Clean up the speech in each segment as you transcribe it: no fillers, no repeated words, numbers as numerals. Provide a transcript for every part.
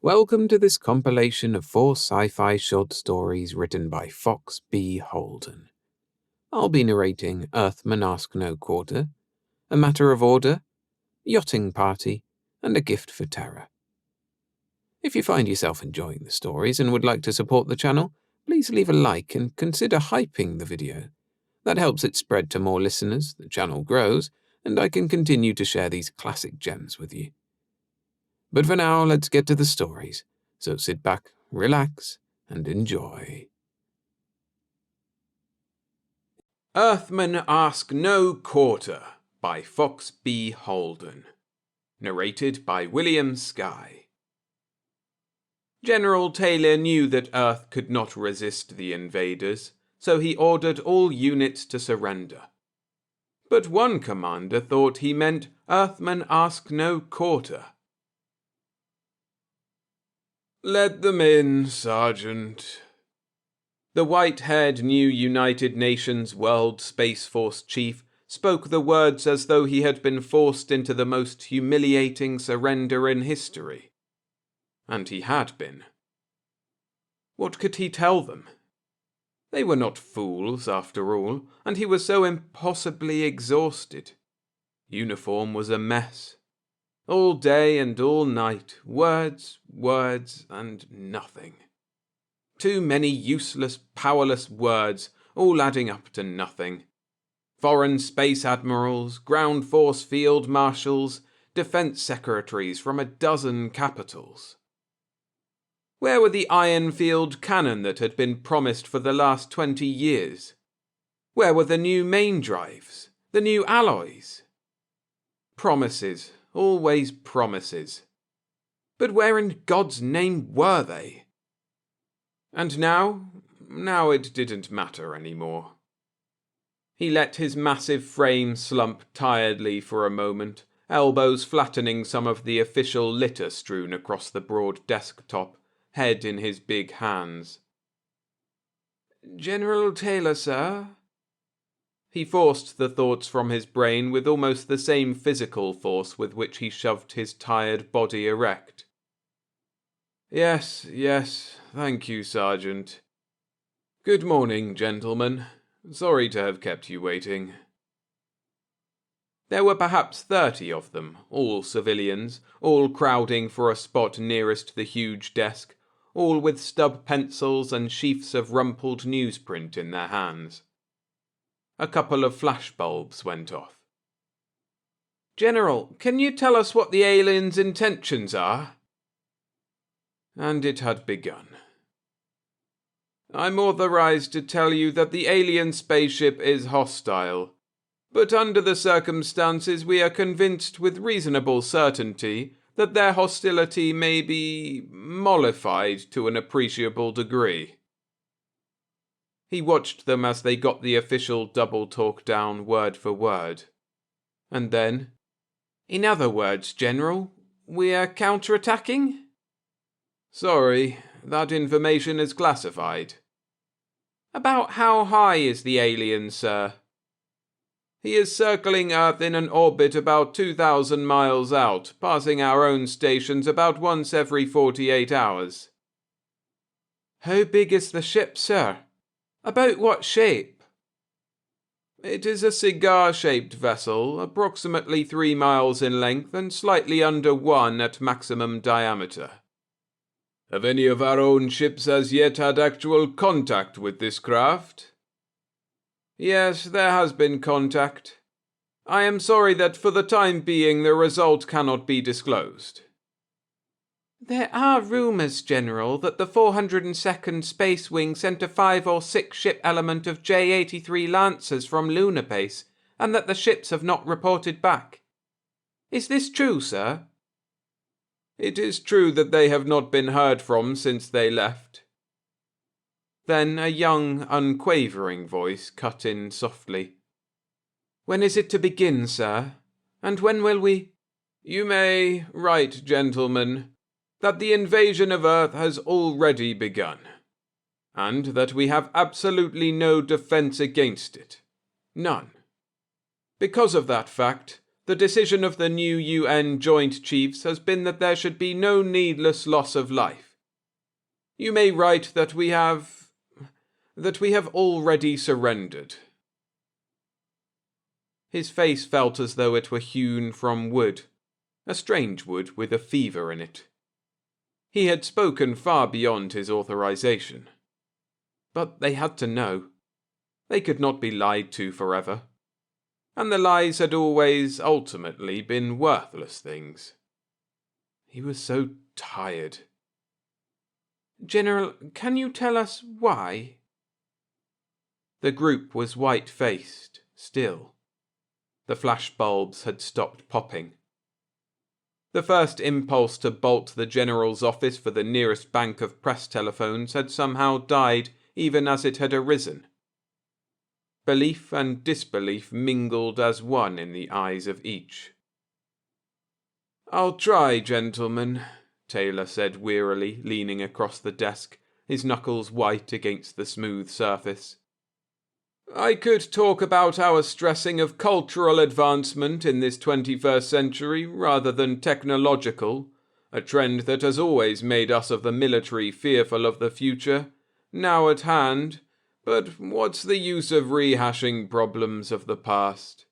Welcome to this compilation of 4 sci-fi short stories written by Fox B. Holden. I'll be narrating Earthmen Ask No Quarter, A Matter of Order, Yachting Party, and A Gift For Terra. If you find yourself enjoying the stories and would like to support the channel, please leave a like and consider hyping the video. That helps it spread to more listeners, the channel grows, and I can continue to share these classic gems with you. But for now, let's get to the stories, so sit back, relax, and enjoy. Earthmen Ask No Quarter by Fox B. Holden. Narrated by William Skye. General Taylor knew that Earth could not resist the invaders, so he ordered all units to surrender. But one commander thought he meant Earthmen Ask No Quarter. "Let them in, Sergeant." The white-haired new United Nations World Space Force chief spoke the words as though he had been forced into the most humiliating surrender in history. And he had been. What could he tell them? They were not fools, after all, and he was so impossibly exhausted. Uniform was a mess. All day and all night, words, and nothing. Too many useless, powerless words, all adding up to nothing. Foreign space admirals, ground force field marshals, defense secretaries from a dozen capitals. Where were the iron-field cannon that had been promised for the last 20 years? Where were the new main drives, the new alloys? Promises. Always promises. But where in God's name were they? And now it didn't matter anymore. He let his massive frame slump tiredly for a moment, elbows flattening some of the official litter strewn across the broad desktop, head in his big hands. "General Taylor, sir?" He forced the thoughts from his brain with almost the same physical force with which he shoved his tired body erect. Yes, thank you, Sergeant. Good morning, gentlemen. Sorry to have kept you waiting." There were perhaps 30 of them, all civilians, all crowding for a spot nearest the huge desk, all with stub pencils and sheafs of rumpled newsprint in their hands. A couple of flashbulbs went off. "General, can you tell us what the aliens' intentions are?" And it had begun. "I'm authorized to tell you that the alien spaceship is hostile, but under the circumstances we are convinced with reasonable certainty that their hostility may be mollified to an appreciable degree." He watched them as they got the official double talk down word for word. And then, "In other words, General, we're counterattacking?" "Sorry, that information is classified." "About how high is the alien, sir?" "He is circling Earth in an orbit about 2,000 miles out, passing our own stations about once every 48 hours. "How big is the ship, sir? About what shape?" "It is a cigar-shaped vessel, approximately 3 miles in length and slightly under 1 at maximum diameter." "Have any of our own ships as yet had actual contact with this craft?" "Yes, there has been contact. I am sorry that for the time being the result cannot be disclosed." "There are rumors, General, that the 402nd Space Wing sent a 5 or 6 ship element of J-83 Lancers from lunar base, and that the ships have not reported back. Is this true, sir?" "It is true that they have not been heard from since they left." Then a young, unquavering voice cut in softly. "When is it to begin, sir? And when will we—" "You may write, gentlemen, that the invasion of Earth has already begun, and that we have absolutely no defense against it. None. Because of that fact, the The decision of the new UN Joint Chiefs has been that there should be no needless loss of life. You may write that we have already surrendered." His face felt as though it were hewn from wood, a strange wood with a fever in it. He had spoken far beyond his authorization. But they had to know. They could not be lied to forever. And the lies had always, ultimately, been worthless things. He was so tired. "General, can you tell us why?" The group was white-faced, still. The flashbulbs had stopped popping. The first impulse to bolt the General's office for the nearest bank of press telephones had somehow died even as it had arisen. Belief and disbelief mingled as one in the eyes of each. "I'll try, gentlemen," Taylor said wearily, leaning across the desk, his knuckles white against the smooth surface. "I could talk about our stressing of cultural advancement in this 21st century rather than technological, a trend that has always made us of the military fearful of the future, now at hand, but what's the use of rehashing problems of the past?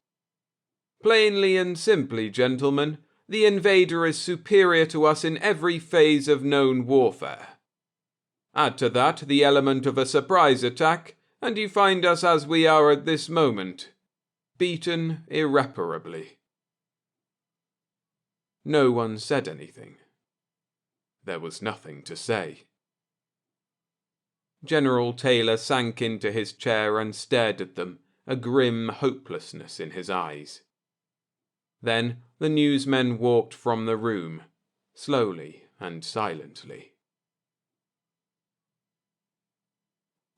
Plainly and simply, gentlemen, the invader is superior to us in every phase of known warfare. Add to that the element of a surprise attack, and you find us as we are at this moment, beaten irreparably." No one said anything. There was nothing to say. General Taylor sank into his chair and stared at them, a grim hopelessness in his eyes. Then the newsmen walked from the room, slowly and silently.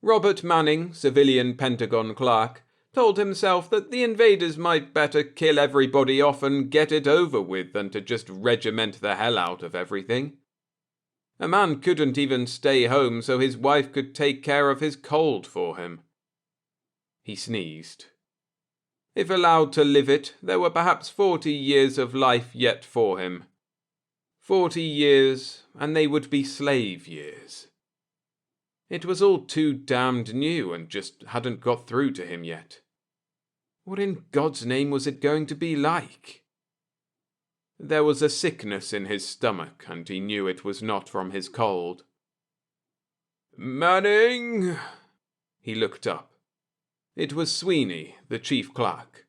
Robert Manning, civilian Pentagon clerk, told himself that the invaders might better kill everybody off and get it over with than to just regiment the hell out of everything. A man couldn't even stay home so his wife could take care of his cold for him. He sneezed. If allowed to live it, there were perhaps 40 years of life yet for him. 40 years, and they would be slave years. It was all too damned new and just hadn't got through to him yet. What in God's name was it going to be like? There was a sickness in his stomach, and he knew it was not from his cold. "Manning!" He looked up. It was Sweeney, the chief clerk.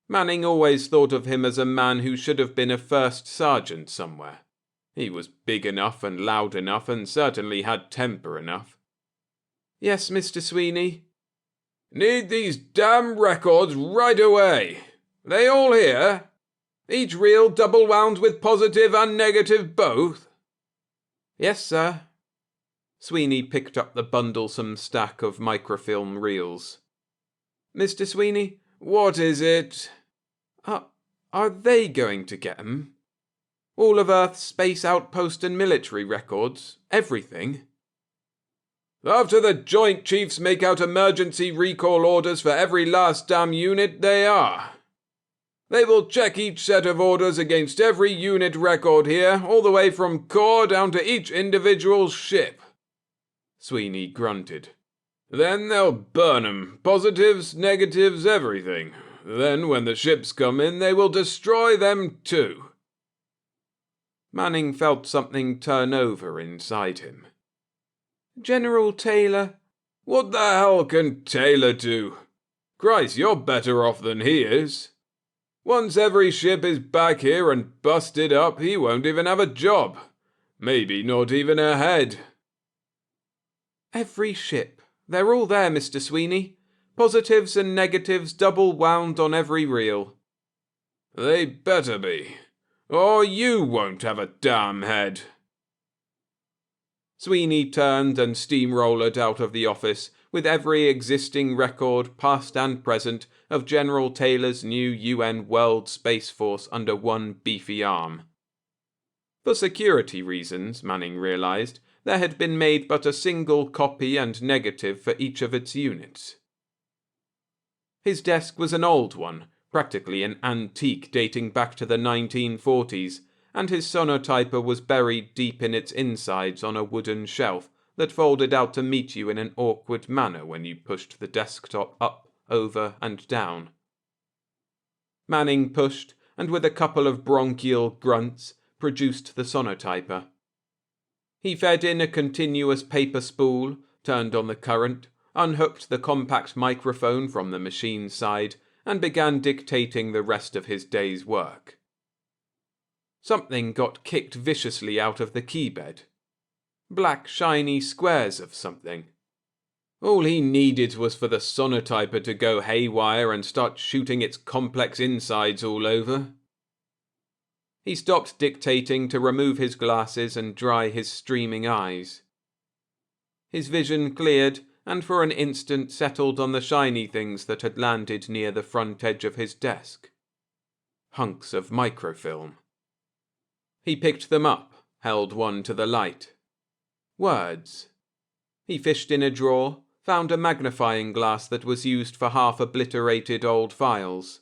Manning always thought of him as a man who should have been a first sergeant somewhere. He was big enough and loud enough and certainly had temper enough. "Yes, Mr. Sweeney?" "Need these damn records right away. They all here? Each reel double wound with positive and negative both?" "Yes, sir." Sweeney picked up the bundlesome stack of microfilm reels. "Mr. Sweeney, what is it?" Are they going to get 'em? All of Earth's space outpost and military records? Everything?" "After the Joint Chiefs make out emergency recall orders for every last damn unit, they are. They will check each set of orders against every unit record here, all the way from Corps down to each individual ship." Sweeney grunted. "Then they'll burn 'em, positives, negatives, everything. Then when the ships come in, they will destroy them too." Manning felt something turn over inside him. "General Taylor..." "What the hell can Taylor do? Christ, you're better off than he is. Once every ship is back here and busted up, he won't even have a job. Maybe not even a head." "Every ship. They're all there, Mr. Sweeney. Positives and negatives double wound on every reel." "They better be. Or you won't have a damn head." Sweeney turned and steamrollered out of the office with every existing record, past and present, of General Taylor's new UN World Space Force under one beefy arm. For security reasons, Manning realized, there had been made but a single copy and negative for each of its units. His desk was an old one, practically an antique dating back to the 1940s, and his sonotyper was buried deep in its insides on a wooden shelf that folded out to meet you in an awkward manner when you pushed the desktop up, over, and down. Manning pushed, and with a couple of bronchial grunts, produced the sonotyper. He fed in a continuous paper spool, turned on the current, unhooked the compact microphone from the machine's side, and began dictating the rest of his day's work. Something got kicked viciously out of the keybed. Black shiny squares of something. All he needed was for the sonotyper to go haywire and start shooting its complex insides all over. He stopped dictating to remove his glasses and dry his streaming eyes. His vision cleared, and for an instant settled on the shiny things that had landed near the front edge of his desk. Hunks of microfilm. He picked them up, held one to the light. Words. He fished in a drawer, found a magnifying glass that was used for half-obliterated old files.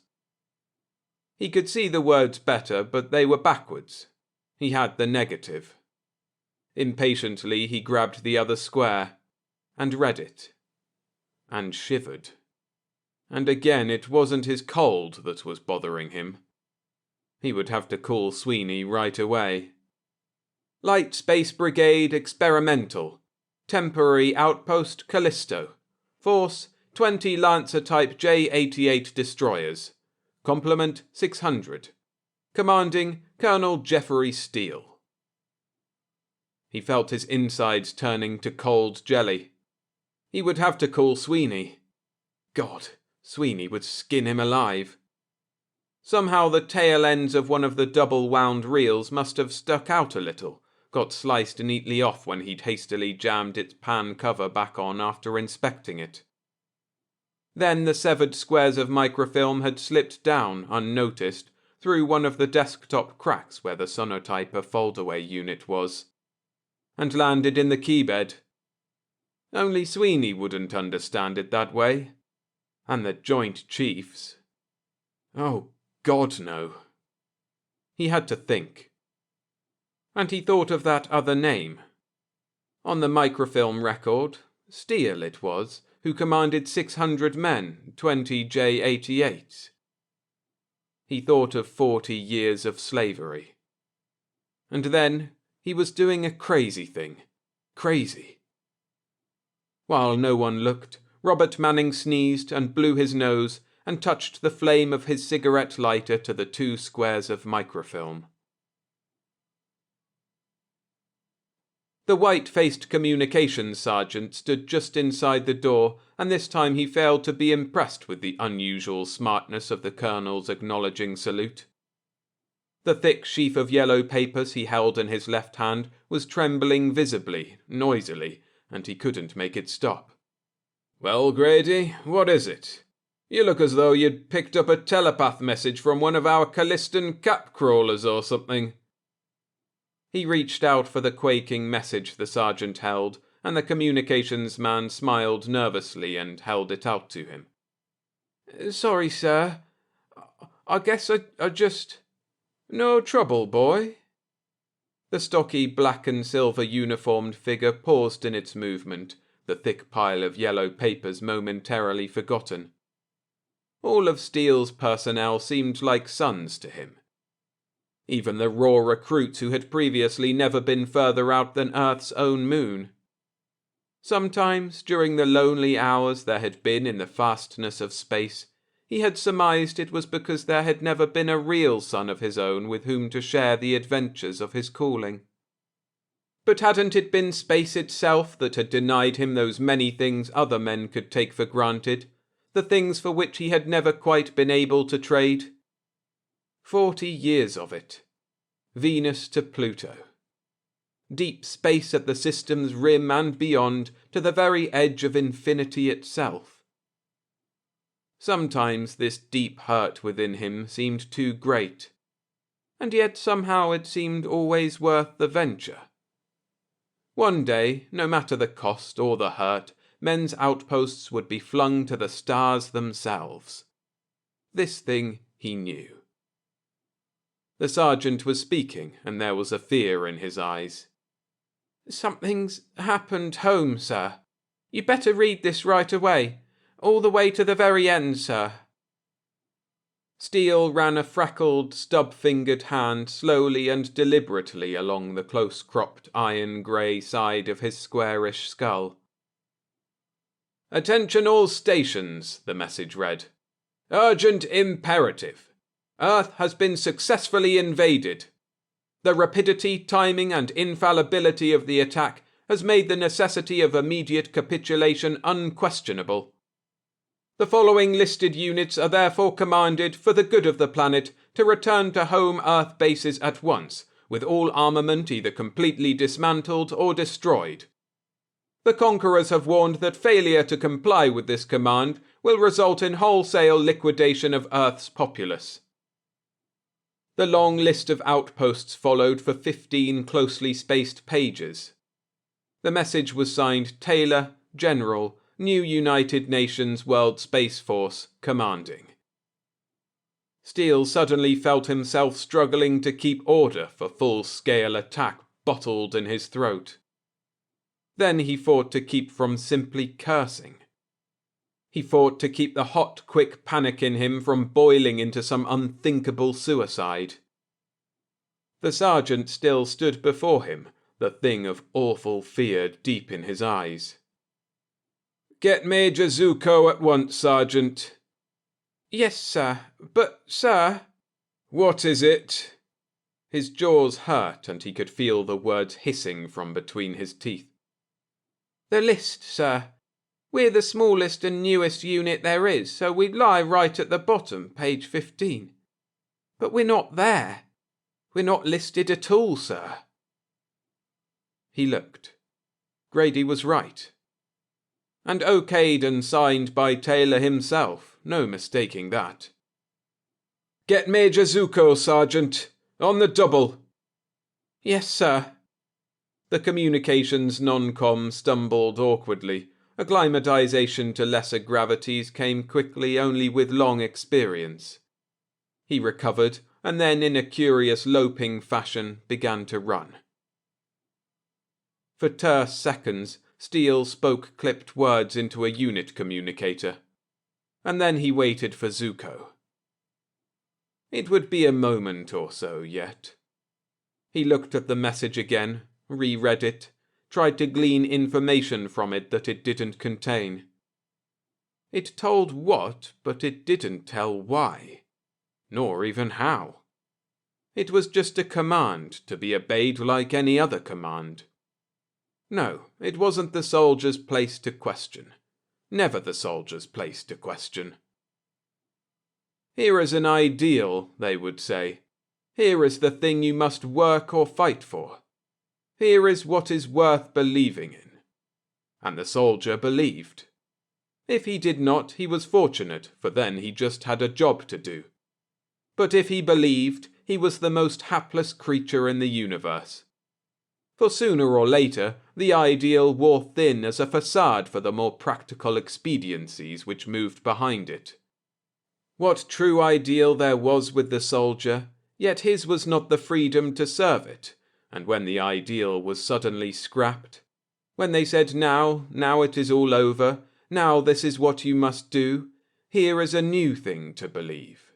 He could see the words better, but they were backwards. He had the negative. Impatiently he grabbed the other square, and read it. And shivered. And again it wasn't his cold that was bothering him. He would have to call Sweeney right away. Light Space Brigade Experimental. Temporary Outpost Callisto. Force 20 Lancer-type J-88 destroyers. Complement 600. Commanding Colonel Jeffrey Steele. He felt his insides turning to cold jelly. He would have to call Sweeney. God, Sweeney would skin him alive. Somehow the tail ends of one of the double-wound reels must have stuck out a little, got sliced neatly off when he'd hastily jammed its pan cover back on after inspecting it. Then the severed squares of microfilm had slipped down, unnoticed, through one of the desktop cracks where the sonotyper foldaway unit was, and landed in the keybed. Only Sweeney wouldn't understand it that way. And the Joint Chiefs. Oh, God, no. He had to think. And he thought of that other name. On the microfilm record, Steele it was, who commanded 600 men, 20 J-88s. He thought of 40 years of slavery. And then he was doing a crazy thing. Crazy. While no one looked, Robert Manning sneezed and blew his nose and touched the flame of his cigarette lighter to the 2 squares of microfilm. The white-faced communications sergeant stood just inside the door, and this time he failed to be impressed with the unusual smartness of the colonel's acknowledging salute. The thick sheaf of yellow papers he held in his left hand was trembling visibly, noisily, and he couldn't make it stop. "Well, Grady, what is it? You look as though you'd picked up a telepath message from one of our Callistan cap-crawlers or something." He reached out for the quaking message the sergeant held, and the communications man smiled nervously and held it out to him. "Sorry, sir. I guess I just..." "No trouble, boy." The stocky black and silver uniformed figure paused in its movement, the thick pile of yellow papers momentarily forgotten. All of Steele's personnel seemed like sons to him. Even the raw recruits who had previously never been further out than Earth's own moon. Sometimes, during the lonely hours there had been in the fastness of space, he had surmised it was because there had never been a real son of his own with whom to share the adventures of his calling. But hadn't it been space itself that had denied him those many things other men could take for granted, the things for which he had never quite been able to trade? 40 years of it. Venus to Pluto. Deep space at the system's rim and beyond, to the very edge of infinity itself. Sometimes this deep hurt within him seemed too great, and yet somehow it seemed always worth the venture. One day, no matter the cost or the hurt, men's outposts would be flung to the stars themselves. This thing he knew. The sergeant was speaking, and there was a fear in his eyes. "Something's happened home, sir. You'd better read this right away. All the way to the very end, sir." Steele ran a freckled, stub-fingered hand slowly and deliberately along the close-cropped iron-grey side of his squarish skull. "Attention all stations," the message read. "Urgent imperative. Earth has been successfully invaded. The rapidity, timing, and infallibility of the attack has made the necessity of immediate capitulation unquestionable. The following listed units are therefore commanded, for the good of the planet, to return to home Earth bases at once, with all armament either completely dismantled or destroyed. The conquerors have warned that failure to comply with this command will result in wholesale liquidation of Earth's populace." The long list of outposts followed for 15 closely spaced pages. The message was signed Taylor, General, New United Nations World Space Force, Commanding. Steele suddenly felt himself struggling to keep order for full-scale attack bottled in his throat. Then he fought to keep from simply cursing. He fought to keep the hot, quick panic in him from boiling into some unthinkable suicide. The sergeant still stood before him, the thing of awful fear deep in his eyes. "Get Major Zuko at once, Sergeant." "Yes, sir. But, sir—" "What is it?" His jaws hurt, and he could feel the words hissing from between his teeth. "The list, sir. We're the smallest and newest unit there is, so we lie right at the bottom, page 15. But we're not there. We're not listed at all, sir." He looked. Grady was right. And okayed and signed by Taylor himself, no mistaking that. "Get Major Zuko, Sergeant. On the double." "Yes, sir." The communications non-com stumbled awkwardly. Acclimatization to lesser gravities came quickly only with long experience. He recovered, and then in a curious loping fashion began to run. For terse seconds, Steele spoke clipped words into a unit communicator. And then he waited for Zuko. It would be a moment or so yet. He looked at the message again, reread it, tried to glean information from it that it didn't contain. It told what, but it didn't tell why. Nor even how. It was just a command to be obeyed like any other command. No, it wasn't the soldier's place to question. Never the soldier's place to question. "Here is an ideal," they would say. "Here is the thing you must work or fight for. Here is what is worth believing in." And the soldier believed. If he did not, he was fortunate, for then he just had a job to do. But if he believed, he was the most hapless creature in the universe. For sooner or later, the ideal wore thin as a facade for the more practical expediencies which moved behind it. What true ideal there was with the soldier, yet his was not the freedom to serve it, and when the ideal was suddenly scrapped, when they said now it is all over, now this is what you must do, here is a new thing to believe.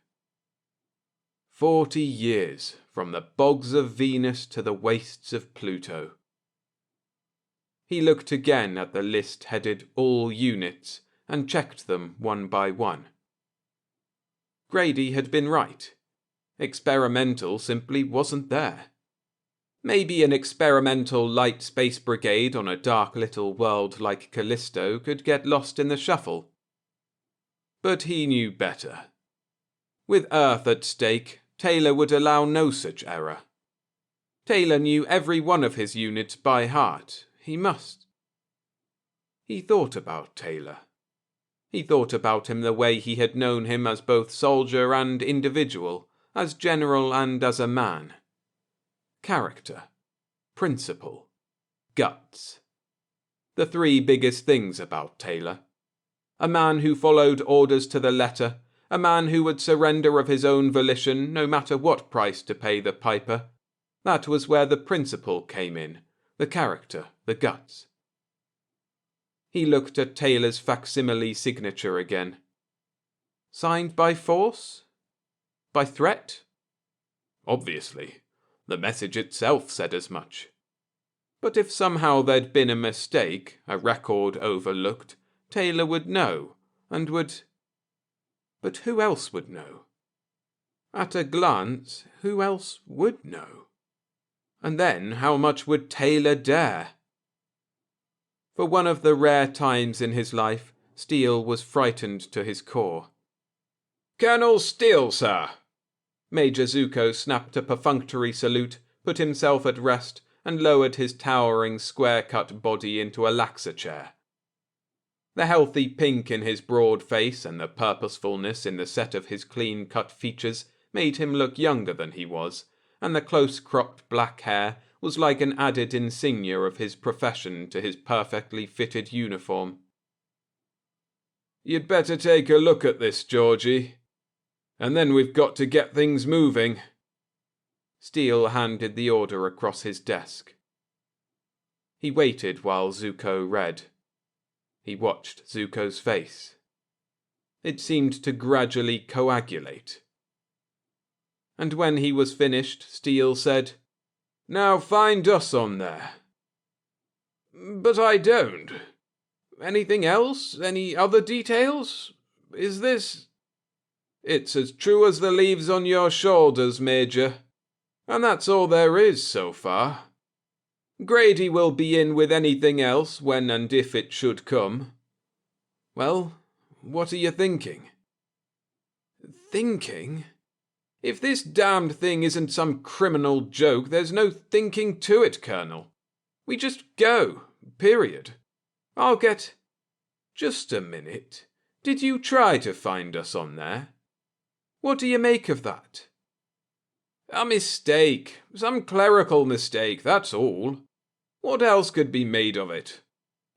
40 years, from the bogs of Venus to the wastes of Pluto. He looked again at the list headed All Units, and checked them one by one. Grady had been right. Experimental simply wasn't there. Maybe an experimental light space brigade on a dark little world like Callisto could get lost in the shuffle. But he knew better. With Earth at stake, Taylor would allow no such error. Taylor knew every one of his units by heart. He must. He thought about Taylor. He thought about him the way he had known him as both soldier and individual, as general and as a man. Character, principle, guts. The three biggest things about Taylor. A man who followed orders to the letter, a man who would surrender of his own volition no matter what price to pay the piper. That was where the principle came in, the character, the guts. He looked at Taylor's facsimile signature again. Signed by force? By threat? Obviously. The message itself said as much. But if somehow there'd been a mistake, a record overlooked, Taylor would know, and would... But who else would know? At a glance, who else would know? And then, how much would Taylor dare? For one of the rare times in his life, Steele was frightened to his core. "Colonel Steele, sir!" Major Zuko snapped a perfunctory salute, put himself at rest, and lowered his towering, square-cut body into a laxer chair. The healthy pink in his broad face and the purposefulness in the set of his clean-cut features made him look younger than he was, and the close-cropped black hair was like an added insignia of his profession to his perfectly fitted uniform. "You'd better take a look at this, Georgie. And then we've got to get things moving." Steele handed the order across his desk. He waited while Zuko read. He watched Zuko's face. It seemed to gradually coagulate. And when he was finished, Steele said, "Now find us on there." "But I don't. Anything else? Any other details? Is this—" "It's as true as the leaves on your shoulders, Major. And that's all there is so far. Grady will be in with anything else when and if it should come. Well, what are you thinking?" "Thinking? If this damned thing isn't some criminal joke, there's no thinking to it, Colonel. We just go, period. I'll get—" "Just a minute. Did you try to find us on there? What do you make of that?" "A mistake. Some clerical mistake, that's all. What else could be made of it?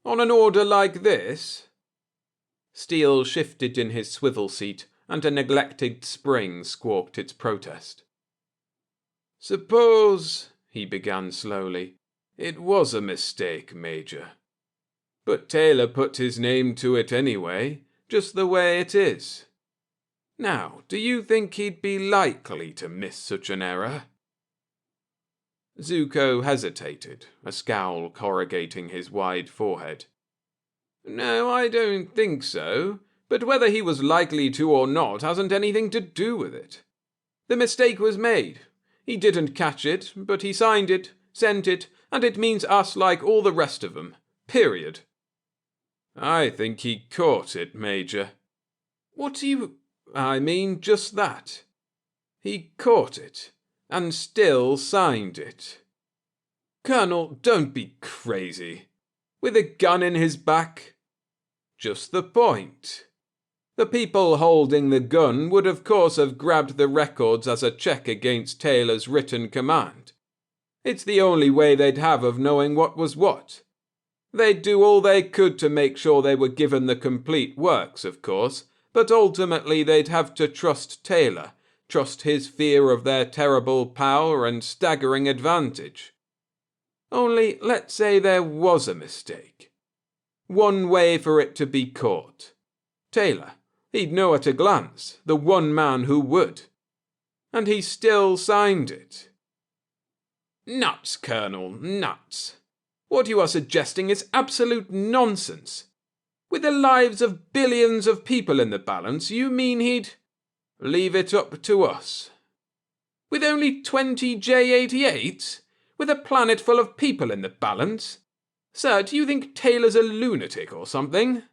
On an order like this?" Steele shifted in his swivel seat, and a neglected spring squawked its protest. "Suppose," he began slowly, "it was a mistake, Major. But Taylor put his name to it anyway, just the way it is. Now, do you think he'd be likely to miss such an error?" Zuko hesitated, a scowl corrugating his wide forehead. "No, I don't think so. But whether he was likely to or not hasn't anything to do with it. The mistake was made. He didn't catch it, but he signed it, sent it, and it means us like all the rest of them. Period." "I think he caught it, Major." "What do you—" "I mean just that. He caught it, and still signed it." "Colonel, don't be crazy. With a gun in his back?" "Just the point. The people holding the gun would of course have grabbed the records as a check against Taylor's written command. It's the only way they'd have of knowing what was what. They'd do all they could to make sure they were given the complete works, of course, but ultimately they'd have to trust Taylor, trust his fear of their terrible power and staggering advantage. Only, let's say there was a mistake. One way for it to be caught. Taylor, he'd know at a glance, the one man who would. And he still signed it. Nuts, Colonel, nuts. What you are suggesting is absolute nonsense. With the lives of billions of people in the balance, you mean he'd... Leave it up to us. With only 20 J-88s? With a planet full of people in the balance? Sir, do you think Taylor's a lunatic or something?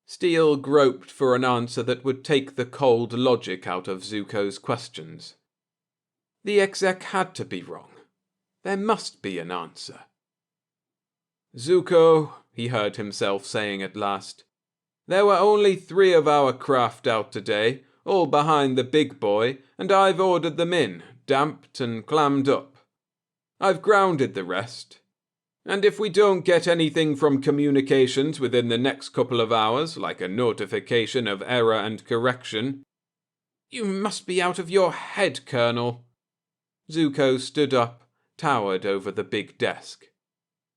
Steele groped for an answer that would take the cold logic out of Zuko's questions. The exec had to be wrong. There must be an answer. "Zuko," he heard himself saying at last, "there were only 3 of our craft out today, all behind the big boy, and I've ordered them in, damped and clammed up. I've grounded the rest. And if we don't get anything from communications within the next couple of hours, like a notification of error and correction—" "You must be out of your head, Colonel." Zuko stood up, towered over the big desk.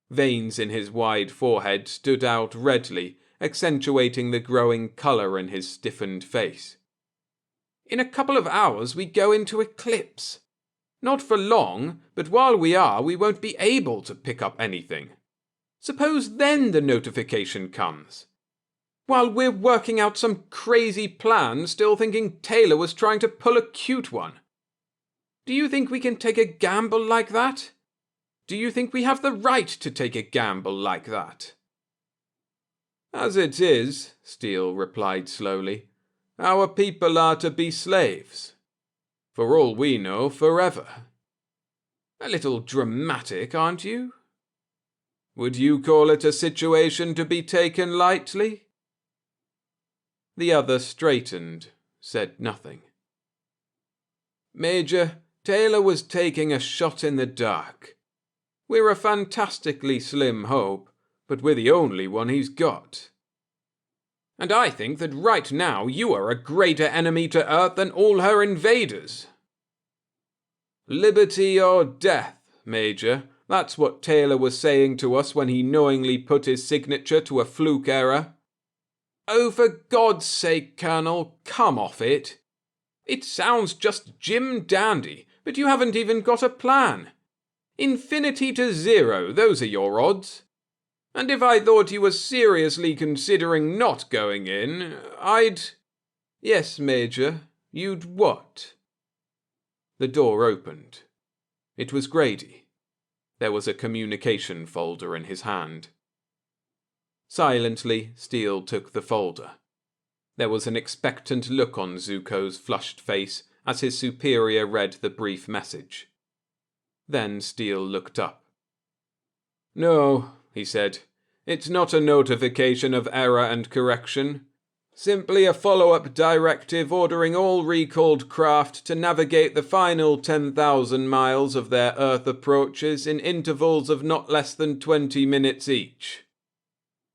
Veins in his wide forehead stood out redly, accentuating the growing colour in his stiffened face. "In a couple of hours we go into eclipse. Not for long, but while we are, we won't be able to pick up anything. Suppose then the notification comes. While we're working out some crazy plan, still thinking Taylor was trying to pull a cute one. Do you think we can take a gamble like that? Do you think we have the right to take a gamble like that?" "As it is," Steele replied slowly, "our people are to be slaves. For all we know, forever. A little dramatic, aren't you? Would you call it a situation to be taken lightly?" The other straightened, said nothing. "Major, Taylor was taking a shot in the dark. We're a fantastically slim hope, but we're the only one he's got. And I think that right now you are a greater enemy to Earth than all her invaders." "Liberty or death, Major, that's what Taylor was saying to us when he knowingly put his signature to a fluke error." "Oh, for God's sake, Colonel, come off it. It sounds just Jim Dandy, but you haven't even got a plan. Infinity to 0, those are your odds. And if I thought you were seriously considering not going in, I'd—" "Yes, Major, you'd what?" The door opened. It was Grady. There was a communication folder in his hand. Silently, Steele took the folder. There was an expectant look on Zuko's flushed face as his superior read the brief message. Then Steele looked up. "No," he said, "it's not a notification of error and correction. Simply a follow-up directive ordering all recalled craft to navigate the final 10,000 miles of their Earth approaches in intervals of not less than 20 minutes each.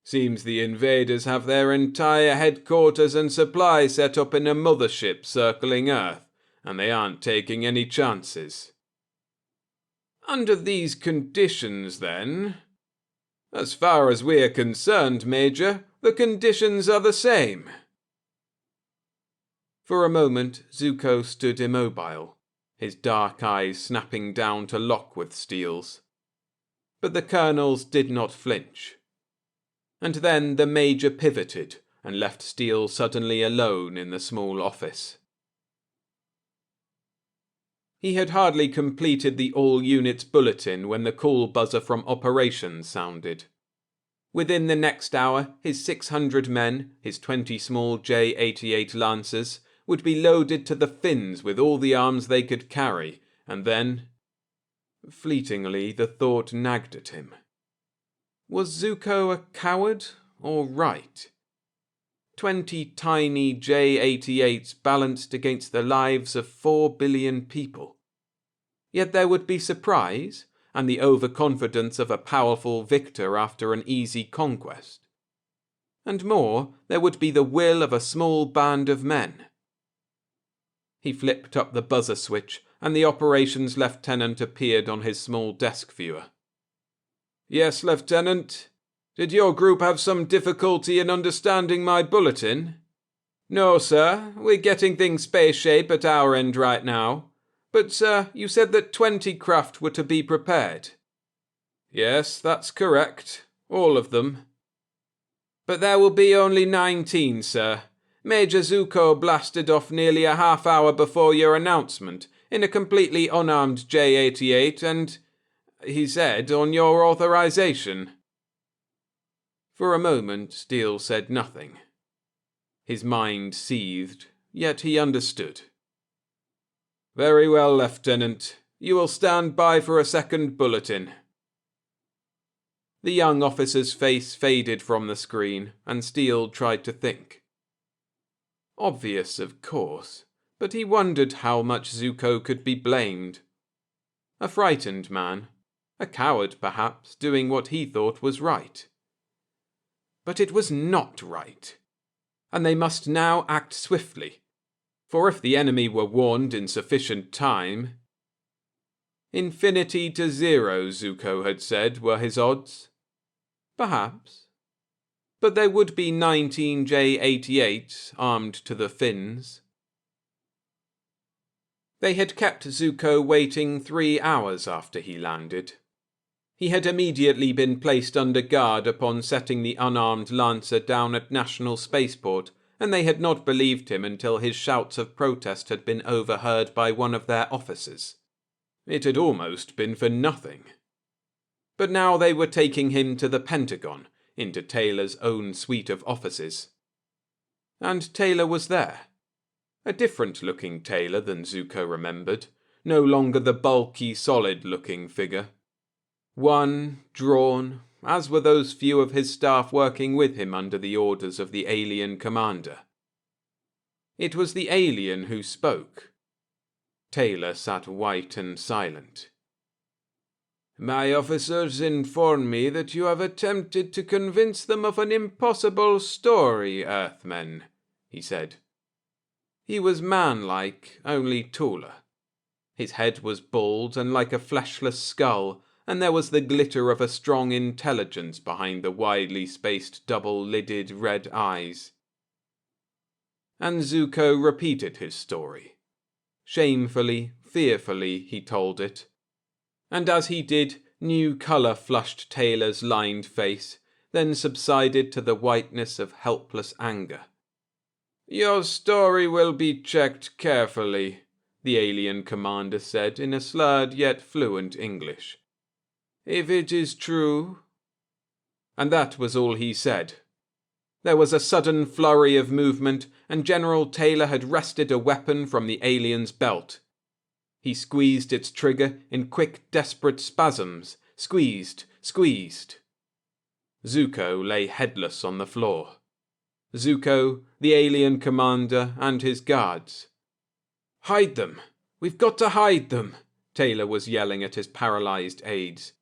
Seems the invaders have their entire headquarters and supply set up in a mothership circling Earth, and they aren't taking any chances." "Under these conditions, then—" "As far as we're concerned, Major, the conditions are the same." For a moment, Zuko stood immobile, his dark eyes snapping down to lock with Steele's. But the colonels did not flinch. And then the Major pivoted and left Steele suddenly alone in the small office. He had hardly completed the all-units bulletin when the call buzzer from operations sounded. Within the next hour, his 600 men, his 20 small J-88 Lancers, would be loaded to the fins with all the arms they could carry, and then— Fleetingly, the thought nagged at him. Was Zuko a coward or right? 20 tiny J-88s balanced against the lives of 4 billion people. Yet there would be surprise and the overconfidence of a powerful victor after an easy conquest. And more, there would be the will of a small band of men. He flipped up the buzzer switch, and the operations lieutenant appeared on his small desk viewer. "Yes, Lieutenant. Did your group have some difficulty in understanding my bulletin?" "No, sir. We're getting things space-shape at our end right now. But, sir, you said that 20 craft were to be prepared." "Yes, that's correct. All of them." "But there will be only 19, sir. Major Zuko blasted off nearly a half hour before your announcement, in a completely unarmed J-88, and, he said, on your authorization." For a moment, Steele said nothing. His mind seethed, yet he understood. "Very well, Lieutenant. You will stand by for a second bulletin." The young officer's face faded from the screen, and Steele tried to think. Obvious, of course, but he wondered how much Zuko could be blamed. A frightened man, A coward, perhaps, doing what he thought was right. But it was not right, and they must now act swiftly, for if the enemy were warned in sufficient time... Infinity to 0, Zuko had said, were his odds. Perhaps. But there would be 19J88 armed to the fins. They had kept Zuko waiting 3 hours after he landed. He had immediately been placed under guard upon setting the unarmed Lancer down at National Spaceport, and they had not believed him until his shouts of protest had been overheard by one of their officers. It had almost been for nothing. But now they were taking him to the Pentagon, into Taylor's own suite of offices. And Taylor was there. A different-looking Taylor than Zuko remembered, no longer the bulky, solid-looking figure. One, drawn, as were those few of his staff working with him under the orders of the alien commander. It was the alien who spoke. Taylor sat white and silent. "My officers inform me that you have attempted to convince them of an impossible story, Earthmen," he said. He was man-like, only taller. His head was bald and like a fleshless skull, and there was the glitter of a strong intelligence behind the widely spaced double-lidded red eyes. And Zuko repeated his story. Shamefully, fearfully, he told it. And as he did, new colour flushed Taylor's lined face, then subsided to the whiteness of helpless anger. "Your story will be checked carefully," the alien commander said in a slurred yet fluent English. "If it is true..." And that was all he said. There was a sudden flurry of movement, and General Taylor had wrested a weapon from the alien's belt. He squeezed its trigger in quick, desperate spasms. Squeezed. Zuko lay headless on the floor. Zuko, the alien commander, and his guards. "Hide them! We've got to hide them!" Taylor was yelling at his paralyzed aides.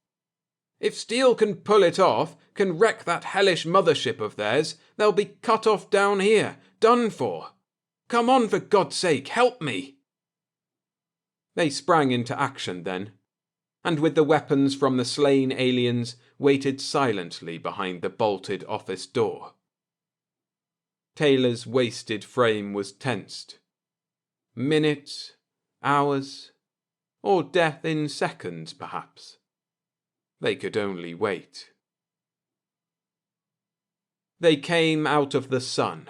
"If Steele can pull it off, can wreck that hellish mothership of theirs, they'll be cut off down here, done for. Come on, for God's sake, help me!" They sprang into action then, and with the weapons from the slain aliens, waited silently behind the bolted office door. Taylor's wasted frame was tensed. Minutes, hours, or death in seconds, perhaps. They could only wait. They came out of the sun.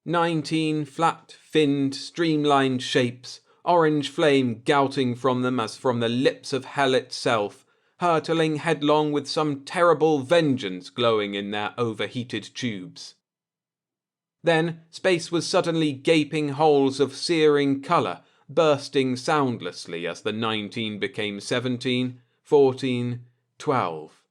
19 flat, finned, streamlined shapes, orange flame gouting from them as from the lips of hell itself, hurtling headlong with some terrible vengeance glowing in their overheated tubes. Then space was suddenly gaping holes of searing colour, bursting soundlessly as the 19 became 17, 14, 12.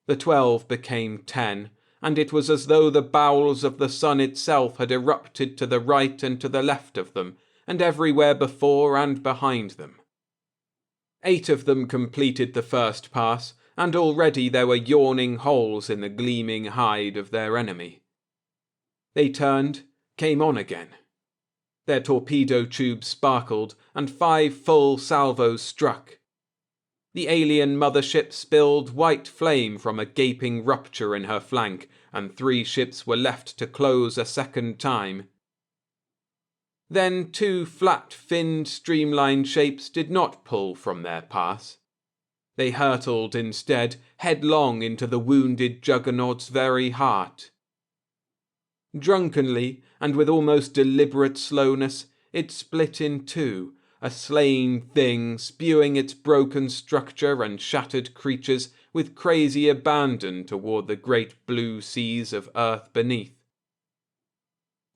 The 12 became 10, and it was as though the bowels of the sun itself had erupted to the right and to the left of them, and everywhere before and behind them. 8 of them completed the first pass, and already there were yawning holes in the gleaming hide of their enemy. They turned, came on again. Their torpedo tubes sparkled, and 5 full salvos struck. The alien mothership spilled white flame from a gaping rupture in her flank, and 3 ships were left to close a second time. Then 2 flat-finned, streamlined shapes did not pull from their pass. They hurtled instead headlong into the wounded juggernaut's very heart. Drunkenly, and with almost deliberate slowness, it split in 2, a slain thing spewing its broken structure and shattered creatures with crazy abandon toward the great blue seas of earth beneath.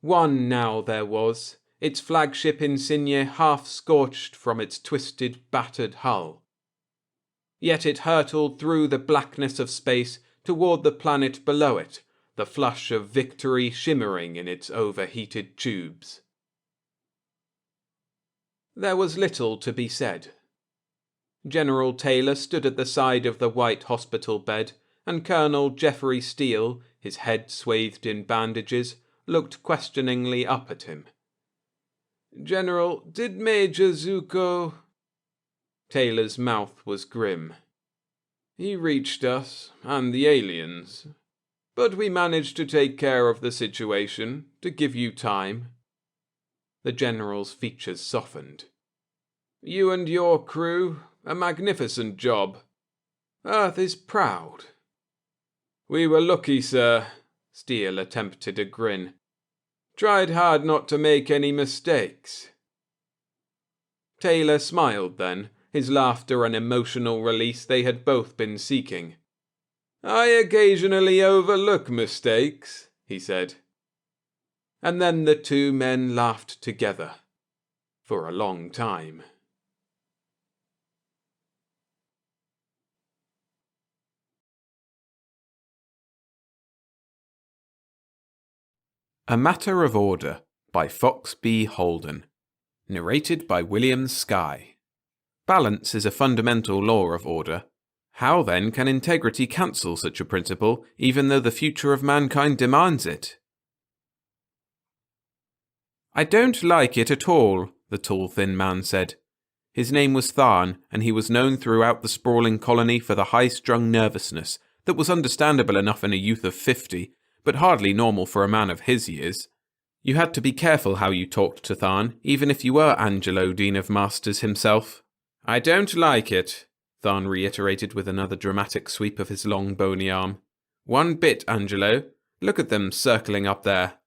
One now there was, its flagship insignia half scorched from its twisted, battered hull. Yet it hurtled through the blackness of space toward the planet below it, the flush of victory shimmering in its overheated tubes. There was little to be said. General Taylor stood at the side of the white hospital bed, and Colonel Geoffrey Steele, his head swathed in bandages, looked questioningly up at him. "General, did Major Zuko—" Taylor's mouth was grim. "He reached us, and the aliens. But we managed to take care of the situation, to give you time." The General's features softened. "You and your crew, a magnificent job. Earth is proud." "We were lucky, sir." Steele attempted a grin. "Tried hard not to make any mistakes." Taylor smiled then, his laughter an emotional release they had both been seeking. "I occasionally overlook mistakes," he said. And then the two men laughed together. For a long time. A Matter of Order by Fox B. Holden. Narrated by William Skye. Balance is a fundamental law of order. How then can integrity cancel such a principle, even though the future of mankind demands it? "I don't like it at all," the tall, thin man said. His name was Tharn, and he was known throughout the sprawling colony for the high-strung nervousness that was understandable enough in a youth of 50, but hardly normal for a man of his years. You had to be careful how you talked to Tharn, even if you were Angelo, Dean of Masters himself. "I don't like it," Tharn reiterated with another dramatic sweep of his long bony arm. "One bit, Angelo. Look at them circling up there."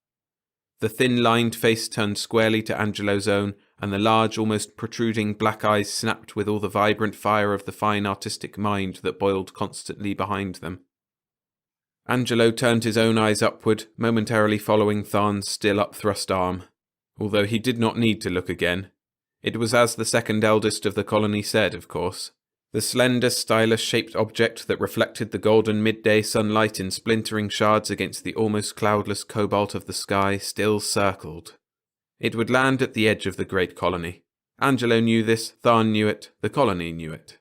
The thin-lined face turned squarely to Angelo's own, and the large, almost protruding black eyes snapped with all the vibrant fire of the fine artistic mind that boiled constantly behind them. Angelo turned his own eyes upward, momentarily following Tharn's still upthrust arm. Although he did not need to look again. It was as the second eldest of the colony said, of course. The slender, stylus-shaped object that reflected the golden midday sunlight in splintering shards against the almost cloudless cobalt of the sky still circled. It would land at the edge of the great colony. Angelo knew this, Tharn knew it, the colony knew it.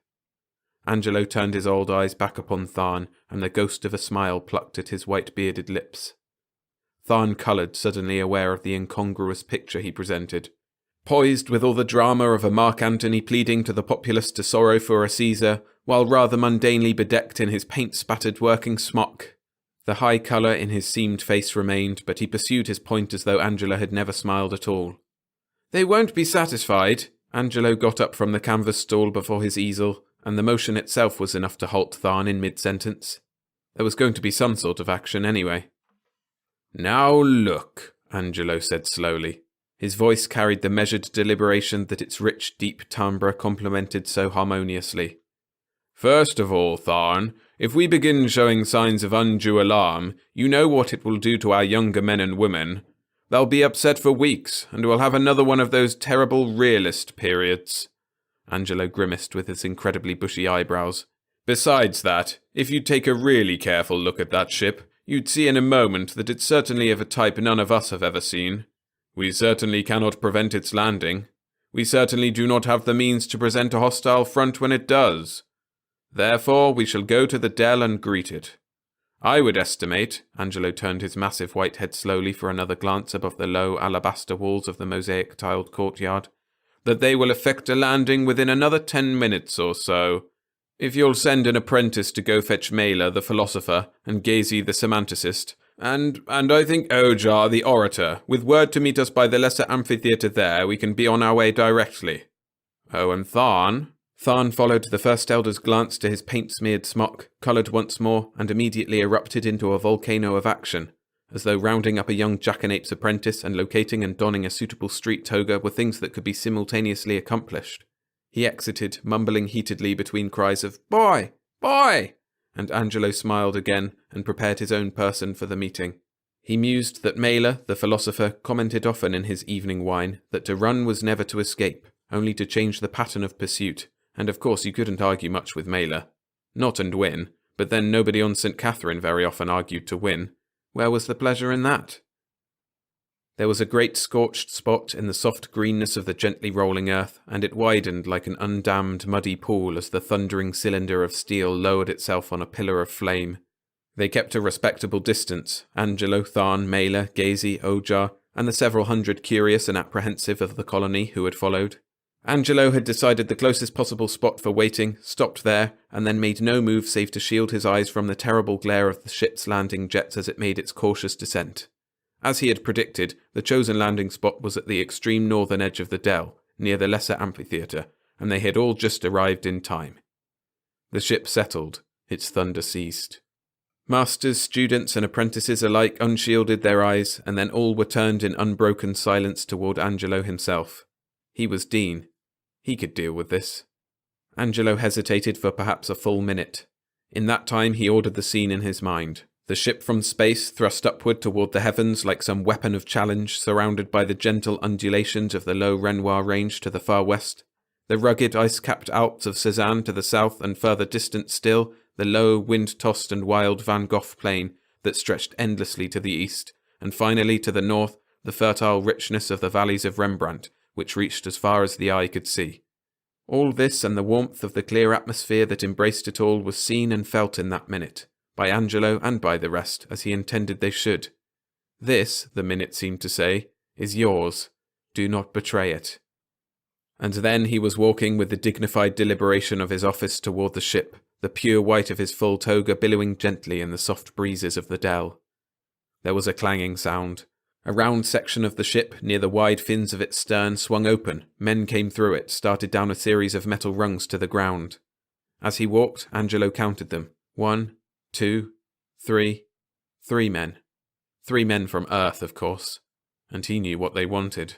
Angelo turned his old eyes back upon Tharn, and the ghost of a smile plucked at his white-bearded lips. Tharn coloured, suddenly aware of the incongruous picture he presented. Poised with all the drama of a Mark Antony pleading to the populace to sorrow for a Caesar, while rather mundanely bedecked in his paint-spattered working smock. The high colour in his seamed face remained, but he pursued his point as though Angelo had never smiled at all. "They won't be satisfied." Angelo got up from the canvas stool before his easel, and the motion itself was enough to halt Tharn in mid-sentence. There was going to be some sort of action anyway. "Now look," Angelo said slowly. His voice carried the measured deliberation that its rich, deep timbre complemented so harmoniously. "First of all, Tharn, if we begin showing signs of undue alarm, you know what it will do to our younger men and women. They'll be upset for weeks, and we'll have another one of those terrible realist periods." Angelo grimaced with his incredibly bushy eyebrows. "Besides that, if you take a really careful look at that ship, you'd see in a moment that it's certainly of a type none of us have ever seen. We certainly cannot prevent its landing. We certainly do not have the means to present a hostile front when it does. Therefore, we shall go to the dell and greet it. I would estimate," Angelo turned his massive white head slowly for another glance above the low alabaster walls of the mosaic-tiled courtyard, "that they will effect a landing within another 10 minutes or so. If you'll send an apprentice to go fetch Mela, the philosopher, and Gazy, the semanticist, and I think Ojar, the orator, with word to meet us by the lesser amphitheatre there, we can be on our way directly. Oh, and Tharn." Tharn followed the First Elder's glance to his paint-smeared smock, coloured once more, and immediately erupted into a volcano of action, as though rounding up a young jackanapes apprentice and locating and donning a suitable street toga were things that could be simultaneously accomplished. He exited, mumbling heatedly between cries of "Boy! Boy!" and Angelo smiled again and prepared his own person for the meeting. He mused that Mela, the philosopher, commented often in his evening wine that to run was never to escape, only to change the pattern of pursuit, and of course you couldn't argue much with Mela. Not and win, but then nobody on St. Catherine very often argued to win. Where was the pleasure in that? There was a great scorched spot in the soft greenness of the gently rolling earth, and it widened like an undammed muddy pool as the thundering cylinder of steel lowered itself on a pillar of flame. They kept a respectable distance, Angelo, Tharn, Mela, Gazy, Ojar, and the several hundred curious and apprehensive of the colony who had followed. Angelo had decided the closest possible spot for waiting, stopped there, and then made no move save to shield his eyes from the terrible glare of the ship's landing jets as it made its cautious descent. As he had predicted, the chosen landing spot was at the extreme northern edge of the dell, near the lesser amphitheatre, and they had all just arrived in time. The ship settled, its thunder ceased. Masters, students, and apprentices alike unshielded their eyes, and then all were turned in unbroken silence toward Angelo himself. He was Dean. He could deal with this. Angelo hesitated for perhaps a full minute. In that time he ordered the scene in his mind. The ship from space thrust upward toward the heavens like some weapon of challenge, surrounded by the gentle undulations of the low Renoir Range to the far west, the rugged ice-capped Alps of Cézanne to the south, and further distant still, the low, wind-tossed and wild Van Gogh plain that stretched endlessly to the east, and finally to the north, the fertile richness of the valleys of Rembrandt, which reached as far as the eye could see. All this and the warmth of the clear atmosphere that embraced it all was seen and felt in that minute, by Angelo and by the rest, as he intended they should. This, the minute seemed to say, is yours. Do not betray it. And then he was walking with the dignified deliberation of his office toward the ship, the pure white of his full toga billowing gently in the soft breezes of the dell. There was a clanging sound. A round section of the ship, near the wide fins of its stern, swung open. Men came through it, started down a series of metal rungs to the ground. As he walked, Angelo counted them. 1, 2, 3. 3 men. 3 men from Earth, of course. And he knew what they wanted.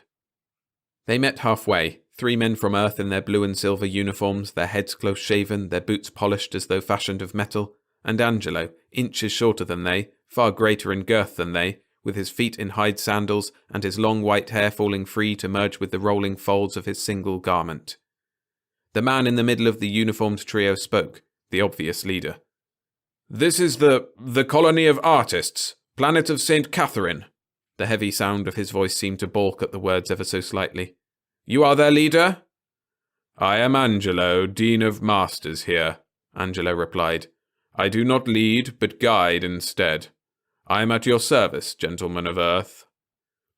They met halfway. 3 men from Earth in their blue and silver uniforms, their heads close-shaven, their boots polished as though fashioned of metal, and Angelo, inches shorter than they, far greater in girth than they, with his feet in hide sandals and his long white hair falling free to merge with the rolling folds of his single garment. The man in the middle of the uniformed trio spoke, the obvious leader. "This is the colony of artists, planet of St. Catherine." The heavy sound of his voice seemed to balk at the words ever so slightly. "You are their leader?" "I am Angelo, Dean of Masters here," Angelo replied. "I do not lead, but guide instead. I am at your service, gentlemen of Earth."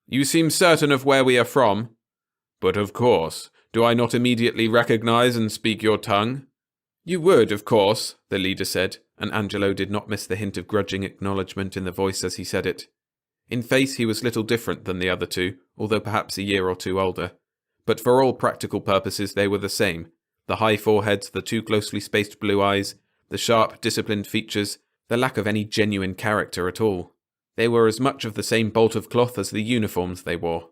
"You seem certain of where we are from." "But of course. Do I not immediately recognize and speak your tongue?" "You would, of course," the leader said, and Angelo did not miss the hint of grudging acknowledgement in the voice as he said it. In face he was little different than the other two, although perhaps a year or two older. But for all practical purposes they were the same. The high foreheads, the too closely spaced blue eyes, the sharp, disciplined features, the lack of any genuine character at all. They were as much of the same bolt of cloth as the uniforms they wore.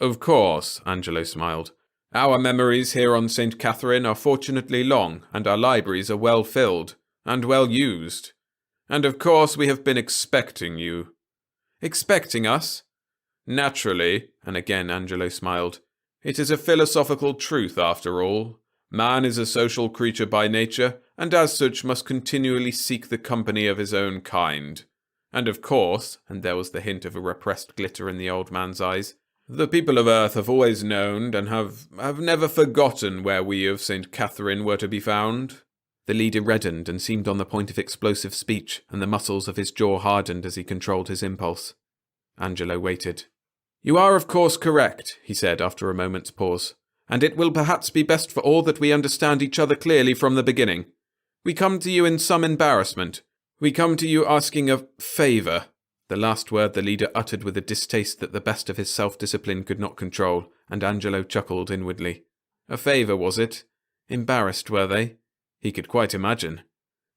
"Of course," Angelo smiled. "Our memories here on St. Catherine are fortunately long, and our libraries are well filled, and well used. And of course we have been expecting you." "Expecting us?" "Naturally," and again Angelo smiled. "It is a philosophical truth after all. Man is a social creature by nature, and as such must continually seek the company of his own kind. And of course," and there was the hint of a repressed glitter in the old man's eyes, "the people of Earth have always known and have never forgotten where we of St. Catherine were to be found." The leader reddened and seemed on the point of explosive speech, and the muscles of his jaw hardened as he controlled his impulse. Angelo waited. "You are of course correct," he said after a moment's pause, "and it will perhaps be best for all that we understand each other clearly from the beginning. We come to you in some embarrassment. We come to you asking a favour." The last word the leader uttered with a distaste that the best of his self-discipline could not control, and Angelo chuckled inwardly. A favour, was it? Embarrassed, were they? He could quite imagine.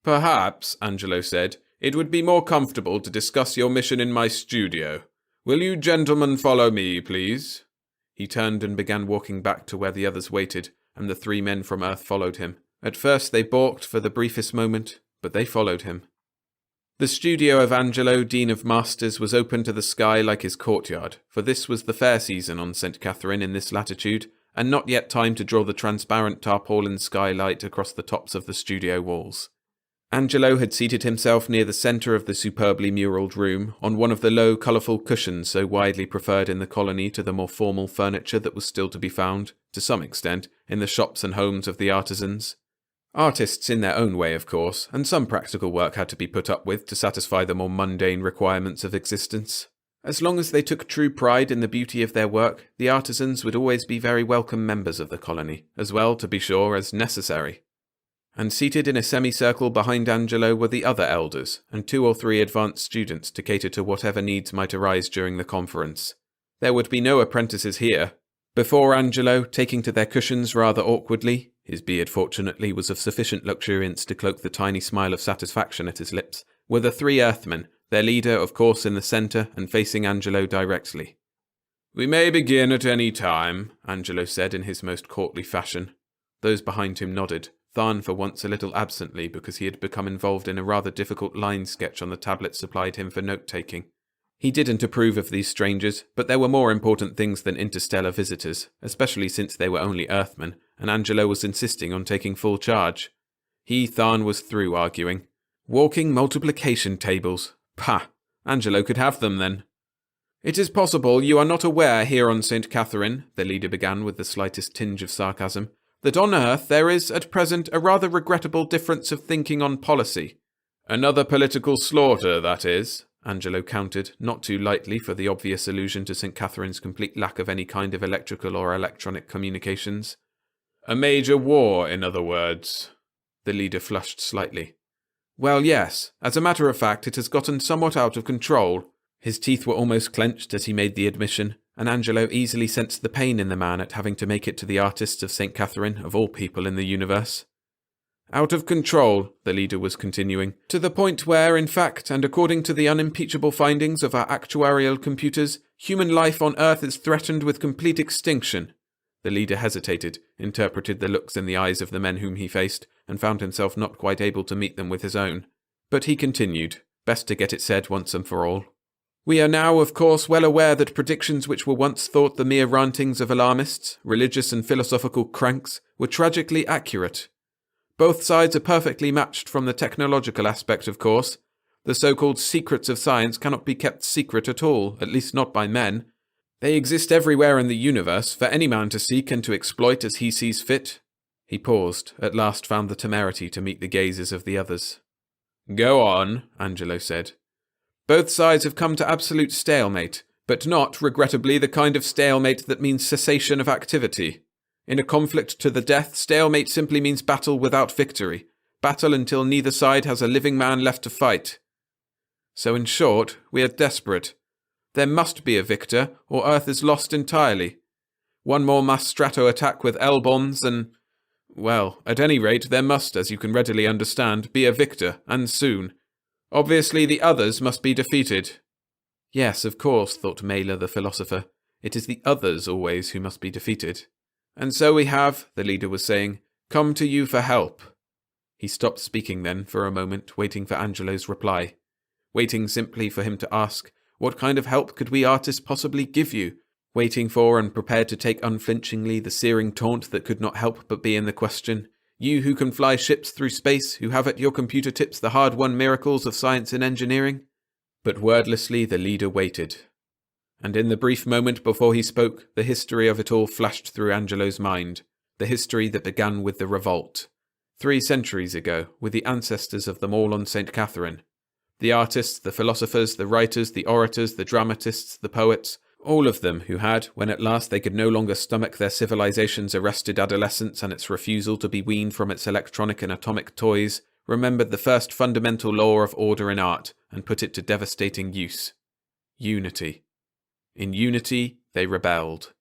"Perhaps," Angelo said, "it would be more comfortable to discuss your mission in my studio. Will you gentlemen follow me, please?" He turned and began walking back to where the others waited, and the 3 men from Earth followed him. At first they balked for the briefest moment, but they followed him. The studio of Angelo, Dean of Masters, was open to the sky like his courtyard, for this was the fair season on St. Catherine in this latitude, and not yet time to draw the transparent tarpaulin skylight across the tops of the studio walls. Angelo had seated himself near the centre of the superbly muralled room, on one of the low, colourful cushions so widely preferred in the colony to the more formal furniture that was still to be found, to some extent, in the shops and homes of the artisans. Artists in their own way, of course, and some practical work had to be put up with to satisfy the more mundane requirements of existence. As long as they took true pride in the beauty of their work, the artisans would always be very welcome members of the colony, as well, to be sure, as necessary. And seated in a semicircle behind Angelo were the other elders, and 2 or 3 advanced students to cater to whatever needs might arise during the conference. There would be no apprentices here. Before Angelo, taking to their cushions rather awkwardly, his beard fortunately was of sufficient luxuriance to cloak the tiny smile of satisfaction at his lips, were the 3 Earthmen, their leader of course in the centre and facing Angelo directly. "We may begin at any time," Angelo said in his most courtly fashion. Those behind him nodded, Tharn for once a little absently because he had become involved in a rather difficult line sketch on the tablet supplied him for note-taking. He didn't approve of these strangers, but there were more important things than interstellar visitors, especially since they were only Earthmen, and Angelo was insisting on taking full charge. He, Tharn, was through arguing. Walking multiplication tables. Pah! Angelo could have them then. "It is possible you are not aware here on St. Catherine," the leader began with the slightest tinge of sarcasm, "that on Earth there is, at present, a rather regrettable difference of thinking on policy." "Another political slaughter, that is," Angelo countered, not too lightly for the obvious allusion to St. Catherine's complete lack of any kind of electrical or electronic communications. "A major war, in other words." The leader flushed slightly. "Well, yes. As a matter of fact, it has gotten somewhat out of control." His teeth were almost clenched as he made the admission, and Angelo easily sensed the pain in the man at having to make it to the artists of St. Catherine, of all people in the universe. "Out of control," the leader was continuing, "to the point where, in fact, and according to the unimpeachable findings of our actuarial computers, human life on Earth is threatened with complete extinction." The leader hesitated, interpreted the looks in the eyes of the men whom he faced, and found himself not quite able to meet them with his own. But he continued, best to get it said once and for all. "We are now, of course, well aware that predictions which were once thought the mere rantings of alarmists, religious and philosophical cranks, were tragically accurate. Both sides are perfectly matched from the technological aspect, of course. The so-called secrets of science cannot be kept secret at all, at least not by men. They exist everywhere in the universe, for any man to seek and to exploit as he sees fit." He paused, at last found the temerity to meet the gazes of the others. "Go on," Angelo said. "Both sides have come to absolute stalemate, but not, regrettably, the kind of stalemate that means cessation of activity. In a conflict to the death, stalemate simply means battle without victory, battle until neither side has a living man left to fight. So in short, we are desperate. There must be a victor, or Earth is lost entirely. One more mass strato attack with L-bombs and... well, at any rate, there must, as you can readily understand, be a victor, and soon. Obviously, the others must be defeated." Yes, of course, thought Mailer the philosopher. It is the others always who must be defeated. "And so we have," the leader was saying, "come to you for help." He stopped speaking then, for a moment, waiting for Angelo's reply. Waiting simply for him to ask, "What kind of help could we artists possibly give you?" Waiting for and prepared to take unflinchingly the searing taunt that could not help but be in the question. You who can fly ships through space, who have at your computer tips the hard-won miracles of science and engineering? But wordlessly the leader waited. And in the brief moment before he spoke, the history of it all flashed through Angelo's mind. The history that began with the revolt. 3 centuries ago, with the ancestors of them all on St. Catherine. The artists, the philosophers, the writers, the orators, the dramatists, the poets, all of them who had, when at last they could no longer stomach their civilization's arrested adolescence and its refusal to be weaned from its electronic and atomic toys, remembered the first fundamental law of order in art and put it to devastating use. Unity. In unity, they rebelled.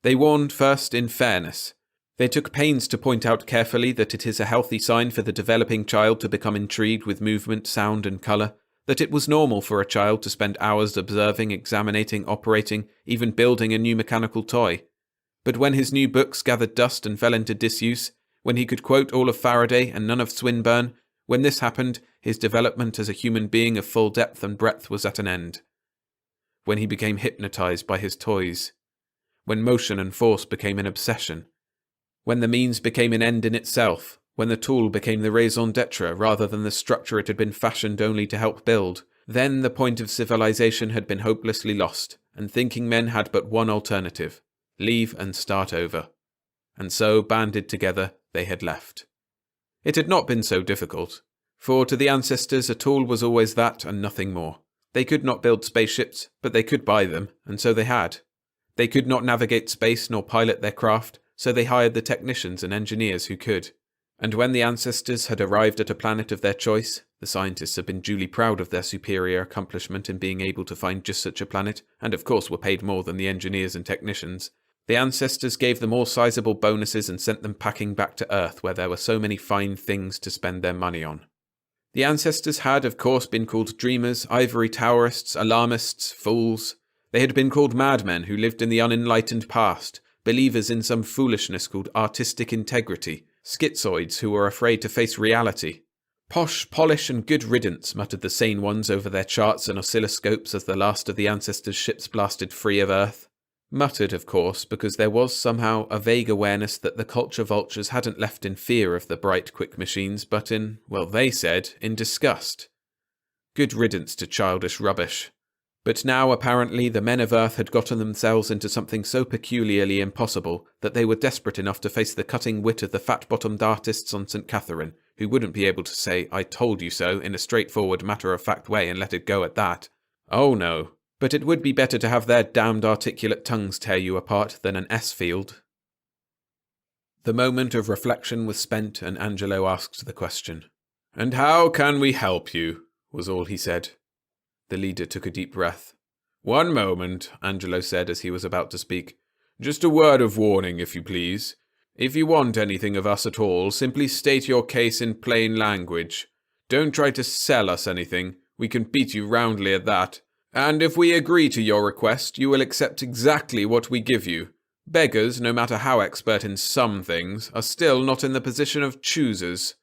They warned first in fairness. They took pains to point out carefully that it is a healthy sign for the developing child to become intrigued with movement, sound, and colour, that it was normal for a child to spend hours observing, examining, operating, even building a new mechanical toy. But when his new books gathered dust and fell into disuse, when he could quote all of Faraday and none of Swinburne, when this happened, his development as a human being of full depth and breadth was at an end. When he became hypnotized by his toys. When motion and force became an obsession. When the means became an end in itself. when the tool became the raison d'etre rather than the structure it had been fashioned only to help build. Then the point of civilization had been hopelessly lost, and thinking men had but one alternative: leave and start over. And so, banded together, they had left. It had not been so difficult, for to the ancestors a tool was always that and nothing more. They could not build spaceships, but they could buy them, and so they had. They could not navigate space nor pilot their craft, so they hired the technicians and engineers who could. And when the ancestors had arrived at a planet of their choice, the scientists had been duly proud of their superior accomplishment in being able to find just such a planet, and of course were paid more than the engineers and technicians. The ancestors gave them all sizable bonuses and sent them packing back to Earth, where there were so many fine things to spend their money on. The ancestors had, of course, been called dreamers, ivory towerists, alarmists, fools. They had been called madmen who lived in the unenlightened past, believers in some foolishness called artistic integrity, schizoids who were afraid to face reality. Posh, polish, and good riddance, muttered the sane ones over their charts and oscilloscopes as the last of the ancestors' ships blasted free of Earth. Muttered, of course, because there was somehow a vague awareness that the culture vultures hadn't left in fear of the bright, quick machines, but in, well, they said, in disgust. Good riddance to childish rubbish. But now, apparently, the men of Earth had gotten themselves into something so peculiarly impossible that they were desperate enough to face the cutting wit of the fat-bottomed artists on St. Catherine, who wouldn't be able to say, "I told you so," in a straightforward, matter-of-fact way and let it go at that. Oh no. But it would be better to have their damned articulate tongues tear you apart than an S-field. The moment of reflection was spent, and Angelo asked the question. "And how can we help you?" was all he said. The leader took a deep breath. "One moment," Angelo said as he was about to speak. "Just a word of warning, if you please. If you want anything of us at all, simply state your case in plain language. Don't try to sell us anything. We can beat you roundly at that. And if we agree to your request, you will accept exactly what we give you. Beggars, no matter how expert in some things, are still not in the position of choosers.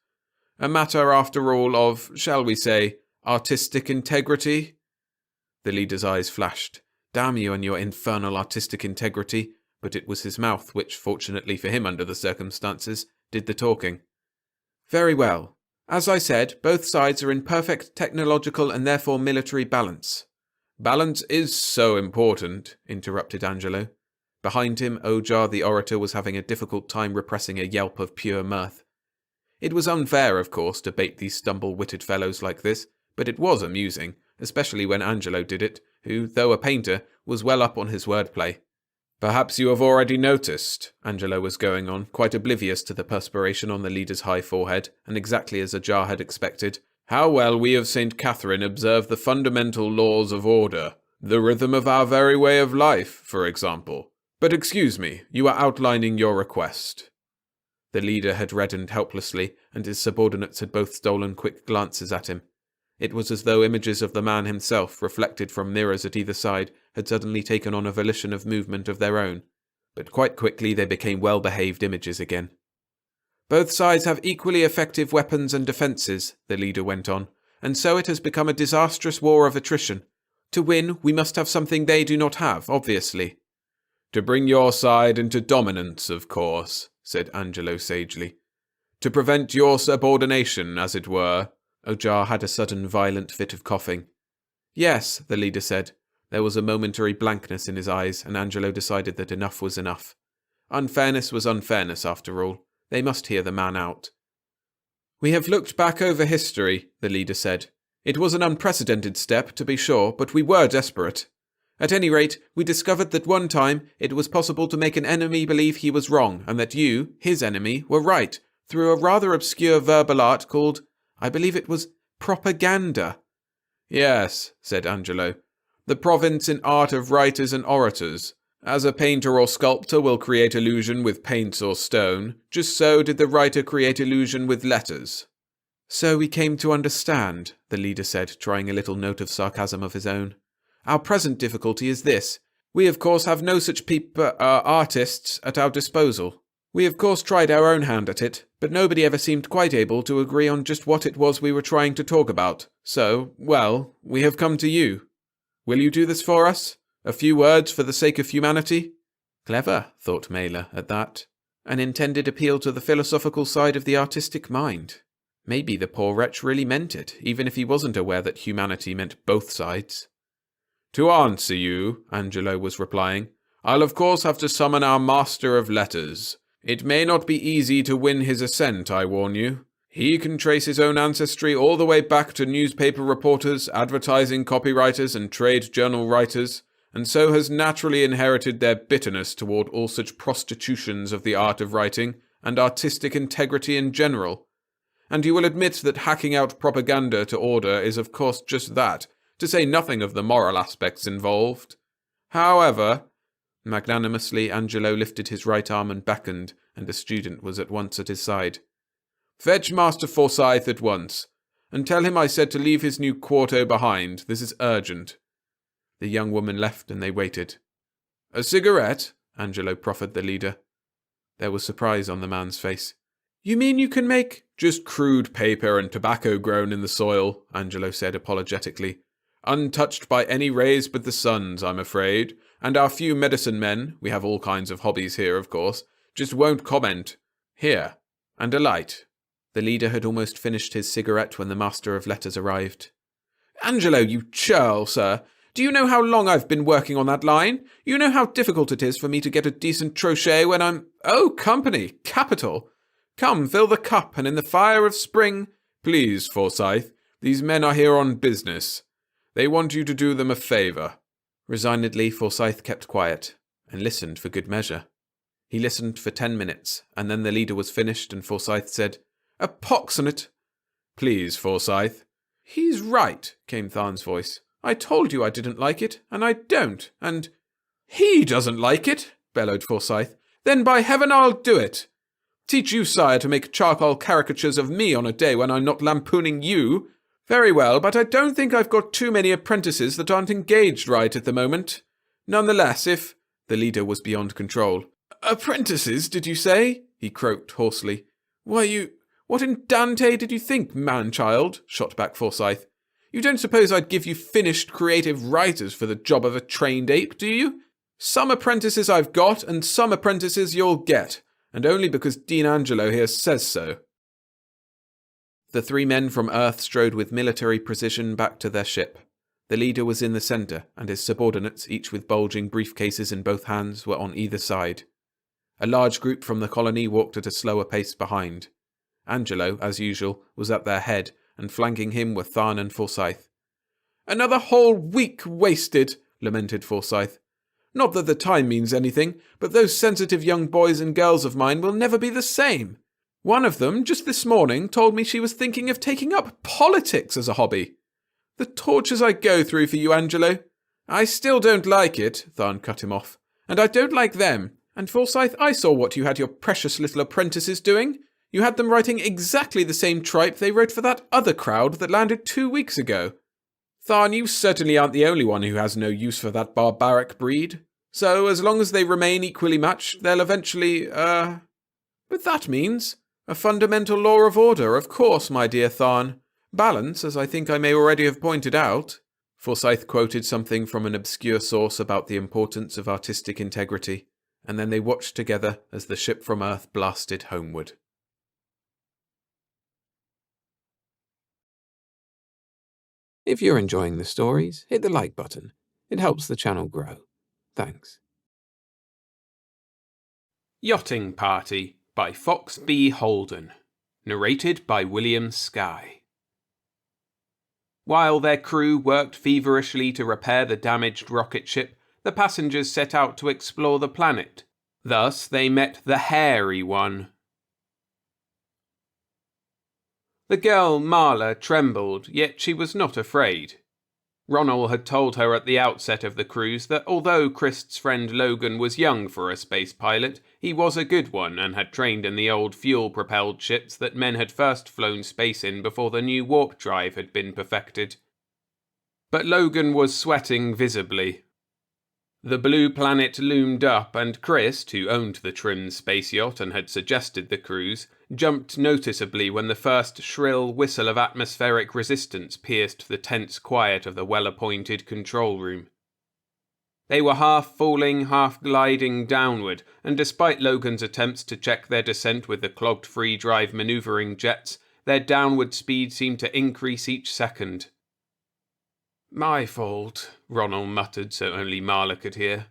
A matter, after all, of, shall we say, artistic integrity?" The leader's eyes flashed. Damn you and your infernal artistic integrity, but it was his mouth which, fortunately for him under the circumstances, did the talking. "Very well. As I said, both sides are in perfect technological and therefore military balance." "Balance is so important," interrupted Angelo. Behind him, Ojar the orator was having a difficult time repressing a yelp of pure mirth. It was unfair, of course, to bait these stumble-witted fellows like this, but it was amusing, especially when Angelo did it, who, though a painter, was well up on his wordplay. "Perhaps you have already noticed," Angelo was going on, quite oblivious to the perspiration on the leader's high forehead, and exactly as Ojar had expected, "how well we of St. Catherine observe the fundamental laws of order, the rhythm of our very way of life, for example. But excuse me, you are outlining your request." The leader had reddened helplessly, and his subordinates had both stolen quick glances at him. It was as though images of the man himself, reflected from mirrors at either side, had suddenly taken on a volition of movement of their own. But quite quickly they became well-behaved images again. "Both sides have equally effective weapons and defences," the leader went on, "and so it has become a disastrous war of attrition. To win, we must have something they do not have, obviously." "To bring your side into dominance, of course," said Angelo sagely. "To prevent your subordination, as it were." Ojar had a sudden violent fit of coughing. "Yes," the leader said. There was a momentary blankness in his eyes, and Angelo decided that enough was enough. Unfairness was unfairness, after all. They must hear the man out. "We have looked back over history," the leader said. "It was an unprecedented step, to be sure, but we were desperate. At any rate, we discovered that one time it was possible to make an enemy believe he was wrong, and that you, his enemy, were right, through a rather obscure verbal art called, I believe it was, propaganda." "Yes," said Angelo. "The province in art of writers and orators. As a painter or sculptor will create illusion with paints or stone, just so did the writer create illusion with letters." "So we came to understand," the leader said, trying a little note of sarcasm of his own. "Our present difficulty is this. We of course have no such artists at our disposal. We of course tried our own hand at it, but nobody ever seemed quite able to agree on just what it was we were trying to talk about. So, well, we have come to you. Will you do this for us? A few words for the sake of humanity?" Clever, thought Mailer at that. An intended appeal to the philosophical side of the artistic mind. Maybe the poor wretch really meant it, even if he wasn't aware that humanity meant both sides. To answer you, Angelo was replying, I'll of course have to summon our Master of Letters. It may not be easy to win his assent, I warn you. He can trace his own ancestry all the way back to newspaper reporters, advertising copywriters, and trade journal writers, and so has naturally inherited their bitterness toward all such prostitutions of the art of writing and artistic integrity in general. And you will admit that hacking out propaganda to order is of course just that, to say nothing of the moral aspects involved. However, magnanimously Angelo lifted his right arm and beckoned, and the student was at once at his side. Fetch Master Forsyth at once, and tell him I said to leave his new quarto behind. This is urgent. The young woman left, and they waited. A cigarette? Angelo proffered the leader. There was surprise on the man's face. You mean you can make... Just crude paper and tobacco grown in the soil, Angelo said apologetically. Untouched by any rays but the sun's, I'm afraid. And our few medicine men, we have all kinds of hobbies here, of course, just won't comment. Here, and a light. The leader had almost finished his cigarette when the Master of Letters arrived. Angelo, you churl, sir. Do you know how long I've been working on that line? You know how difficult it is for me to get a decent crochet when I'm... Oh, company! Capital! Come, fill the cup, and in the fire of spring... Please, Forsyth, these men are here on business. They want you to do them a favour. Resignedly, Forsyth kept quiet, and listened for good measure. He listened for 10 minutes, and then the leader was finished, and Forsyth said, A pox on it! Please, Forsyth. He's right, came Tharn's voice. I told you I didn't like it, and I don't, and... He doesn't like it, bellowed Forsyth. Then by heaven I'll do it. Teach you, sire, to make charcoal caricatures of me on a day when I'm not lampooning you. Very well, but I don't think I've got too many apprentices that aren't engaged right at the moment. Nonetheless, if... The leader was beyond control. Apprentices, did you say? He croaked hoarsely. Why, you... What in Dante did you think, man-child? Shot back Forsyth. You don't suppose I'd give you finished creative writers for the job of a trained ape, do you? Some apprentices I've got, and some apprentices you'll get, and only because Dean Angelo here says so. The 3 men from Earth strode with military precision back to their ship. The leader was in the centre, and his subordinates, each with bulging briefcases in both hands, were on either side. A large group from the colony walked at a slower pace behind. Angelo, as usual, was at their head, and flanking him were Tharn and Forsyth. Another whole week wasted, lamented Forsyth. Not that the time means anything, but those sensitive young boys and girls of mine will never be the same. One of them, just this morning, told me she was thinking of taking up politics as a hobby. The tortures I go through for you, Angelo. I still don't like it, Tharn cut him off. And I don't like them. And Forsyth, I saw what you had your precious little apprentices doing. You had them writing exactly the same tripe they wrote for that other crowd that landed 2 weeks ago. Tharn, you certainly aren't the only one who has no use for that barbaric breed. So, as long as they remain equally matched, they'll eventually, But that means... A fundamental law of order, of course, my dear Tharn. Balance, as I think I may already have pointed out. Forsyth quoted something from an obscure source about the importance of artistic integrity, and then they watched together as the ship from Earth blasted homeward. If you're enjoying the stories, hit the like button. It helps the channel grow. Thanks. Yachting Party by Fox B. Holden. Narrated by William Skye. While their crew worked feverishly to repair the damaged rocket ship, the passengers set out to explore the planet. Thus they met the hairy one. The girl Marla trembled, yet she was not afraid. Ronald had told her at the outset of the cruise that although Christ's friend Logan was young for a space pilot, he was a good one and had trained in the old fuel-propelled ships that men had first flown space in before the new warp drive had been perfected. But Logan was sweating visibly. The blue planet loomed up, and Christ, who owned the trim space yacht and had suggested the cruise, jumped noticeably when the first shrill whistle of atmospheric resistance pierced the tense quiet of the well-appointed control room. They were half falling, half gliding downward, and despite Logan's attempts to check their descent with the clogged free-drive maneuvering jets, their downward speed seemed to increase each second. "My fault," Ronald muttered so only Marla could hear.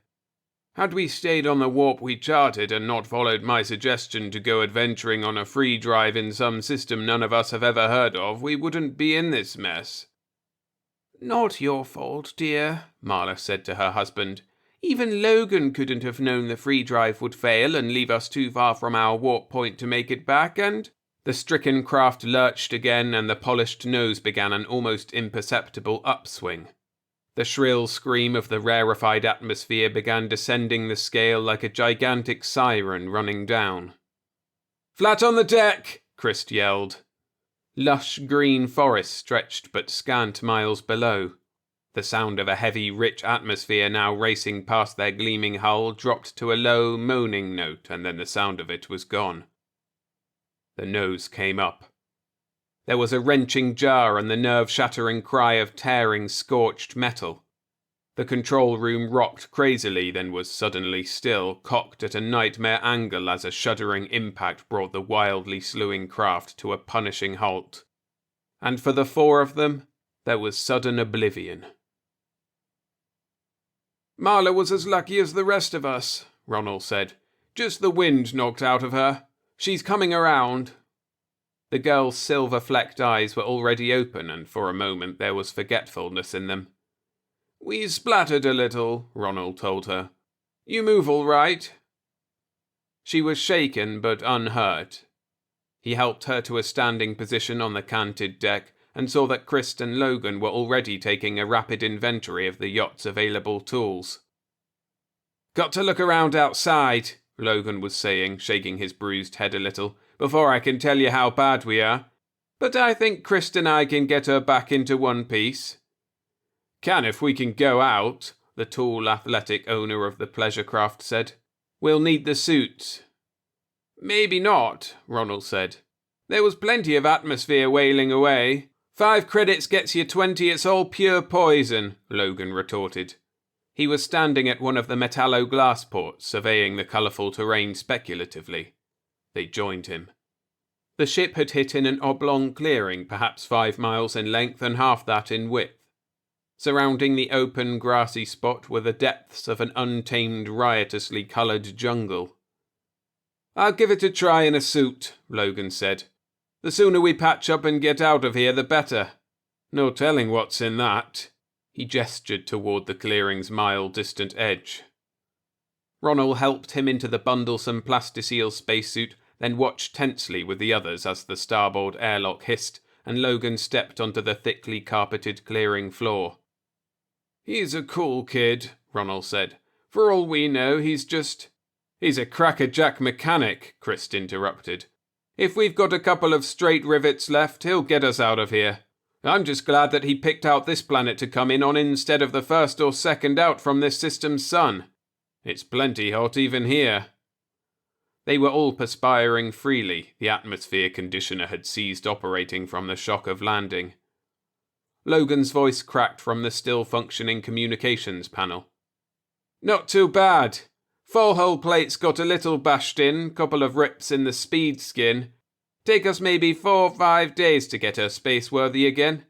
"Had we stayed on the warp we charted and not followed my suggestion to go adventuring on a free drive in some system none of us have ever heard of, we wouldn't be in this mess." "Not your fault, dear," Marla said to her husband. "Even Logan couldn't have known the free drive would fail and leave us too far from our warp point to make it back, and—" The stricken craft lurched again, and the polished nose began an almost imperceptible upswing. The shrill scream of the rarefied atmosphere began descending the scale like a gigantic siren running down. "Flat on the deck!" Christ yelled. Lush green forest stretched but scant miles below. The sound of a heavy, rich atmosphere now racing past their gleaming hull dropped to a low, moaning note, and then the sound of it was gone. The nose came up. There was a wrenching jar and the nerve-shattering cry of tearing, scorched metal. The control room rocked crazily, then was suddenly still, cocked at a nightmare angle as a shuddering impact brought the wildly slewing craft to a punishing halt. And for the four of them, there was sudden oblivion. "Marla was as lucky as the rest of us," Ronald said. "Just the wind knocked out of her. She's coming around." The girl's silver-flecked eyes were already open, and for a moment there was forgetfulness in them. "We splattered a little," Ronald told her. "You move all right?" She was shaken but unhurt. He helped her to a standing position on the canted deck and saw that Christ and Logan were already taking a rapid inventory of the yacht's available tools. "Got to look around outside," Logan was saying, shaking his bruised head a little, "before I can tell you how bad we are. But I think Christ and I can get her back into one piece." "Can if we can go out," the tall, athletic owner of the pleasure craft said. "We'll need the suits." "Maybe not," Ronald said. "There was plenty of atmosphere wailing away." 5 credits gets you 20, it's all pure poison," Logan retorted. He was standing at one of the metallo-glass ports, surveying the colourful terrain speculatively. They joined him. The ship had hit in an oblong clearing, perhaps 5 miles in length and half that in width. Surrounding the open, grassy spot were the depths of an untamed, riotously coloured jungle. "I'll give it a try in a suit," Logan said. "The sooner we patch up and get out of here, the better. No telling what's in that." He gestured toward the clearing's mile-distant edge. Ronald helped him into the bundlesome plasticele spacesuit, then watched tensely with the others as the starboard airlock hissed, and Logan stepped onto the thickly carpeted clearing floor. "He's a cool kid," Ronald said. "For all we know, he's a crackerjack mechanic," Christ interrupted. "If we've got a couple of straight rivets left, he'll get us out of here. I'm just glad that he picked out this planet to come in on instead of the first or second out from this system's sun. It's plenty hot even here." They were all perspiring freely. The atmosphere conditioner had ceased operating from the shock of landing. Logan's voice cracked from the still-functioning communications panel. "Not too bad. Full hull plate's got a little bashed in, couple of rips in the speed skin. Take us maybe 4 or 5 days to get her spaceworthy again.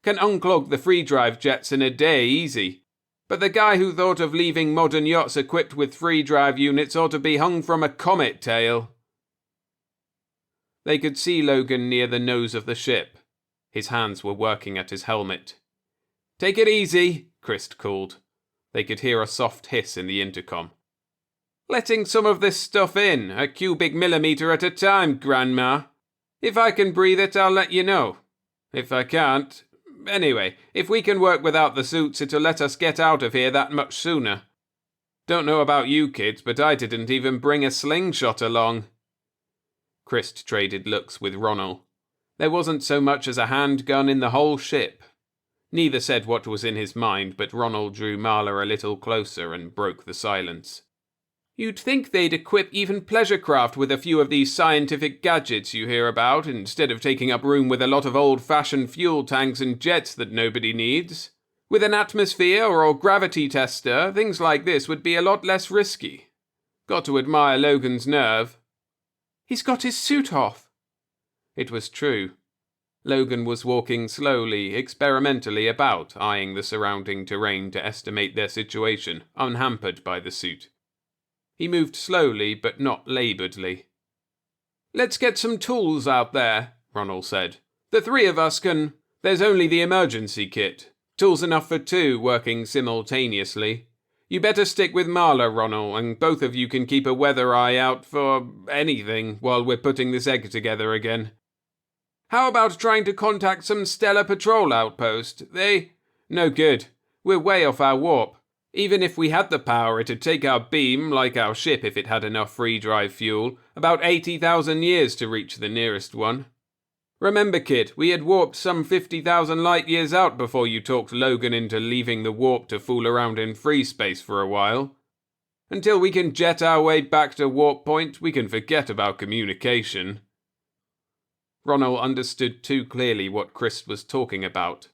Can unclog the free drive jets in a day easy. But the guy who thought of leaving modern yachts equipped with free drive units ought to be hung from a comet tail." They could see Logan near the nose of the ship. His hands were working at his helmet. "Take it easy," Christ called. They could hear a soft hiss in the intercom. "Letting some of this stuff in, a cubic millimetre at a time, Grandma. If I can breathe it, I'll let you know. If I can't... Anyway, if we can work without the suits, it'll let us get out of here that much sooner. Don't know about you kids, but I didn't even bring a slingshot along." Christ traded looks with Ronald. There wasn't so much as a handgun in the whole ship. Neither said what was in his mind, but Ronald drew Marla a little closer and broke the silence. "You'd think they'd equip even pleasure craft with a few of these scientific gadgets you hear about, instead of taking up room with a lot of old-fashioned fuel tanks and jets that nobody needs," With an atmosphere or gravity tester, things like this would be a lot less risky. Got to admire Logan's nerve. He's got his suit off. It was true. Logan was walking slowly, experimentally about, eyeing the surrounding terrain to estimate their situation, unhampered by the suit. He moved slowly, but not labouredly. "Let's get some tools out there," Ronald said. "The three of us can... There's only the emergency kit. Tools enough for two, working simultaneously. You better stick with Marla, Ronald, and both of you can keep a weather eye out for anything while we're putting this egg together again. How about trying to contact some stellar patrol outpost? No good. We're way off our warp. Even if we had the power, it'd take our beam, like our ship if it had enough free drive fuel, about 80,000 years to reach the nearest one. Remember, kid, we had warped some 50,000 light years out before you talked Logan into leaving the warp to fool around in free space for a while. Until we can jet our way back to warp point, we can forget about communication." Ronald understood too clearly what Chris was talking about.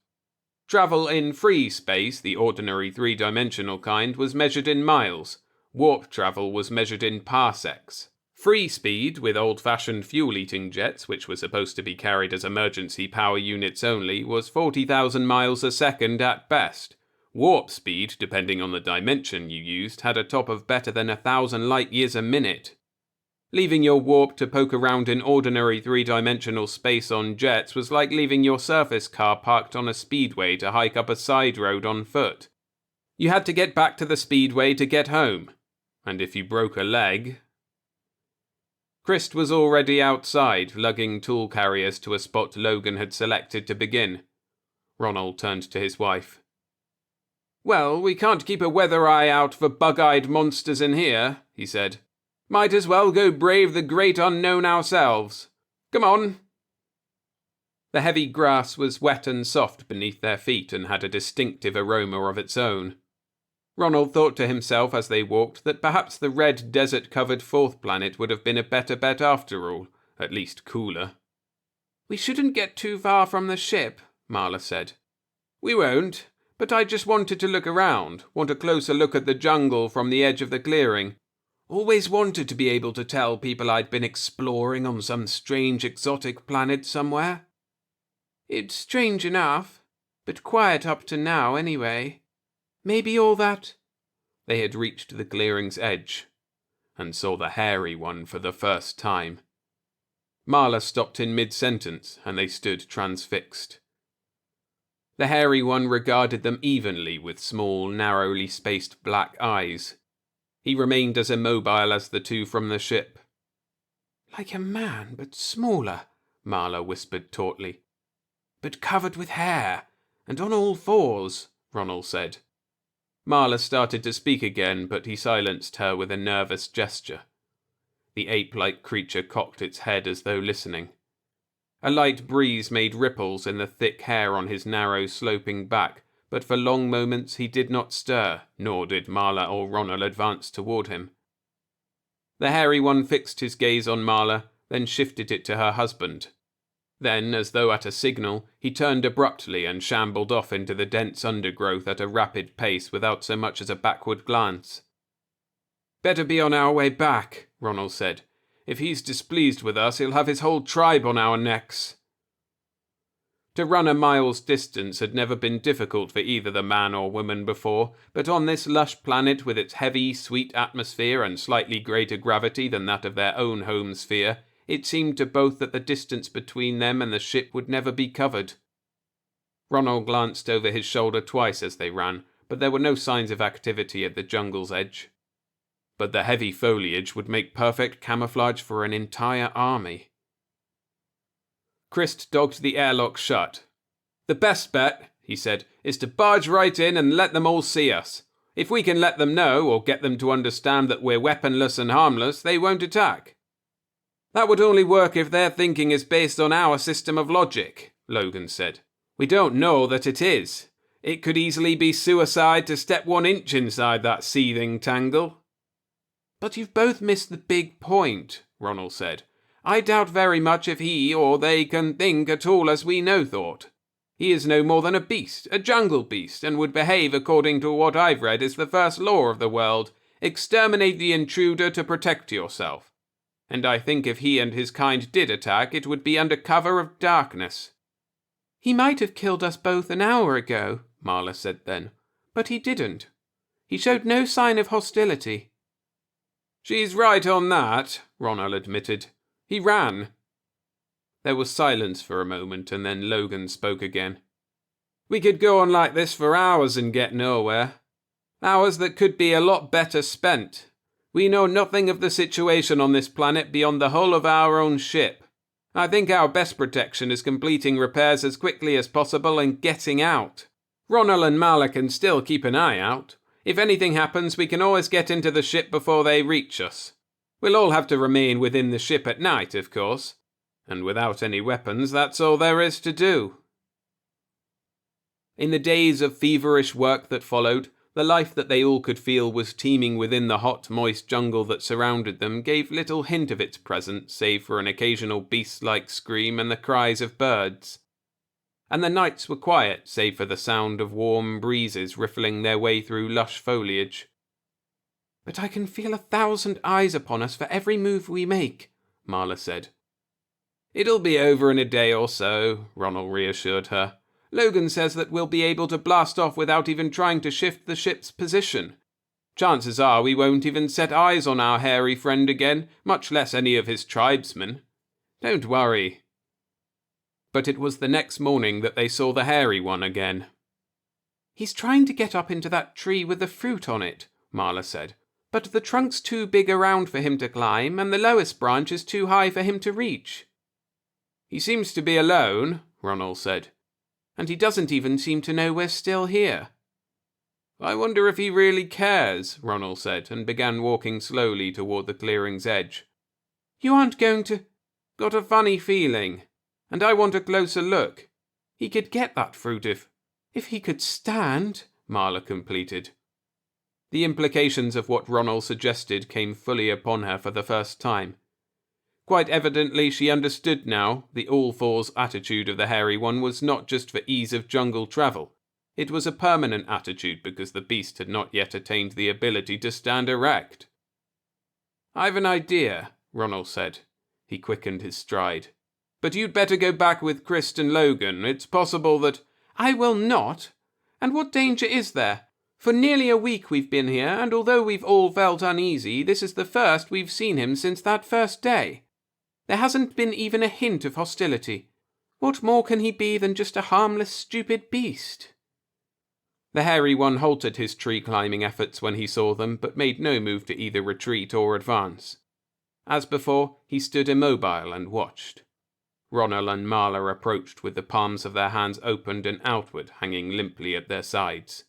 Travel in free space, the ordinary three-dimensional kind, was measured in miles. Warp travel was measured in parsecs. Free speed, with old-fashioned fuel-eating jets, which were supposed to be carried as emergency power units only, was 40,000 miles a second at best. Warp speed, depending on the dimension you used, had a top of better than 1,000 light-years a minute. Leaving your warp to poke around in ordinary three-dimensional space on jets was like leaving your surface car parked on a speedway to hike up a side road on foot. You had to get back to the speedway to get home. And if you broke a leg... Christ was already outside, lugging tool carriers to a spot Logan had selected to begin. Ronald turned to his wife. "Well, we can't keep a weather eye out for bug-eyed monsters in here," he said. "Might as well go brave the great unknown ourselves. Come on." The heavy grass was wet and soft beneath their feet and had a distinctive aroma of its own. Ronald thought to himself as they walked that perhaps the red desert-covered fourth planet would have been a better bet after all, at least cooler. "We shouldn't get too far from the ship," Marla said. "We won't, but I just wanted to look around, want a closer look at the jungle from the edge of the clearing. Always wanted to be able to tell people I'd been exploring on some strange exotic planet somewhere." "It's strange enough, but quiet up to now anyway. Maybe all that—" They had reached the clearing's edge, and saw the hairy one for the first time. Marla stopped in mid-sentence, and they stood transfixed. The hairy one regarded them evenly with small, narrowly spaced black eyes. He remained as immobile as the two from the ship. "Like a man, but smaller," Marla whispered tautly. "But covered with hair, and on all fours," Ronald said. Marla started to speak again, but he silenced her with a nervous gesture. The ape-like creature cocked its head as though listening. A light breeze made ripples in the thick hair on his narrow, sloping back, but for long moments he did not stir, nor did Marla or Ronald advance toward him. The hairy one fixed his gaze on Marla, then shifted it to her husband. Then, as though at a signal, he turned abruptly and shambled off into the dense undergrowth at a rapid pace without so much as a backward glance. "Better be on our way back," Ronald said. "If he's displeased with us, he'll have his whole tribe on our necks." To run a mile's distance had never been difficult for either the man or woman before, but on this lush planet with its heavy, sweet atmosphere and slightly greater gravity than that of their own home sphere, it seemed to both that the distance between them and the ship would never be covered. Ronald glanced over his shoulder twice as they ran, but there were no signs of activity at the jungle's edge. But the heavy foliage would make perfect camouflage for an entire army. Christ dogged the airlock shut. "The best bet," he said, "is to barge right in and let them all see us. If we can let them know, or get them to understand that we're weaponless and harmless, they won't attack." "That would only work if their thinking is based on our system of logic," Logan said. "We don't know that it is. It could easily be suicide to step 1 inch inside that seething tangle." "But you've both missed the big point," Ronald said. "I doubt very much if he or they can think at all as we know thought. He is no more than a beast, a jungle beast, and would behave according to what I've read is the first law of the world. Exterminate the intruder to protect yourself. And I think if he and his kind did attack, it would be under cover of darkness." "He might have killed us both an hour ago," Marla said then, "but he didn't. He showed no sign of hostility." "She's right on that," Ronald admitted. "He ran." There was silence for a moment, and then Logan spoke again. "We could go on like this for hours and get nowhere. Hours that could be a lot better spent. We know nothing of the situation on this planet beyond the hull of our own ship. I think our best protection is completing repairs as quickly as possible and getting out. Ronald and Marla can still keep an eye out. If anything happens, we can always get into the ship before they reach us. We'll all have to remain within the ship at night, of course. And without any weapons, that's all there is to do." In the days of feverish work that followed, the life that they all could feel was teeming within the hot, moist jungle that surrounded them gave little hint of its presence save for an occasional beast-like scream and the cries of birds. And the nights were quiet save for the sound of warm breezes riffling their way through lush foliage. "But I can feel 1,000 eyes upon us for every move we make," Marla said. "It'll be over in a day or so," Ronald reassured her. "Logan says that we'll be able to blast off without even trying to shift the ship's position. Chances are we won't even set eyes on our hairy friend again, much less any of his tribesmen. Don't worry." But it was the next morning that they saw the hairy one again. "He's trying to get up into that tree with the fruit on it," Marla said. "But the trunk's too big around for him to climb, and the lowest branch is too high for him to reach." "He seems to be alone," Ronald said. "And he doesn't even seem to know we're still here." "I wonder if he really cares," Ronald said, and began walking slowly toward the clearing's edge. "You aren't going to—" "Got a funny feeling. And I want a closer look. He could get that fruit if he could stand," Marla completed. The implications of what Ronald suggested came fully upon her for the first time. Quite evidently she understood now the all-fours attitude of the hairy one was not just for ease of jungle travel. It was a permanent attitude because the beast had not yet attained the ability to stand erect. "I've an idea," Ronald said. He quickened his stride. "But you'd better go back with Christ and Logan. It's possible that—" "I will not. And what danger is there? For nearly a week we've been here, and although we've all felt uneasy, this is the first we've seen him since that first day. There hasn't been even a hint of hostility. What more can he be than just a harmless, stupid beast?" The hairy one halted his tree-climbing efforts when he saw them, but made no move to either retreat or advance. As before, he stood immobile and watched. Ronald and Marla approached with the palms of their hands opened and outward, hanging limply at their sides.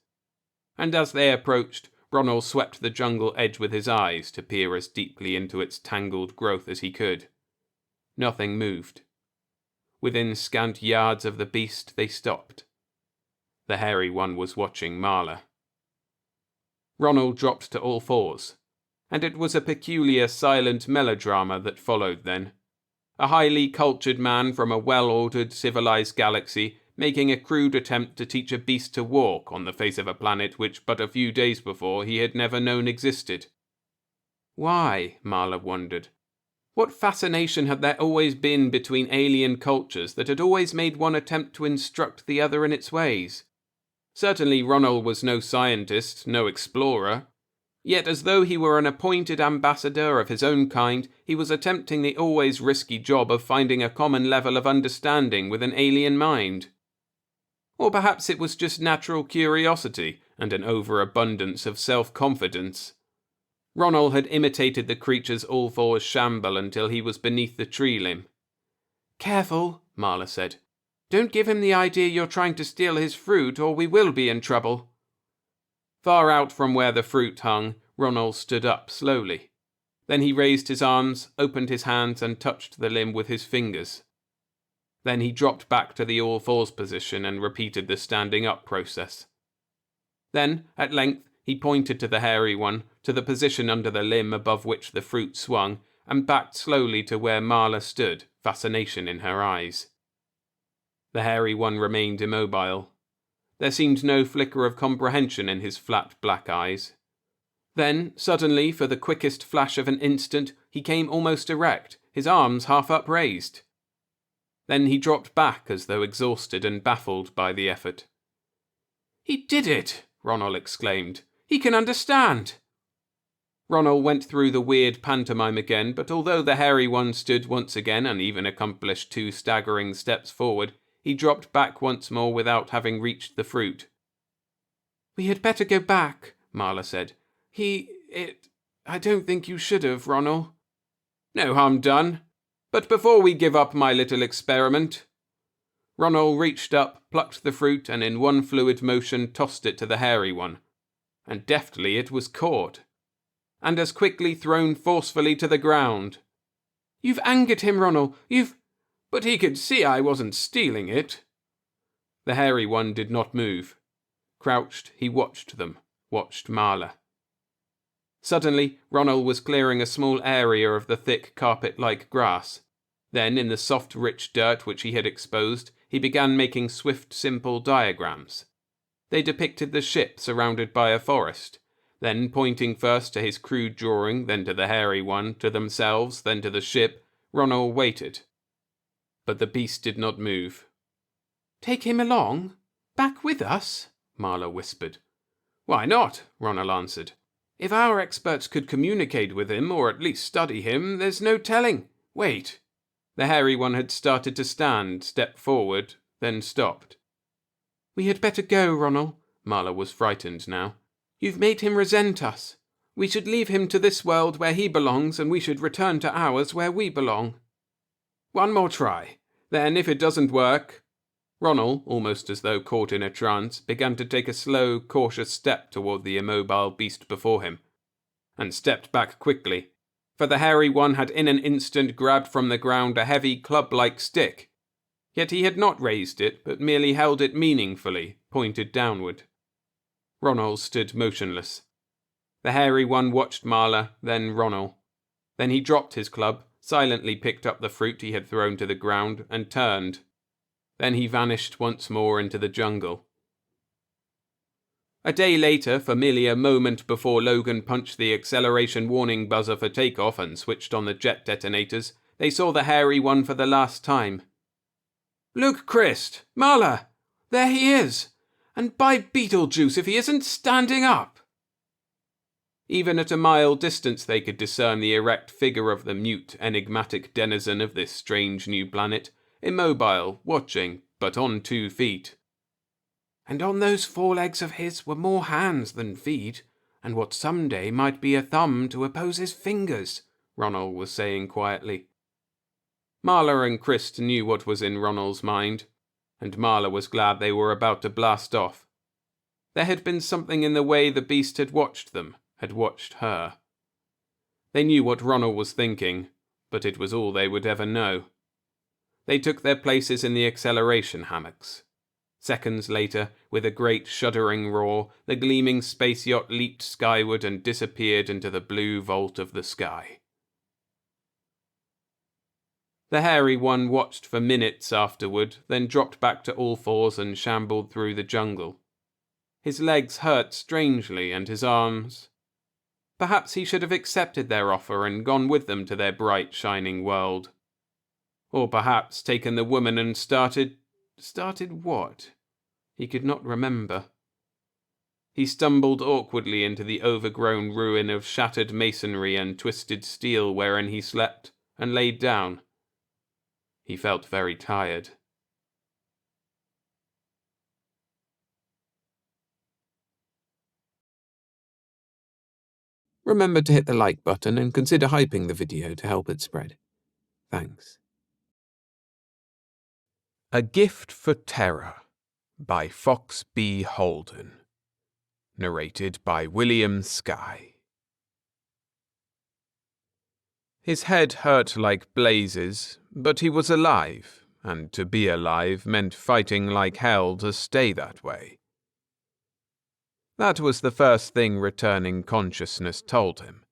And as they approached, Ronald swept the jungle edge with his eyes to peer as deeply into its tangled growth as he could. Nothing moved. Within scant yards of the beast, they stopped. The hairy one was watching Marla. Ronald dropped to all fours, and it was a peculiar silent melodrama that followed then. A highly cultured man from a well-ordered, civilized galaxy making a crude attempt to teach a beast to walk on the face of a planet which but a few days before he had never known existed. Why, Marla wondered. What fascination had there always been between alien cultures that had always made one attempt to instruct the other in its ways? Certainly Ronald was no scientist, no explorer. Yet as though he were an appointed ambassador of his own kind, he was attempting the always risky job of finding a common level of understanding with an alien mind. Or perhaps it was just natural curiosity and an overabundance of self-confidence. Ronald had imitated the creature's all-fours shamble until he was beneath the tree limb. "Careful," Marla said. "Don't give him the idea you're trying to steal his fruit, or we will be in trouble." Far out from where the fruit hung, Ronald stood up slowly. Then he raised his arms, opened his hands, and touched the limb with his fingers. Then he dropped back to the all-fours position and repeated the standing-up process. Then, at length, he pointed to the hairy one, to the position under the limb above which the fruit swung, and backed slowly to where Marla stood, fascination in her eyes. The hairy one remained immobile. There seemed no flicker of comprehension in his flat black eyes. Then, suddenly, for the quickest flash of an instant, he came almost erect, his arms half upraised. Then he dropped back as though exhausted and baffled by the effort. "He did it!" Ronald exclaimed. "He can understand!" Ronald went through the weird pantomime again, but although the hairy one stood once again and even accomplished 2 staggering steps forward, he dropped back once more without having reached the fruit. "We had better go back," Marla said. I don't think you should have, Ronald." "No harm done. But before we give up my little experiment..." Ronald reached up, plucked the fruit, and in one fluid motion tossed it to the hairy one. And deftly it was caught. And as quickly thrown forcefully to the ground. "You've angered him, Ronald. But he could see I wasn't stealing it." The hairy one did not move. Crouched, he watched them, watched Marla. Suddenly, Ronald was clearing a small area of the thick carpet-like grass. Then, in the soft, rich dirt which he had exposed, he began making swift, simple diagrams. They depicted the ship surrounded by a forest. Then, pointing first to his crude drawing, then to the hairy one, to themselves, then to the ship, Ronald waited. But the beast did not move. "Take him along? Back with us?" Marla whispered. "Why not?" Ronald answered. "If our experts could communicate with him, or at least study him, there's no telling. Wait." The hairy one had started to stand, stepped forward, then stopped. "We had better go, Ronald." Marla was frightened now. "You've made him resent us. We should leave him to this world where he belongs, and we should return to ours where we belong." "One more try. Then, if it doesn't work..." Ronald, almost as though caught in a trance, began to take a slow, cautious step toward the immobile beast before him, and stepped back quickly, for the hairy one had in an instant grabbed from the ground a heavy club-like stick. Yet he had not raised it, but merely held it meaningfully, pointed downward. Ronald stood motionless. The hairy one watched Marla, then Ronald. Then he dropped his club, silently picked up the fruit he had thrown to the ground, and turned. Then he vanished once more into the jungle. A day later, familiar moment before Logan punched the acceleration warning buzzer for takeoff and switched on the jet detonators, they saw the hairy one for the last time. "Look, Christ! Marla! There he is! And by Beetlejuice if he isn't standing up!" Even at a mile distance they could discern the erect figure of the mute, enigmatic denizen of this strange new planet, immobile, watching, but on 2 feet. "And on those forelegs of his were more hands than feet, and what someday might be a thumb to oppose his fingers," Ronald was saying quietly. Marla and Christ knew what was in Ronald's mind, and Marla was glad they were about to blast off. There had been something in the way the beast had watched them, had watched her. They knew what Ronald was thinking, but it was all they would ever know. They took their places in the acceleration hammocks. Seconds later, with a great shuddering roar, the gleaming space yacht leaped skyward and disappeared into the blue vault of the sky. The hairy one watched for minutes afterward, then dropped back to all fours and shambled through the jungle. His legs hurt strangely, and his arms. Perhaps he should have accepted their offer and gone with them to their bright, shining world. Or perhaps taken the woman and started what? He could not remember. He stumbled awkwardly into the overgrown ruin of shattered masonry and twisted steel wherein he slept, and laid down. He felt very tired. Remember to hit the like button and consider hyping the video to help it spread. Thanks. A Gift for Terra by Fox B. Holden. Narrated by William Skye. His head hurt like blazes, but he was alive, and to be alive meant fighting like hell to stay that way. That was the first thing returning consciousness told him.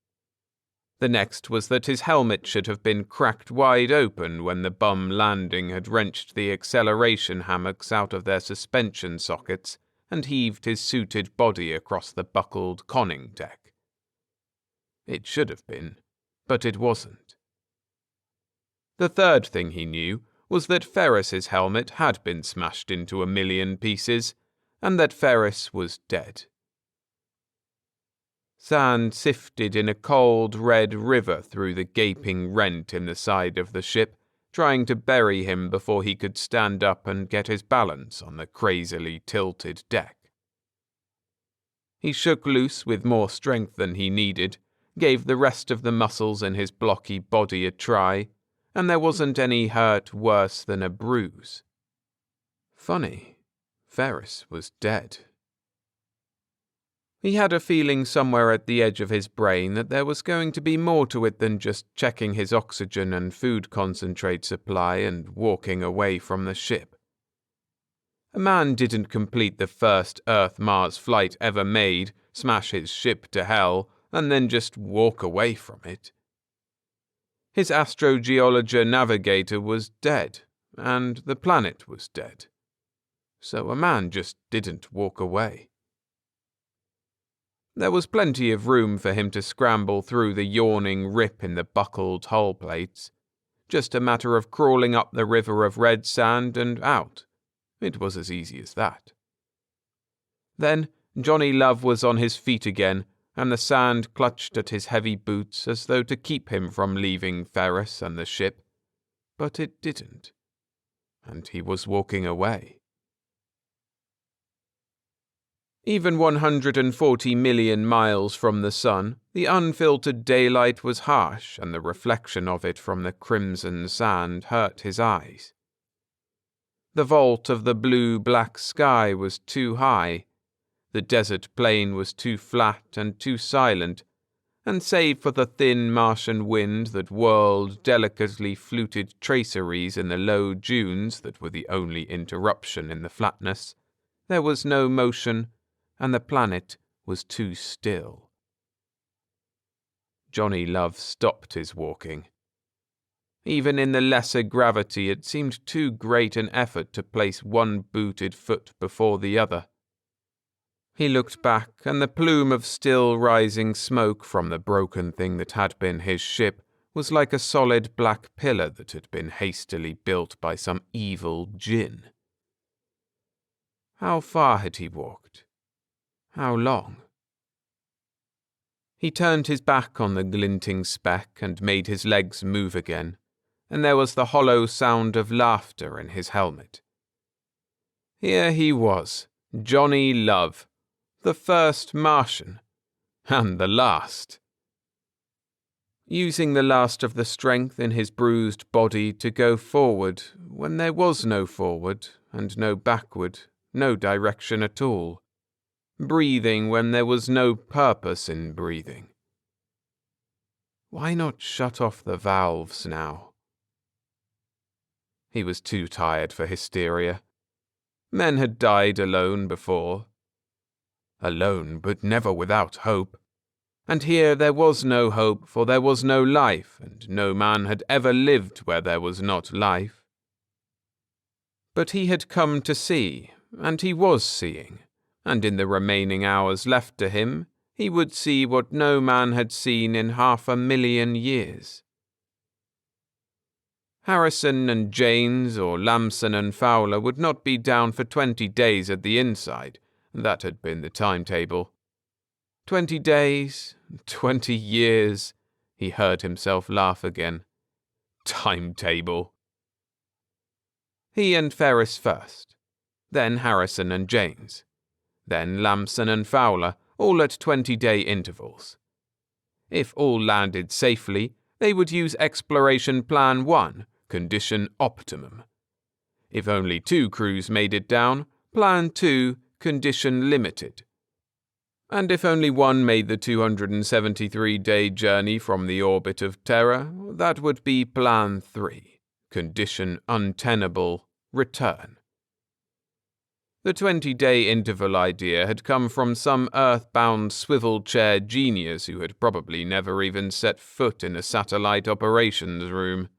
The next was that his helmet should have been cracked wide open when the bum landing had wrenched the acceleration hammocks out of their suspension sockets and heaved his suited body across the buckled conning deck. It should have been, but it wasn't. The third thing he knew was that Ferris's helmet had been smashed into 1,000,000 pieces, and that Ferris was dead. Sand sifted in a cold red river through the gaping rent in the side of the ship, trying to bury him before he could stand up and get his balance on the crazily tilted deck. He shook loose with more strength than he needed, gave the rest of the muscles in his blocky body a try, and there wasn't any hurt worse than a bruise. Funny, Ferris was dead. He had a feeling somewhere at the edge of his brain that there was going to be more to it than just checking his oxygen and food concentrate supply and walking away from the ship. A man didn't complete the first Earth-Mars flight ever made, smash his ship to hell, and then just walk away from it. His astrogeologer navigator was dead, and the planet was dead. So a man just didn't walk away. There was plenty of room for him to scramble through the yawning rip in the buckled hull plates. Just a matter of crawling up the river of red sand and out. It was as easy as that. Then Johnny Love was on his feet again, and the sand clutched at his heavy boots as though to keep him from leaving Ferris and the ship. But it didn't. And he was walking away. Even 140 million miles from the sun, the unfiltered daylight was harsh, and the reflection of it from the crimson sand hurt his eyes. The vault of the blue-black sky was too high, the desert plain was too flat and too silent, and save for the thin Martian wind that whirled delicately fluted traceries in the low dunes that were the only interruption in the flatness, there was no motion, and the planet was too still. Johnny Love stopped his walking. Even in the lesser gravity, it seemed too great an effort to place one booted foot before the other. He looked back, and the plume of still rising smoke from the broken thing that had been his ship was like a solid black pillar that had been hastily built by some evil djinn. How far had he walked? How long? He turned his back on the glinting speck and made his legs move again, and there was the hollow sound of laughter in his helmet. Here he was, Johnny Love, the first Martian, and the last. Using the last of the strength in his bruised body to go forward when there was no forward and no backward, no direction at all. Breathing when there was no purpose in breathing. Why not shut off the valves now? He was too tired for hysteria. Men had died alone before. Alone, but never without hope. And here there was no hope, for there was no life, and no man had ever lived where there was not life. But he had come to see, and he was seeing. And in the remaining hours left to him, he would see what no man had seen in 500,000 years. Harrison and Janes or Lamson and Fowler would not be down for 20 days at the inside. That had been the timetable. 20 days, 20 years, he heard himself laugh again. Timetable. He and Ferris first, then Harrison and Janes. Then Lamson and Fowler, all at 20-day intervals. If all landed safely, they would use Exploration Plan 1, Condition Optimum. If only 2 crews made it down, Plan 2, Condition Limited. And if only one made the 273-day journey from the orbit of Terra, that would be Plan 3, Condition Untenable, Return. The 20-day interval idea had come from some earthbound swivel chair genius who had probably never even set foot in a satellite operations room.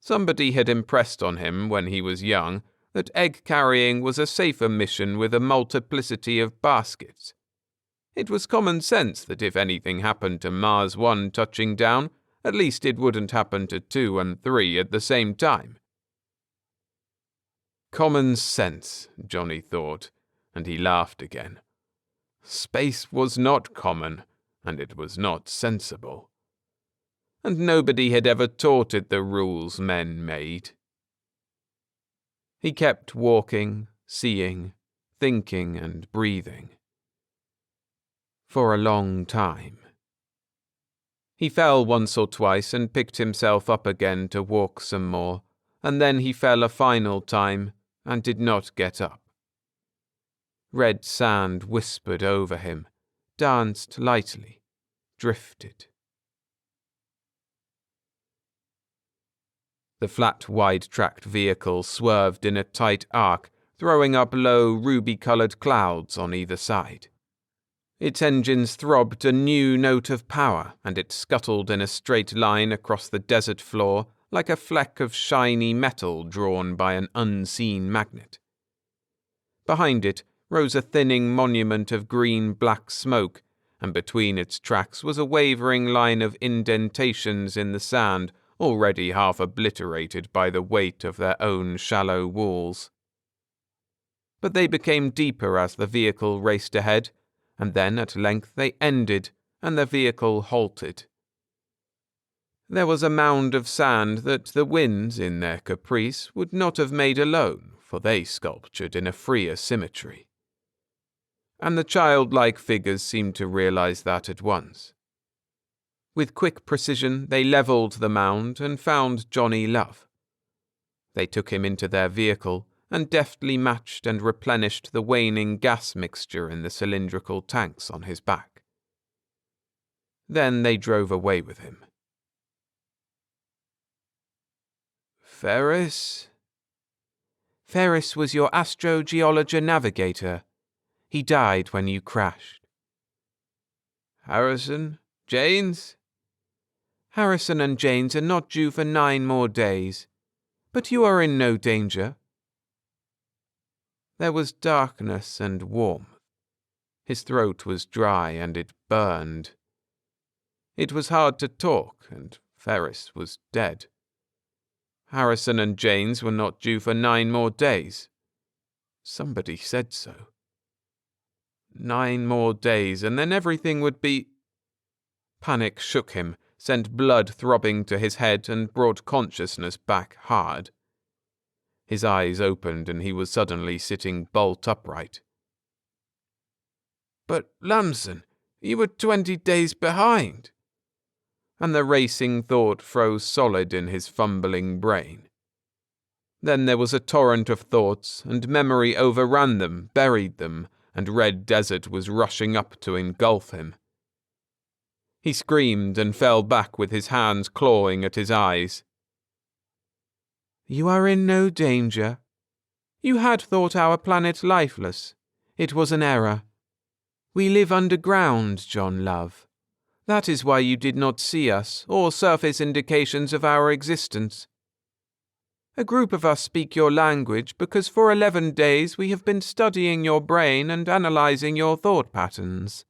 Somebody had impressed on him when he was young that egg carrying was a safer mission with a multiplicity of baskets. It was common sense that if anything happened to Mars 1 touching down, at least it wouldn't happen to 2 and 3 at the same time. Common sense, Johnny thought, and he laughed again. Space was not common, and it was not sensible. And nobody had ever taught it the rules men made. He kept walking, seeing, thinking and breathing. For a long time. He fell once or twice and picked himself up again to walk some more, and then he fell a final time and did not get up. Red sand whispered over him, danced lightly, drifted. The flat, wide-tracked vehicle swerved in a tight arc, throwing up low, ruby-coloured clouds on either side. Its engines throbbed a new note of power, and it scuttled in a straight line across the desert floor like a fleck of shiny metal drawn by an unseen magnet. Behind it rose a thinning monument of green-black smoke, and between its tracks was a wavering line of indentations in the sand, already half obliterated by the weight of their own shallow walls. But they became deeper as the vehicle raced ahead, and then at length they ended, and the vehicle halted. There was a mound of sand that the winds, in their caprice, would not have made alone, for they sculptured in a freer symmetry. And the childlike figures seemed to realize that at once. With quick precision, they levelled the mound and found Johnny Love. They took him into their vehicle and deftly matched and replenished the waning gas mixture in the cylindrical tanks on his back. Then they drove away with him. Ferris? Ferris was your astrogeologer navigator. He died when you crashed. Harrison? Janes? Harrison and Janes are not due for 9 more days, but you are in no danger. There was darkness and warmth. His throat was dry and it burned. It was hard to talk, and Ferris was dead. Harrison and Janes were not due for 9 more days. Somebody said so. 9 more days, and then everything would be... Panic shook him, sent blood throbbing to his head, and brought consciousness back hard. His eyes opened, and he was suddenly sitting bolt upright. But, Lamson, you were 20 days behind. And the racing thought froze solid in his fumbling brain. Then there was a torrent of thoughts, and memory overran them, buried them, and red desert was rushing up to engulf him. He screamed and fell back with his hands clawing at his eyes. You are in no danger. You had thought our planet lifeless. It was an error. We live underground, John Love. That is why you did not see us, or surface indications of our existence. A group of us speak your language because for 11 days we have been studying your brain and analyzing your thought patterns.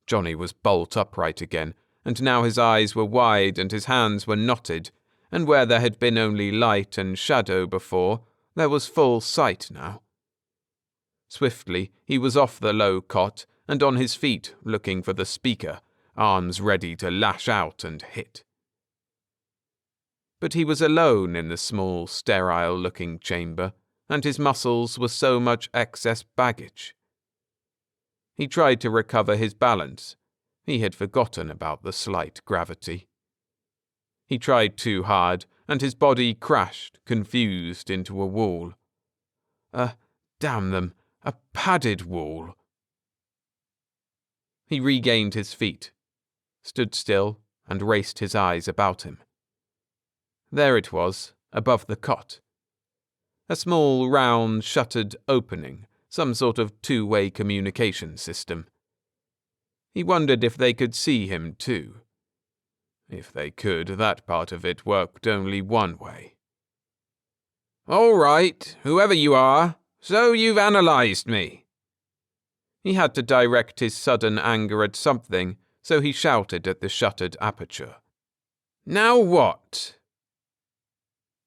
Johnny was bolt upright again, and now his eyes were wide and his hands were knotted, and where there had been only light and shadow before, there was full sight now. Swiftly he was off the low cot and on his feet, looking for the speaker, arms ready to lash out and hit. But he was alone in the small, sterile-looking chamber, and his muscles were so much excess baggage. He tried to recover his balance. He had forgotten about the slight gravity. He tried too hard, and his body crashed, confused, into a wall. Damn them, a padded wall. He regained his feet, stood still, and raced his eyes about him. There it was, above the cot. a small, round, shuttered opening, some sort of two-way communication system. He wondered if they could see him too. If they could, that part of it worked only one way. "All right, whoever you are, so you've analysed me." He had to direct his sudden anger at something, so he shouted at the shuttered aperture. "Now what?"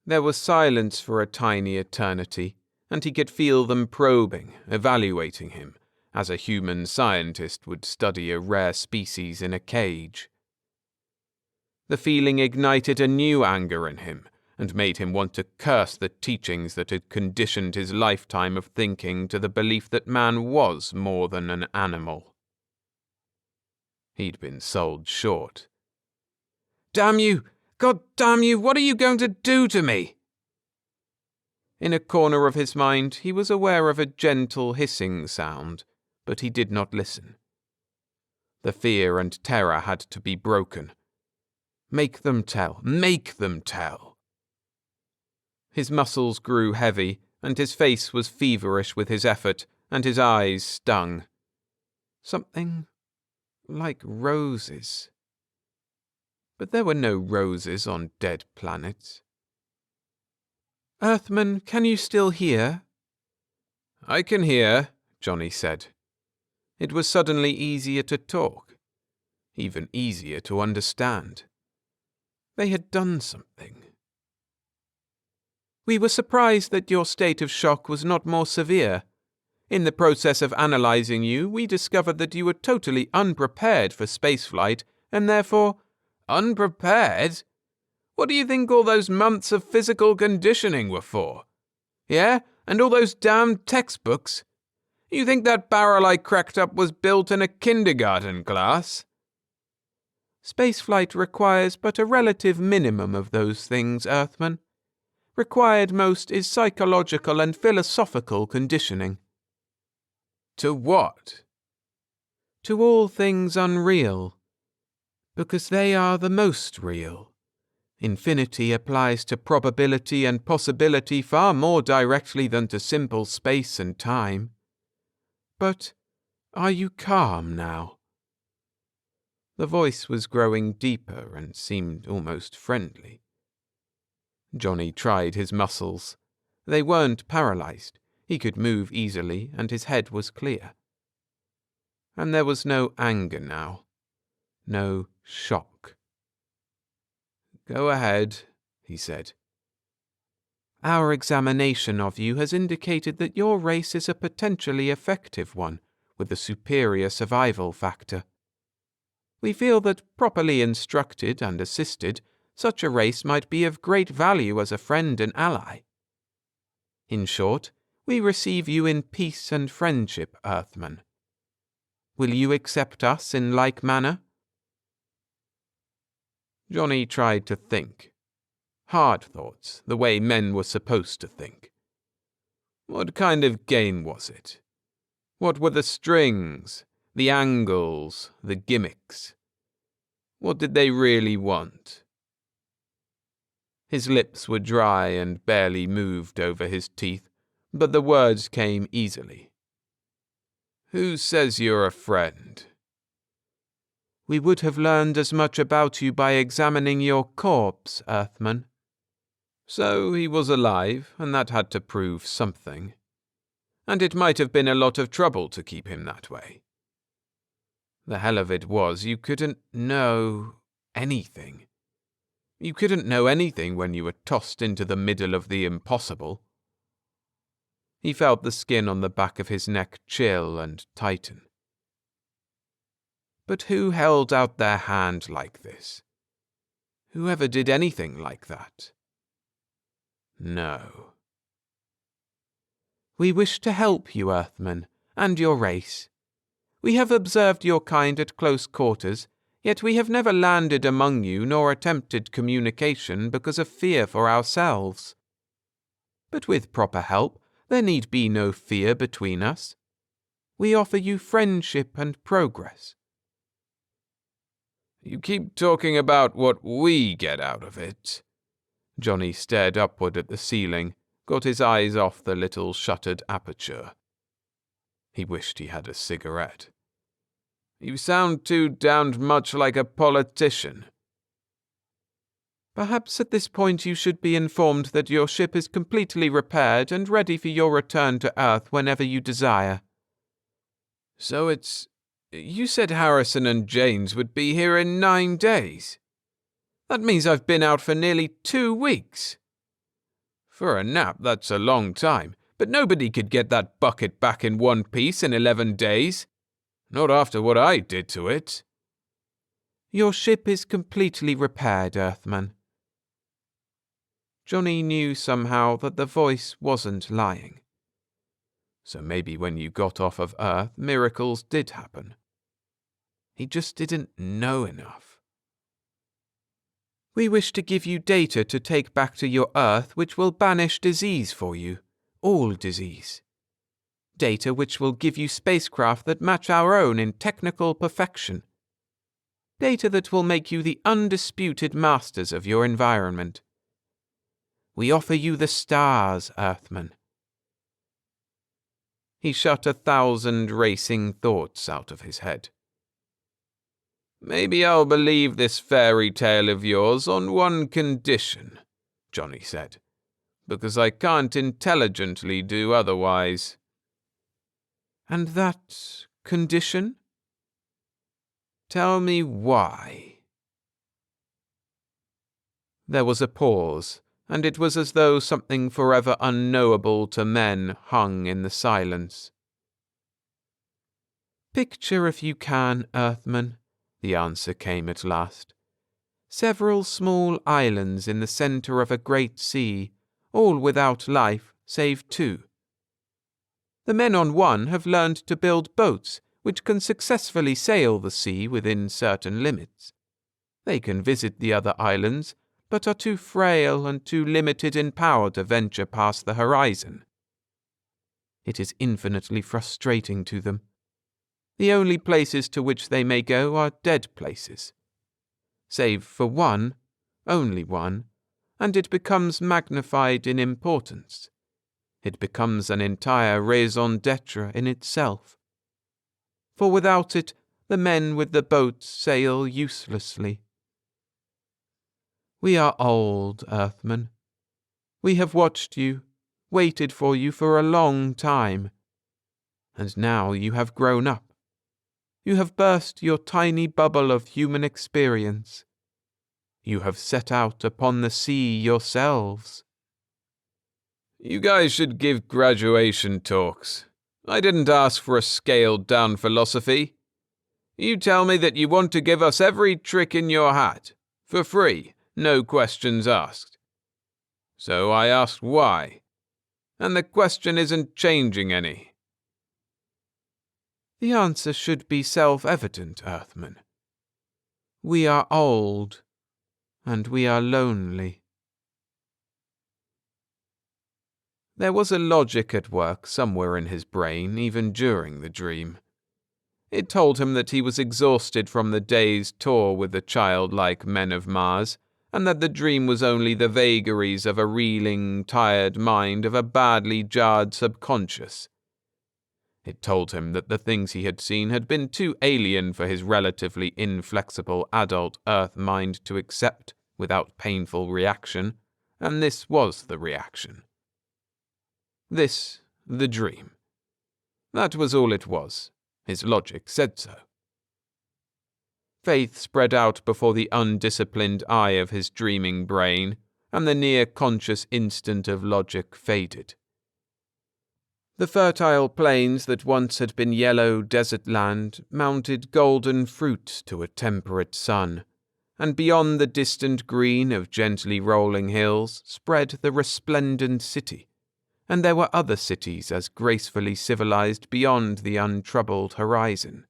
There was silence for a tiny eternity, and he could feel them probing, evaluating him, as a human scientist would study a rare species in a cage. The feeling ignited a new anger in him, and made him want to curse the teachings that had conditioned his lifetime of thinking to the belief that man was more than an animal. He'd been sold short. "Damn you! God damn you! What are you going to do to me?" In a corner of his mind, he was aware of a gentle hissing sound, but he did not listen. The fear and terror had to be broken. Make them tell. Make them tell. His muscles grew heavy, and his face was feverish with his effort, and his eyes stung. Something like roses. But there were no roses on dead planets. "Earthman, can you still hear?" "I can hear," Johnny said. It was suddenly easier to talk, even easier to understand. They had done something. "We were surprised that your state of shock was not more severe. In the process of analysing you, we discovered that you were totally unprepared for spaceflight, and therefore—" "Unprepared? What do you think all those months of physical conditioning were for? Yeah, and all those damned textbooks? You think that barrel I cracked up was built in a kindergarten class?" "Spaceflight requires but a relative minimum of those things, Earthman. Required most is psychological and philosophical conditioning." "To what?" "To all things unreal. Because they are the most real. Infinity applies to probability and possibility far more directly than to simple space and time. But are you calm now?" The voice was growing deeper and seemed almost friendly. Johnny tried his muscles. They weren't paralyzed. He could move easily, and his head was clear. And there was no anger now. No shock. "Go ahead," he said. "Our examination of you has indicated that your race is a potentially effective one, with a superior survival factor. We feel that, properly instructed and assisted, such a race might be of great value as a friend and ally. In short, we receive you in peace and friendship, Earthman. Will you accept us in like manner?" Johnny tried to think. Hard thoughts, the way men were supposed to think. What kind of game was it? What were the strings, the angles, the gimmicks? What did they really want? His lips were dry and barely moved over his teeth, but the words came easily. "Who says you're a friend?" "We would have learned as much about you by examining your corpse, Earthman." So he was alive, and that had to prove something. And it might have been a lot of trouble to keep him that way. The hell of it was, you couldn't know anything. You couldn't know anything when you were tossed into the middle of the impossible. He felt the skin on the back of his neck chill and tighten. But who held out their hand like this? Who ever did anything like that? No. "We wish to help you, Earthman, and your race. We have observed your kind at close quarters, yet we have never landed among you nor attempted communication because of fear for ourselves. But with proper help, there need be no fear between us. We offer you friendship and progress." "You keep talking about what we get out of it." Johnny stared upward at the ceiling, got his eyes off the little shuttered aperture. He wished he had a cigarette. You sound too damned much like a politician. Perhaps at this point you should be informed that your ship is completely repaired and ready for your return to Earth whenever you desire. So it's... You said Harrison and Janes would be here in 9 days. That means I've been out for nearly 2 weeks. For a nap, that's a long time, but nobody could get that bucket back in one piece in 11 days. Not after what I did to it. Your ship is completely repaired, Earthman. Johnny knew somehow that the voice wasn't lying. So maybe when you got off of Earth, miracles did happen. He just didn't know enough. We wish to give you data to take back to your Earth which will banish disease for you, all disease. Data which will give you spacecraft that match our own in technical perfection. Data that will make you the undisputed masters of your environment. We offer you the stars, Earthman. He shut 1,000 racing thoughts out of his head. Maybe I'll believe this fairy tale of yours on one condition, Johnny said, because I can't intelligently do otherwise. And that condition? Tell me why. There was a pause, and it was as though something forever unknowable to men hung in the silence. Picture, if you can, Earthman, the answer came at last. Several small islands in the centre of a great sea, all without life, save 2. The men on one have learned to build boats which can successfully sail the sea within certain limits. They can visit the other islands, but are too frail and too limited in power to venture past the horizon. It is infinitely frustrating to them. The only places to which they may go are dead places. Save for one, only one, and it becomes magnified in importance. It becomes an entire raison d'etre in itself. For without it, the men with the boats sail uselessly. We are old, Earthman. We have watched you, waited for you for a long time. And now you have grown up. You have burst your tiny bubble of human experience. You have set out upon the sea yourselves. You guys should give graduation talks. I didn't ask for a scaled-down philosophy. You tell me that you want to give us every trick in your hat, for free, no questions asked. So I asked why, and the question isn't changing any. The answer should be self-evident, Earthman. We are old, and we are lonely. There was a logic at work somewhere in his brain, even during the dream. It told him that he was exhausted from the day's tour with the childlike men of Mars, and that the dream was only the vagaries of a reeling, tired mind of a badly jarred subconscious. It told him that the things he had seen had been too alien for his relatively inflexible adult Earth mind to accept without painful reaction, and this was the reaction. This, the dream. That was all it was. His logic said so. Faith spread out before the undisciplined eye of his dreaming brain, and the near-conscious instant of logic faded. The fertile plains that once had been yellow desert land mounted golden fruit to a temperate sun, and beyond the distant green of gently rolling hills spread the resplendent city, and there were other cities as gracefully civilized beyond the untroubled horizon.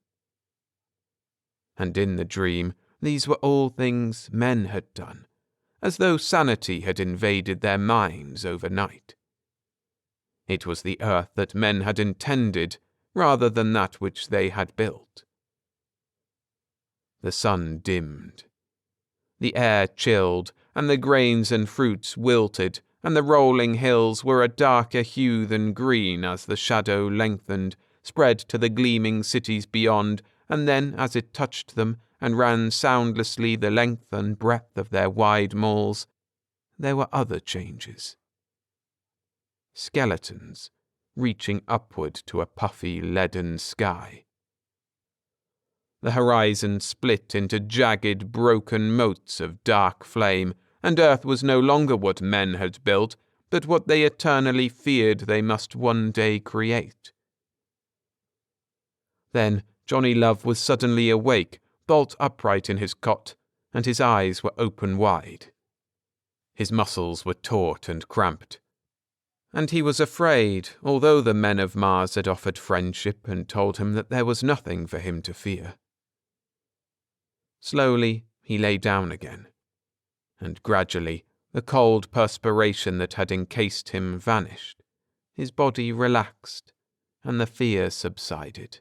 And in the dream, these were all things men had done, as though sanity had invaded their minds overnight. It was the earth that men had intended, rather than that which they had built. The sun dimmed. The air chilled, and the grains and fruits wilted and the rolling hills were a darker hue than green as the shadow lengthened, spread to the gleaming cities beyond, and then, as it touched them and ran soundlessly the length and breadth of their wide malls, there were other changes. Skeletons, reaching upward to a puffy leaden sky. The horizon split into jagged, broken motes of dark flame, and Earth was no longer what men had built, but what they eternally feared they must one day create. Then Johnny Love was suddenly awake, bolt upright in his cot, and his eyes were open wide. His muscles were taut and cramped, and he was afraid, although the men of Mars had offered friendship and told him that there was nothing for him to fear. Slowly he lay down again, and gradually the cold perspiration that had encased him vanished, his body relaxed, and the fear subsided.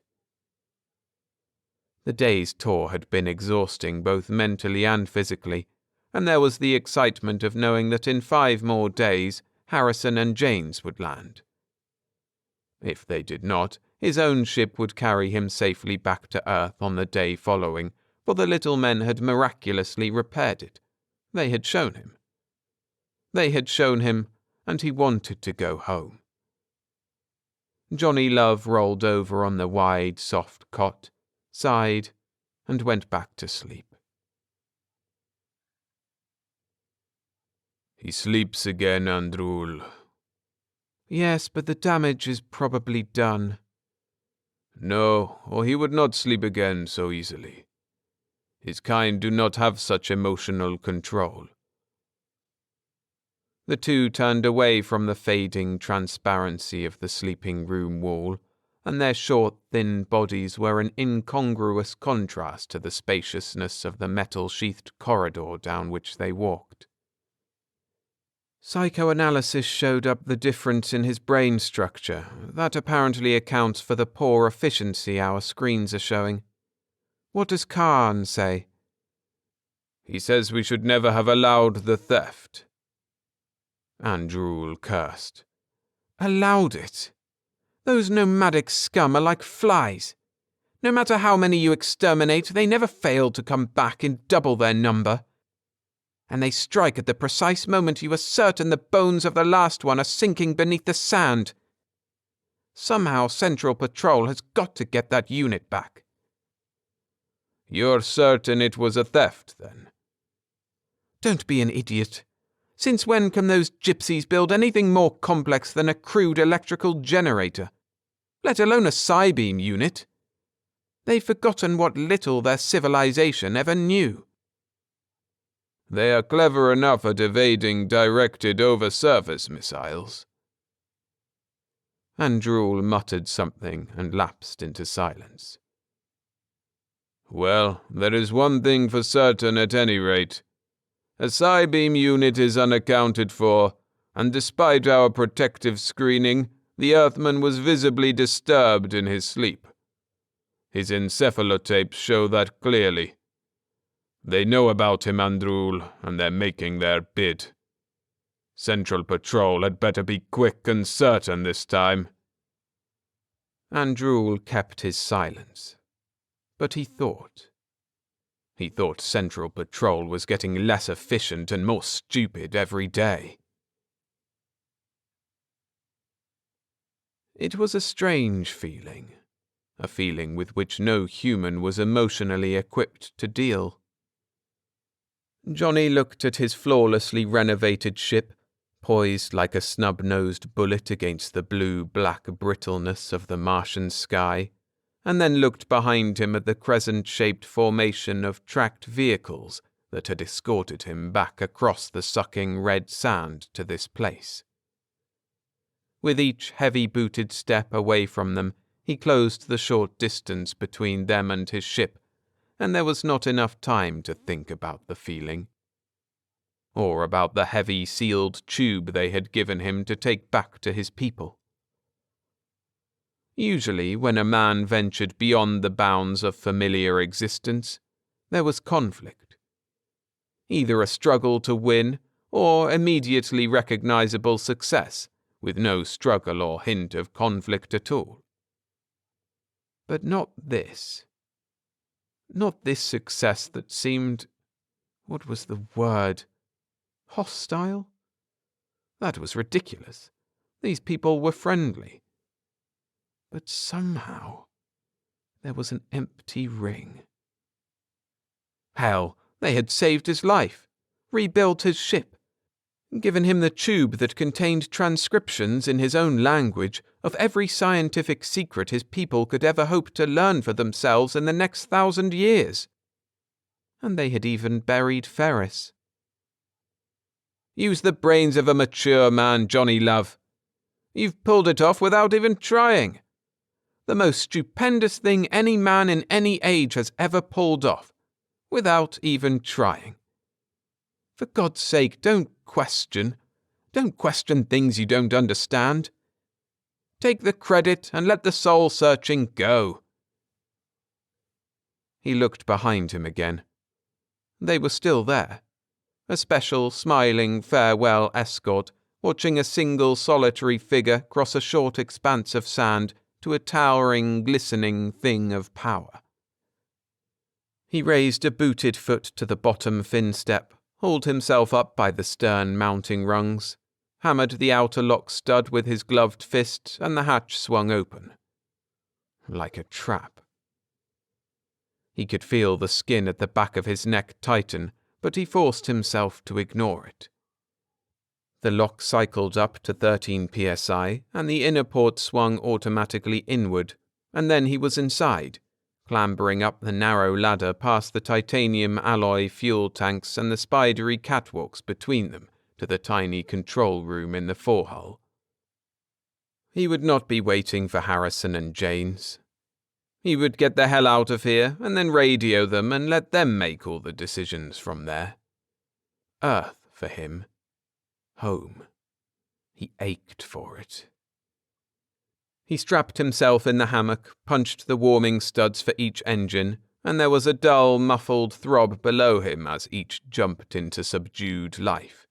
The day's tour had been exhausting both mentally and physically, and there was the excitement of knowing that in 5 more days Harrison and Janes would land. If they did not, his own ship would carry him safely back to Earth on the day following, for the little men had miraculously repaired it. They had shown him. They had shown him, and he wanted to go home. Johnny Love rolled over on the wide, soft cot, sighed, and went back to sleep. He sleeps again, Andrul. Yes, but the damage is probably done. No, or he would not sleep again so easily. His kind do not have such emotional control. The two turned away from the fading transparency of the sleeping room wall, and their short, thin bodies were an incongruous contrast to the spaciousness of the metal-sheathed corridor down which they walked. Psychoanalysis showed up the difference in his brain structure. That apparently accounts for the poor efficiency our screens are showing. What does Khan say? He says we should never have allowed the theft. Andrul cursed. Allowed it? Those nomadic scum are like flies. No matter how many you exterminate, they never fail to come back in double their number. And they strike at the precise moment you are certain the bones of the last one are sinking beneath the sand. Somehow Central Patrol has got to get that unit back. You're certain it was a theft, then? Don't be an idiot. Since when can those gypsies build anything more complex than a crude electrical generator, let alone a Psybeam unit? They've forgotten what little their civilization ever knew. They are clever enough at evading directed over-surface missiles. Andrul muttered something and lapsed into silence. Well, there is one thing for certain at any rate. A Psybeam unit is unaccounted for, and despite our protective screening, the Earthman was visibly disturbed in his sleep. His encephalotapes show that clearly. They know about him, Andrul, and they're making their bid. Central Patrol had better be quick and certain this time. Andrul kept his silence. But he thought. He thought Central Patrol was getting less efficient and more stupid every day. It was a strange feeling, a feeling with which no human was emotionally equipped to deal. Johnny looked at his flawlessly renovated ship, poised like a snub-nosed bullet against the blue-black brittleness of the Martian sky, and then looked behind him at the crescent-shaped formation of tracked vehicles that had escorted him back across the sucking red sand to this place. With each heavy-booted step away from them, he closed the short distance between them and his ship, and there was not enough time to think about the feeling, or about the heavy sealed tube they had given him to take back to his people. Usually, when a man ventured beyond the bounds of familiar existence, there was conflict. Either a struggle to win, or immediately recognizable success, with no struggle or hint of conflict at all. But not this. Not this success that seemed, what was the word? Hostile? That was ridiculous. These people were friendly. But somehow, there was an empty ring. Hell, they had saved his life, rebuilt his ship, given him the tube that contained transcriptions in his own language of every scientific secret his people could ever hope to learn for themselves in the next 1,000 years. And they had even buried Ferris. Use the brains of a mature man, Johnny Love. You've pulled it off without even trying. The most stupendous thing any man in any age has ever pulled off, without even trying. For God's sake, don't question. Don't question things you don't understand. Take the credit and let the soul-searching go. He looked behind him again. They were still there. A special, smiling farewell escort, watching a single solitary figure cross a short expanse of sand to a towering, glistening thing of power. He raised a booted foot to the bottom fin step, hauled himself up by the stern mounting rungs, hammered the outer lock stud with his gloved fist, and the hatch swung open. Like a trap. He could feel the skin at the back of his neck tighten, but he forced himself to ignore it. The lock cycled up to 13 psi, and the inner port swung automatically inward, and then he was inside, clambering up the narrow ladder past the titanium alloy fuel tanks and the spidery catwalks between them to the tiny control room in the forehull. He would not be waiting for Harrison and Janes. He would get the hell out of here and then radio them and let them make all the decisions from there. Earth for him. Home. He ached for it. He strapped himself in the hammock, punched the warming studs for each engine, and there was a dull, muffled throb below him as each jumped into subdued life.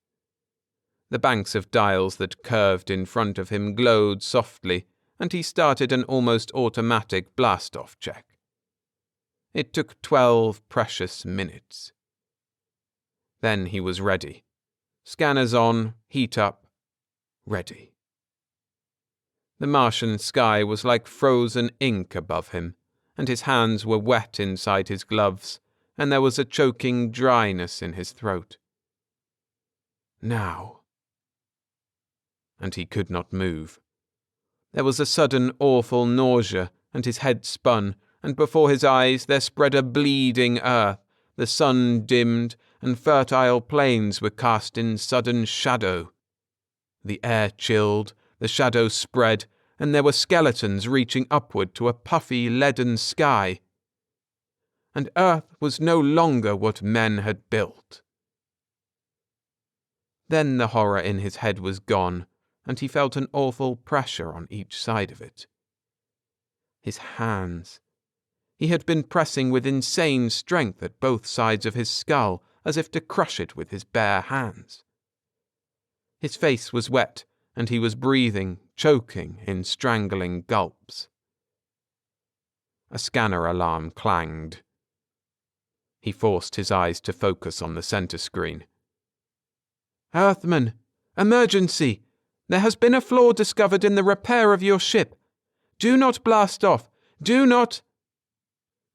The banks of dials that curved in front of him glowed softly, and he started an almost automatic blast-off check. It took 12 precious minutes. Then he was ready. Scanners on, heat up, ready. The Martian sky was like frozen ink above him, and his hands were wet inside his gloves, and there was a choking dryness in his throat. Now. And he could not move. There was a sudden awful nausea, and his head spun, and before his eyes there spread a bleeding earth, the sun dimmed, and fertile plains were cast in sudden shadow. The air chilled, the shadow spread, and there were skeletons reaching upward to a puffy leaden sky. And Earth was no longer what men had built. Then the horror in his head was gone, and he felt an awful pressure on each side of it. His hands. He had been pressing with insane strength at both sides of his skull, as if to crush it with his bare hands. His face was wet, and he was breathing, choking in strangling gulps. A scanner alarm clanged. He forced his eyes to focus on the center screen. Earthman, emergency! There has been a flaw discovered in the repair of your ship. Do not blast off. Do not...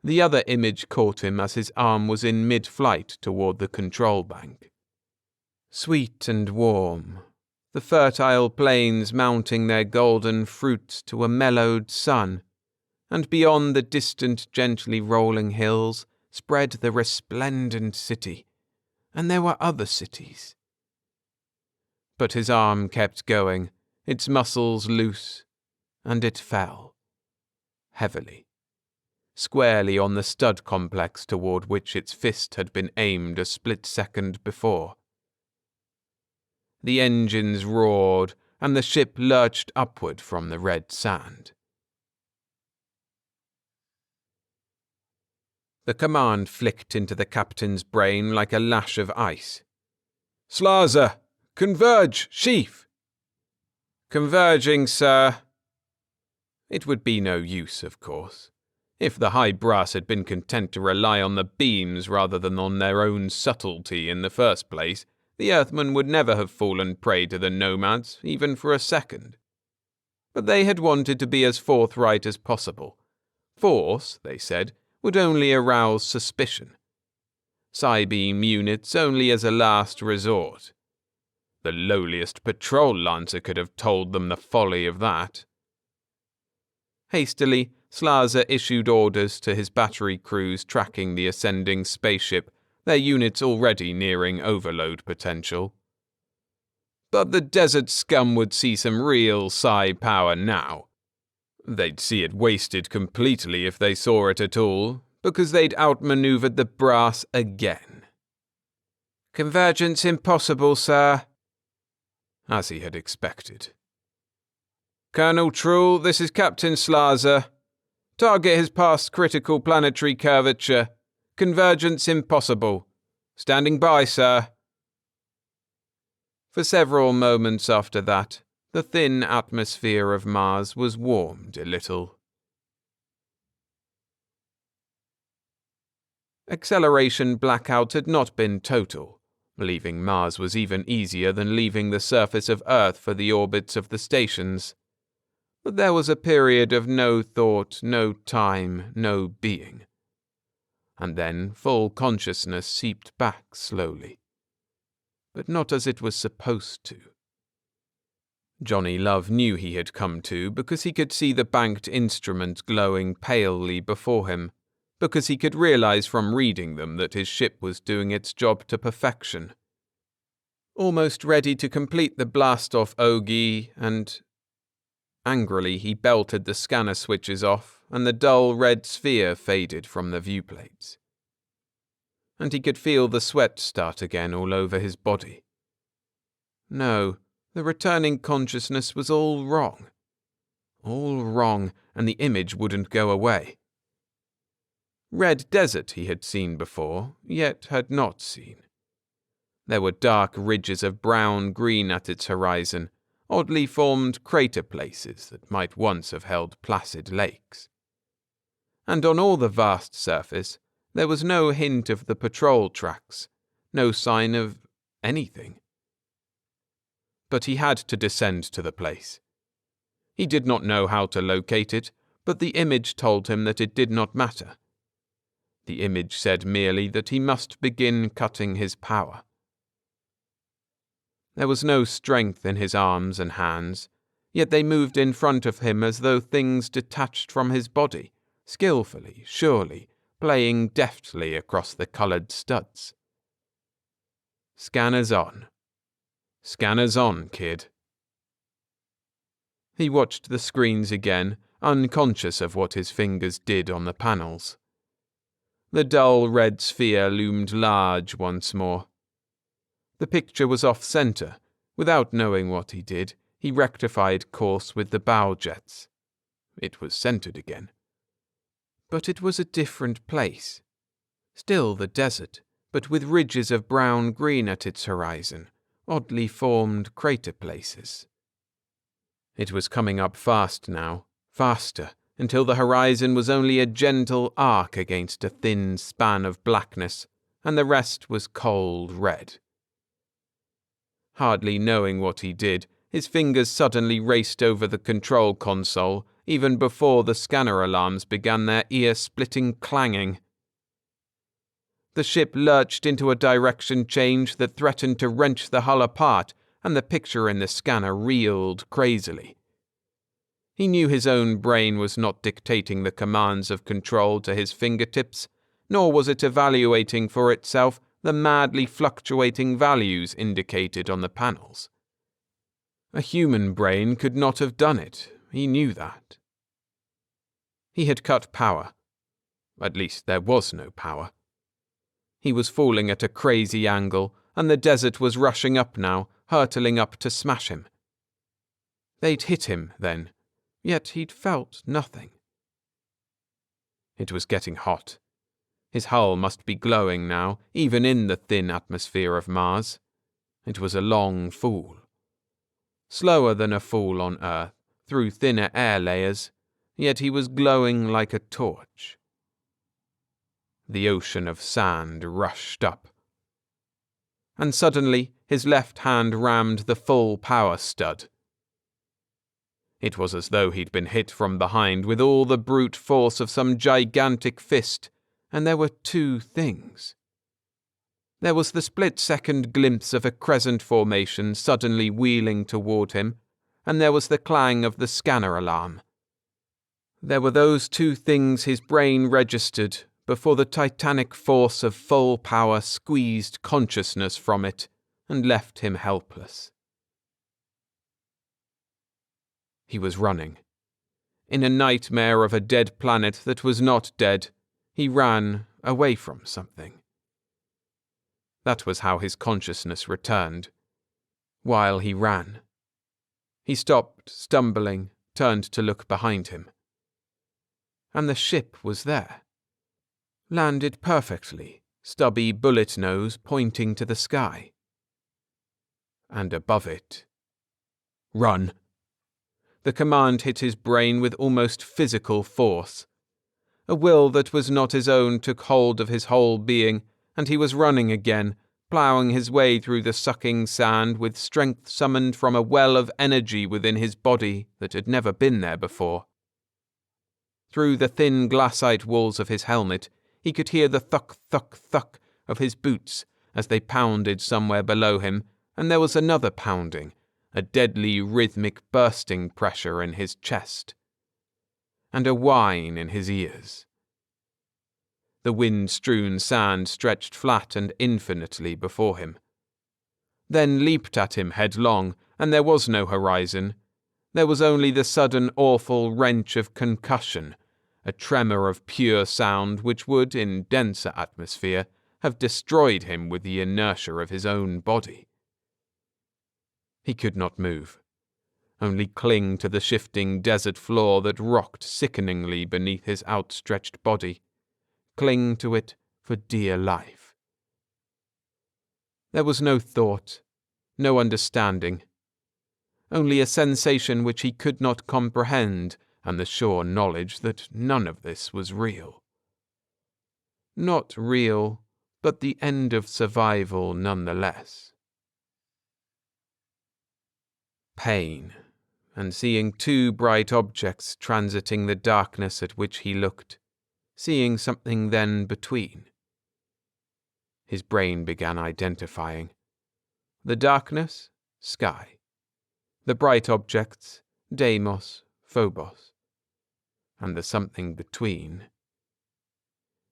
The other image caught him as his arm was in mid-flight toward the control bank. Sweet and warm, the fertile plains mounting their golden fruits to a mellowed sun, and beyond the distant, gently rolling hills spread the resplendent city, and there were other cities. But his arm kept going, its muscles loose, and it fell, heavily, squarely on the stud complex toward which its fist had been aimed a split second before. The engines roared, and the ship lurched upward from the red sand. The command flicked into the captain's brain like a lash of ice. Slaza! Converge! Sheaf! Converging, sir. It would be no use, of course. If the high brass had been content to rely on the beams rather than on their own subtlety in the first place, the Earthmen would never have fallen prey to the nomads, even for a second. But they had wanted to be as forthright as possible. Force, they said, would only arouse suspicion. Psi-beam units only as a last resort. The lowliest patrol lancer could have told them the folly of that. Hastily, Slaza issued orders to his battery crews tracking the ascending spaceship, their units already nearing overload potential. But the desert scum would see some real psi power now. They'd see it wasted completely if they saw it at all, because they'd outmaneuvered the brass again. Convergence impossible, sir. As he had expected. Colonel Trull, this is Captain Slaza. Target has passed critical planetary curvature. Convergence impossible. Standing by, sir. For several moments after that, the thin atmosphere of Mars was warmed a little. Acceleration blackout had not been total. Leaving Mars was even easier than leaving the surface of Earth for the orbits of the stations. But there was a period of no thought, no time, no being. And then full consciousness seeped back slowly. But not as it was supposed to. Johnny Love knew he had come to because he could see the banked instruments glowing palely before him, because he could realize from reading them that his ship was doing its job to perfection. Almost ready to complete the blast-off Ogie, and... Angrily he belted the scanner switches off, and the dull red sphere faded from the viewplates. And he could feel the sweat start again all over his body. No, the returning consciousness was all wrong. All wrong, and the image wouldn't go away. Red desert he had seen before, yet had not seen. There were dark ridges of brown-green at its horizon, oddly formed crater places that might once have held placid lakes. And on all the vast surface, there was no hint of the patrol tracks, no sign of anything. But he had to descend to the place. He did not know how to locate it, but the image told him that it did not matter. The image said merely that he must begin cutting his power. There was no strength in his arms and hands, yet they moved in front of him as though things detached from his body, skillfully, surely, playing deftly across the coloured studs. Scanners on. Scanners on, kid. He watched the screens again, unconscious of what his fingers did on the panels. The dull red sphere loomed large once more. The picture was off-center. Without knowing what he did, he rectified course with the bow jets. It was centered again. But it was a different place. Still the desert, but with ridges of brown-green at its horizon, oddly formed crater places. It was coming up fast now, faster, until the horizon was only a gentle arc against a thin span of blackness, and the rest was cold red. Hardly knowing what he did, his fingers suddenly raced over the control console, even before the scanner alarms began their ear-splitting clanging. The ship lurched into a direction change that threatened to wrench the hull apart, and the picture in the scanner reeled crazily. He knew his own brain was not dictating the commands of control to his fingertips, nor was it evaluating for itself the madly fluctuating values indicated on the panels. A human brain could not have done it, he knew that. He had cut power. At least there was no power. He was falling at a crazy angle, and the desert was rushing up now, hurtling up to smash him. They'd hit him, then, yet he'd felt nothing. It was getting hot. His hull must be glowing now, even in the thin atmosphere of Mars. It was a long fall. Slower than a fall on Earth, through thinner air layers, yet he was glowing like a torch. The ocean of sand rushed up. And suddenly his left hand rammed the full power stud. It was as though he'd been hit from behind with all the brute force of some gigantic fist, and there were two things. There was the split-second glimpse of a crescent formation suddenly wheeling toward him, and there was the clang of the scanner alarm. There were those two things his brain registered before the titanic force of full power squeezed consciousness from it and left him helpless. He was running. In a nightmare of a dead planet that was not dead, he ran away from something. That was how his consciousness returned. While he ran. He stopped, stumbling, turned to look behind him. And the ship was there. Landed perfectly, stubby bullet nose pointing to the sky. And above it, "Run!" The command hit his brain with almost physical force. A will that was not his own took hold of his whole being, and he was running again, ploughing his way through the sucking sand with strength summoned from a well of energy within his body that had never been there before. Through the thin glassite walls of his helmet, he could hear the thunk, thunk, thunk of his boots as they pounded somewhere below him, and there was another pounding, a deadly rhythmic bursting pressure in his chest, and a whine in his ears. The wind-strewn sand stretched flat and infinitely before him. Then leaped at him headlong, and there was no horizon. There was only the sudden awful wrench of concussion, a tremor of pure sound which would, in denser atmosphere, have destroyed him with the inertia of his own body. He could not move, only cling to the shifting desert floor that rocked sickeningly beneath his outstretched body. Cling to it for dear life. There was no thought, no understanding, only a sensation which he could not comprehend, and the sure knowledge that none of this was real. Not real, but the end of survival nonetheless. Pain, and seeing two bright objects transiting the darkness at which he looked, seeing something then between. His brain began identifying. The darkness, sky. The bright objects, Deimos, Phobos. And the something between.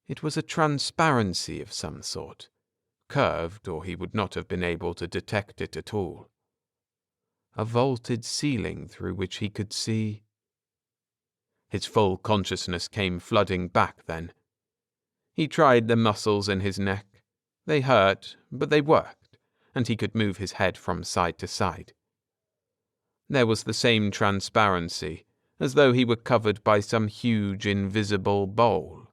It was a transparency of some sort, curved, or he would not have been able to detect it at all. A vaulted ceiling through which he could see. His full consciousness came flooding back then. He tried the muscles in his neck. They hurt, but they worked, and he could move his head from side to side. There was the same transparency, as though he were covered by some huge invisible bowl.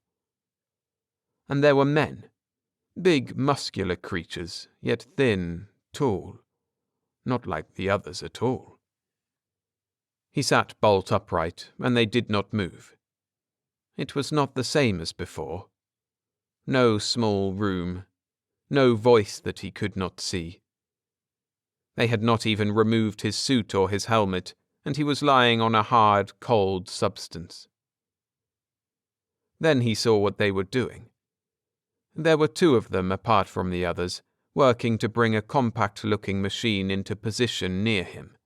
And there were men, big muscular creatures, yet thin, tall, not like the others at all. He sat bolt upright, and they did not move. It was not the same as before. No small room, no voice that he could not see. They had not even removed his suit or his helmet, and he was lying on a hard, cold substance. Then he saw what they were doing. There were two of them apart from the others, working to bring a compact-looking machine into position near him.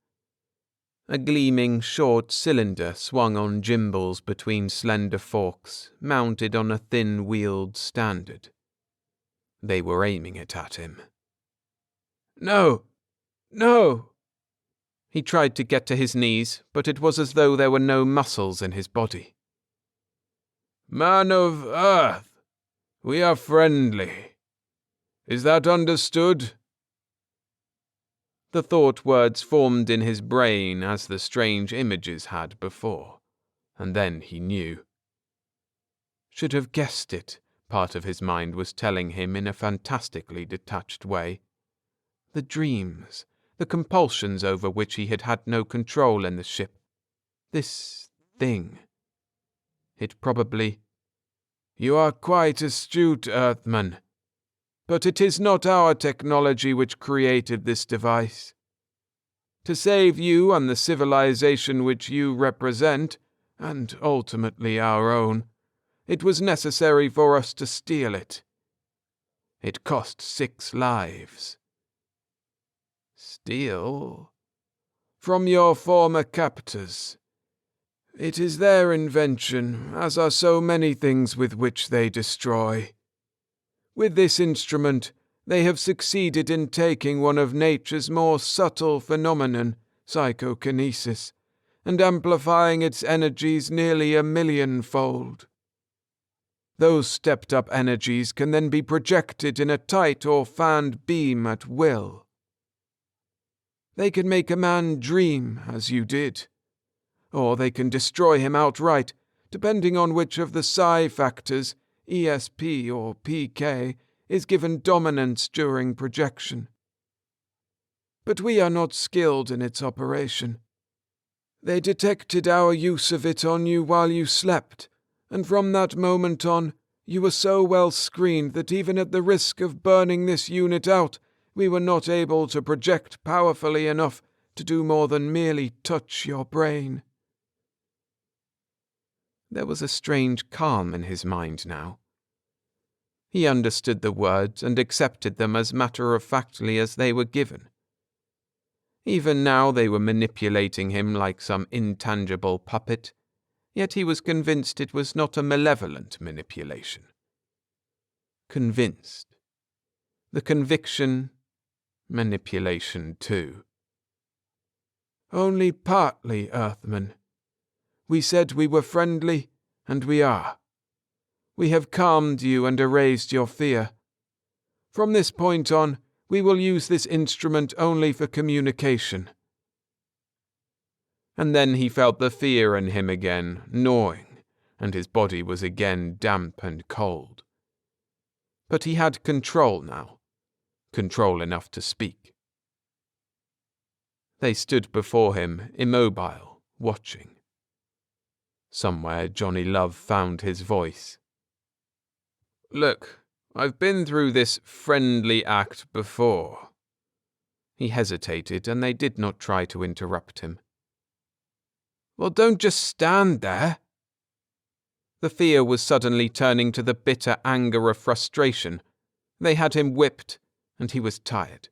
A gleaming short cylinder swung on gimbals between slender forks, mounted on a thin-wheeled standard. They were aiming it at him. "No! No!" He tried to get to his knees, but it was as though there were no muscles in his body. "Man of Earth, we are friendly. Is that understood?" The thought words formed in his brain as the strange images had before, and then he knew. Should have guessed it, part of his mind was telling him in a fantastically detached way. The dreams, the compulsions over which he had had no control in the ship. This thing. It probably... "You are quite astute, Earthman. But it is not our technology which created this device. To save you and the civilization which you represent, and ultimately our own, it was necessary for us to steal it. It cost 6 lives. Steal? From your former captors. It is their invention, as are so many things with which they destroy. With this instrument, they have succeeded in taking one of nature's more subtle phenomenon, psychokinesis, and amplifying its energies nearly 1,000,000-fold. Those stepped-up energies can then be projected in a tight or fanned beam at will. They can make a man dream, as you did, or they can destroy him outright, depending on which of the psi factors, ESP or PK, is given dominance during projection. But we are not skilled in its operation. They detected our use of it on you while you slept, and from that moment on, you were so well screened that even at the risk of burning this unit out, we were not able to project powerfully enough to do more than merely touch your brain." There was a strange calm in his mind now. He understood the words and accepted them as matter-of-factly as they were given. Even now they were manipulating him like some intangible puppet, yet he was convinced it was not a malevolent manipulation. Convinced. The conviction, manipulation too. "Only partly, Earthman. We said we were friendly, and we are. We have calmed you and erased your fear. From this point on, we will use this instrument only for communication." And then he felt the fear in him again, gnawing, and his body was again damp and cold. But he had control now, control enough to speak. They stood before him, immobile, watching. Somewhere Johnny Love found his voice. "Look, I've been through this friendly act before." He hesitated, and they did not try to interrupt him. "Well, don't just stand there." The fear was suddenly turning to the bitter anger of frustration. They had him whipped, and he was tired.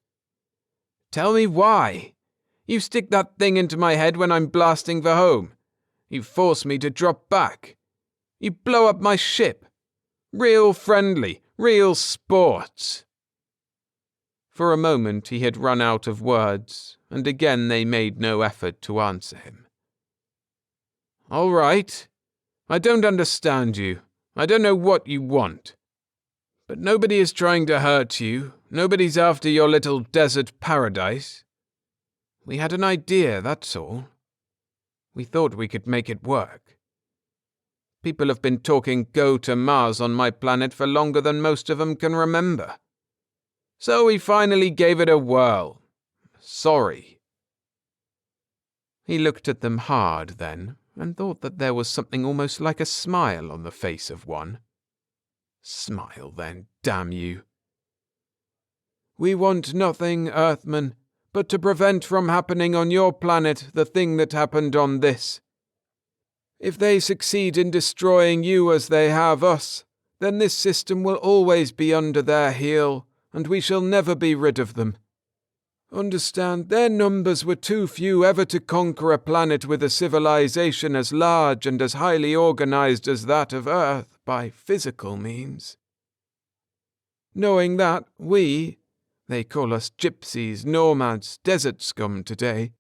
"Tell me why. You stick that thing into my head when I'm blasting for home. You force me to drop back. You blow up my ship. Real friendly, real sports." For a moment he had run out of words, and again they made no effort to answer him. "All right. I don't understand you. I don't know what you want. But nobody is trying to hurt you. Nobody's after your little desert paradise. We had an idea, that's all. We thought we could make it work. People have been talking go to Mars on my planet for longer than most of them can remember. So we finally gave it a whirl. Sorry." He looked at them hard then, and thought that there was something almost like a smile on the face of one. Smile then, damn you. "We want nothing, Earthman, but to prevent from happening on your planet the thing that happened on this. If they succeed in destroying you as they have us, then this system will always be under their heel, and we shall never be rid of them. Understand, their numbers were too few ever to conquer a planet with a civilization as large and as highly organized as that of Earth by physical means. Knowing that, they call us gypsies, nomads, desert scum today,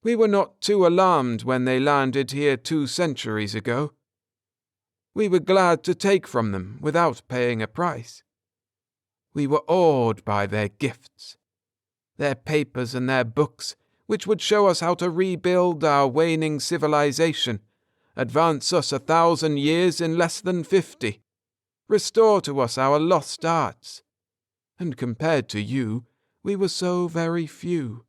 we were not too alarmed when they landed here 2 centuries ago. We were glad to take from them without paying a price. We were awed by their gifts, their papers and their books, which would show us how to rebuild our waning civilization, advance us 1,000 years in less than 50, restore to us our lost arts. And compared to you, We were so very few.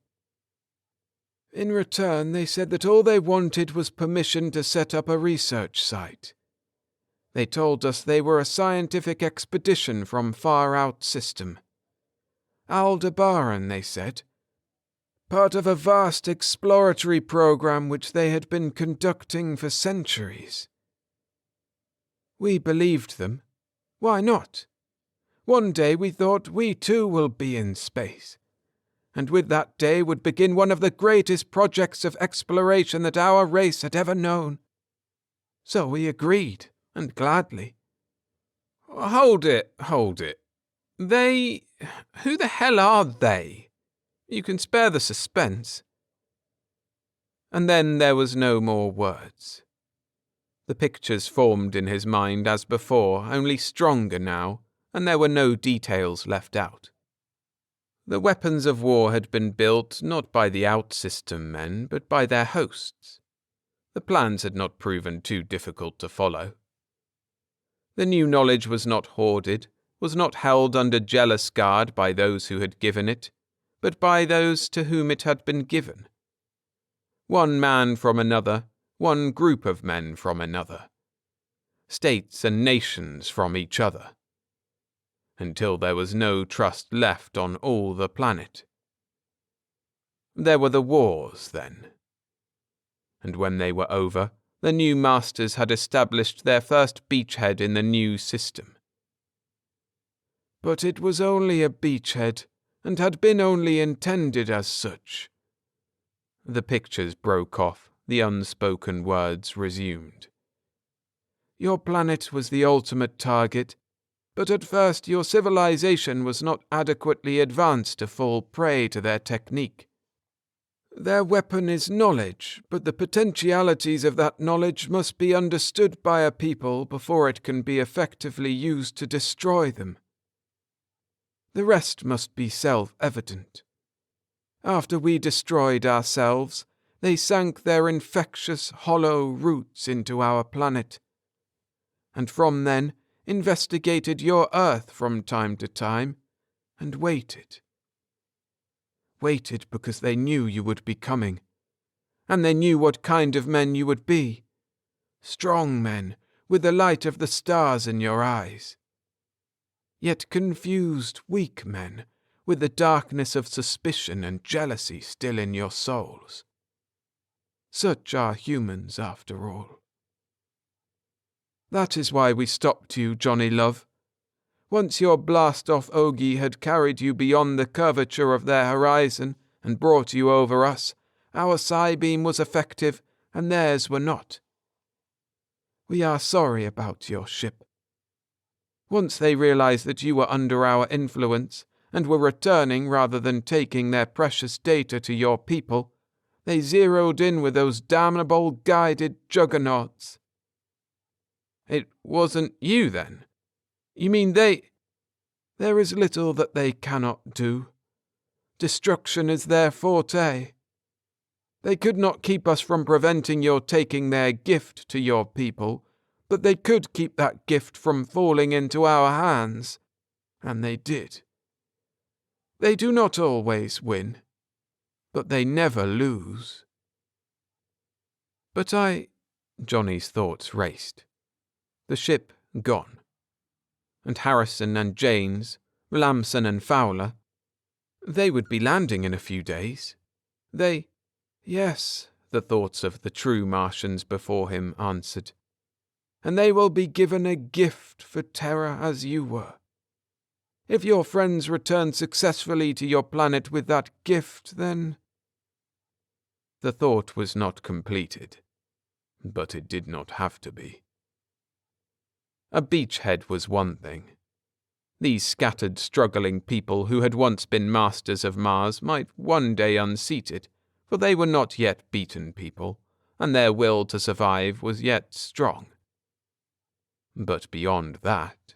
In return, they said that all they wanted was permission to set up a research site. They told us they were a scientific expedition from far-out system. Aldebaran, they said. Part of a vast exploratory program which they had been conducting for centuries. We believed them. Why not? One day we thought we too will be in space. And with that day would begin one of the greatest projects of exploration that our race had ever known. So we agreed, and gladly. Hold it. They... Who the hell are they? You can spare the suspense. And then there was no more words. The pictures formed in his mind as before, only stronger now, and there were no details left out. The weapons of war had been built not by the out-system men, but by their hosts. The plans had not proven too difficult to follow. The new knowledge was not hoarded, was not held under jealous guard by those who had given it, but by those to whom it had been given. One man from another, one group of men from another. States and nations from each other. Until there was no trust left on all the planet. There were the wars, then. And when they were over, the new masters had established their first beachhead in the new system. But it was only a beachhead, and had been only intended as such. The pictures broke off, the unspoken words resumed. Your planet was the ultimate target, but at first your civilization was not adequately advanced to fall prey to their technique. Their weapon is knowledge, but the potentialities of that knowledge must be understood by a people before it can be effectively used to destroy them. The rest must be self-evident. After we destroyed ourselves, they sank their infectious, hollow roots into our planet. And from then, investigated your Earth from time to time, and waited. Waited because they knew you would be coming, and they knew what kind of men you would be. Strong men, with the light of the stars in your eyes. Yet confused, weak men, with the darkness of suspicion and jealousy still in your souls. Such are humans, after all. That is why we stopped you, Johnny Love. Once your blast-off Ogie had carried you beyond the curvature of their horizon and brought you over us, our psi-beam was effective, and theirs were not. We are sorry about your ship. Once they realized that you were under our influence, and were returning rather than taking their precious data to your people, they zeroed in with those damnable guided juggernauts. It wasn't you, then? You mean There is little that they cannot do. Destruction is their forte. They could not keep us from preventing your taking their gift to your people, but they could keep that gift from falling into our hands. And they did. They do not always win, but they never lose. But Johnny's thoughts raced. The ship gone. And Harrison and Janes, Lamson and Fowler, they would be landing in a few days. Yes, the thoughts of the true Martians before him answered. And they will be given a gift for Terra as you were. If your friends return successfully to your planet with that gift, then... The thought was not completed, but it did not have to be. A beachhead was one thing. These scattered, struggling people who had once been masters of Mars might one day unseat it, for they were not yet beaten people, and their will to survive was yet strong. But beyond that...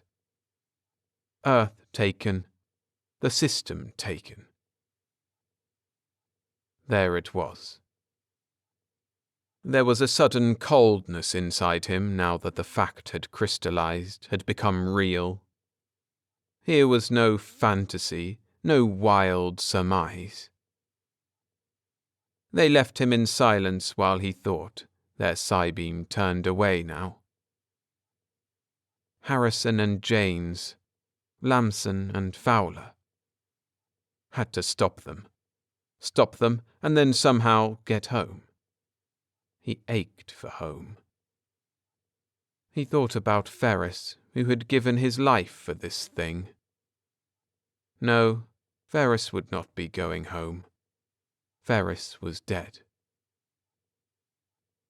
Earth taken, the system taken. There it was. There was a sudden coldness inside him now that the fact had crystallized, had become real. Here was no fantasy, no wild surmise. They left him in silence while he thought, their Psybeam turned away now. Harrison and Janes, Lamson and Fowler. Had to stop them and then somehow get home. He ached for home. He thought about Ferris, who had given his life for this thing. No, Ferris would not be going home. Ferris was dead.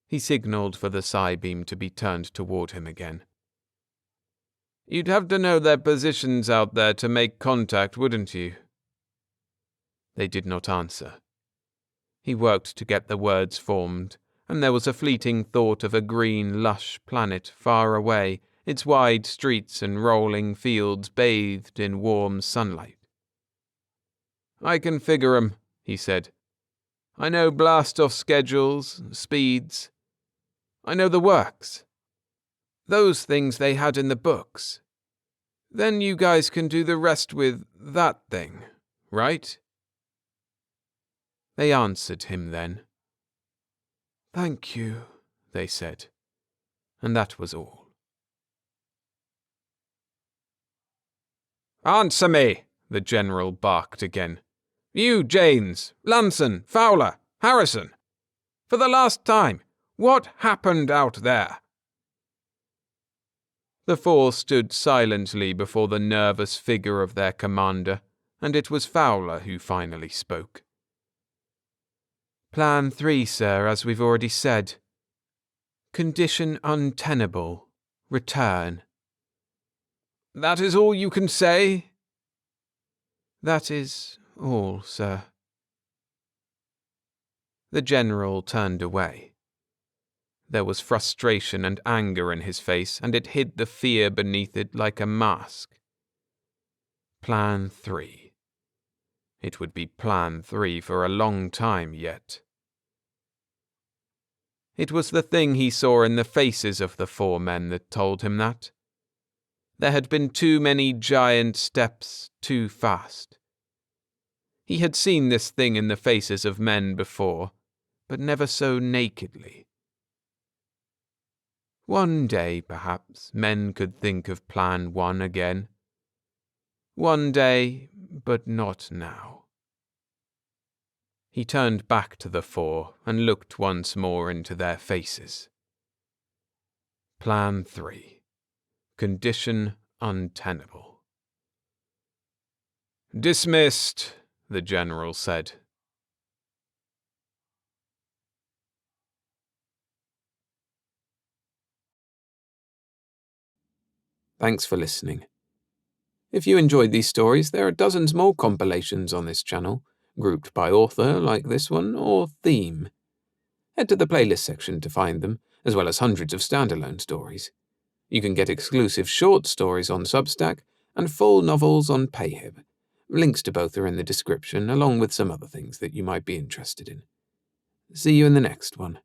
He signalled for the Psybeam to be turned toward him again. "You'd have to know their positions out there to make contact, wouldn't you?" They did not answer. He worked to get the words formed, and there was a fleeting thought of a green, lush planet far away, its wide streets and rolling fields bathed in warm sunlight. "I can figure 'em," he said. "I know blast-off schedules, speeds. I know the works. Those things they had in the books. Then you guys can do the rest with that thing, right?" They answered him then. "Thank you," they said, and that was all. "Answer me," the general barked again. "You, Janes, Lamson, Fowler, Harrison. For the last time, what happened out there?" The four stood silently before the nervous figure of their commander, and it was Fowler who finally spoke. "Plan 3, sir, as we've already said. Condition untenable. Return." "That is all you can say?" "That is all, sir." The general turned away. There was frustration and anger in his face, and it hid the fear beneath it like a mask. Plan 3. It would be Plan 3 for a long time yet. It was the thing he saw in the faces of the four men that told him that. There had been too many giant steps too fast. He had seen this thing in the faces of men before, but never so nakedly. One day, perhaps, men could think of Plan 1 again. One day, but not now. He turned back to the four and looked once more into their faces. Plan 3. Condition untenable. "Dismissed," the general said. Thanks for listening. If you enjoyed these stories, there are dozens more compilations on this channel, grouped by author like this one, or theme. Head to the playlist section to find them, as well as hundreds of standalone stories. You can get exclusive short stories on Substack and full novels on Payhib. Links to both are in the description, along with some other things that you might be interested in. See you in the next one.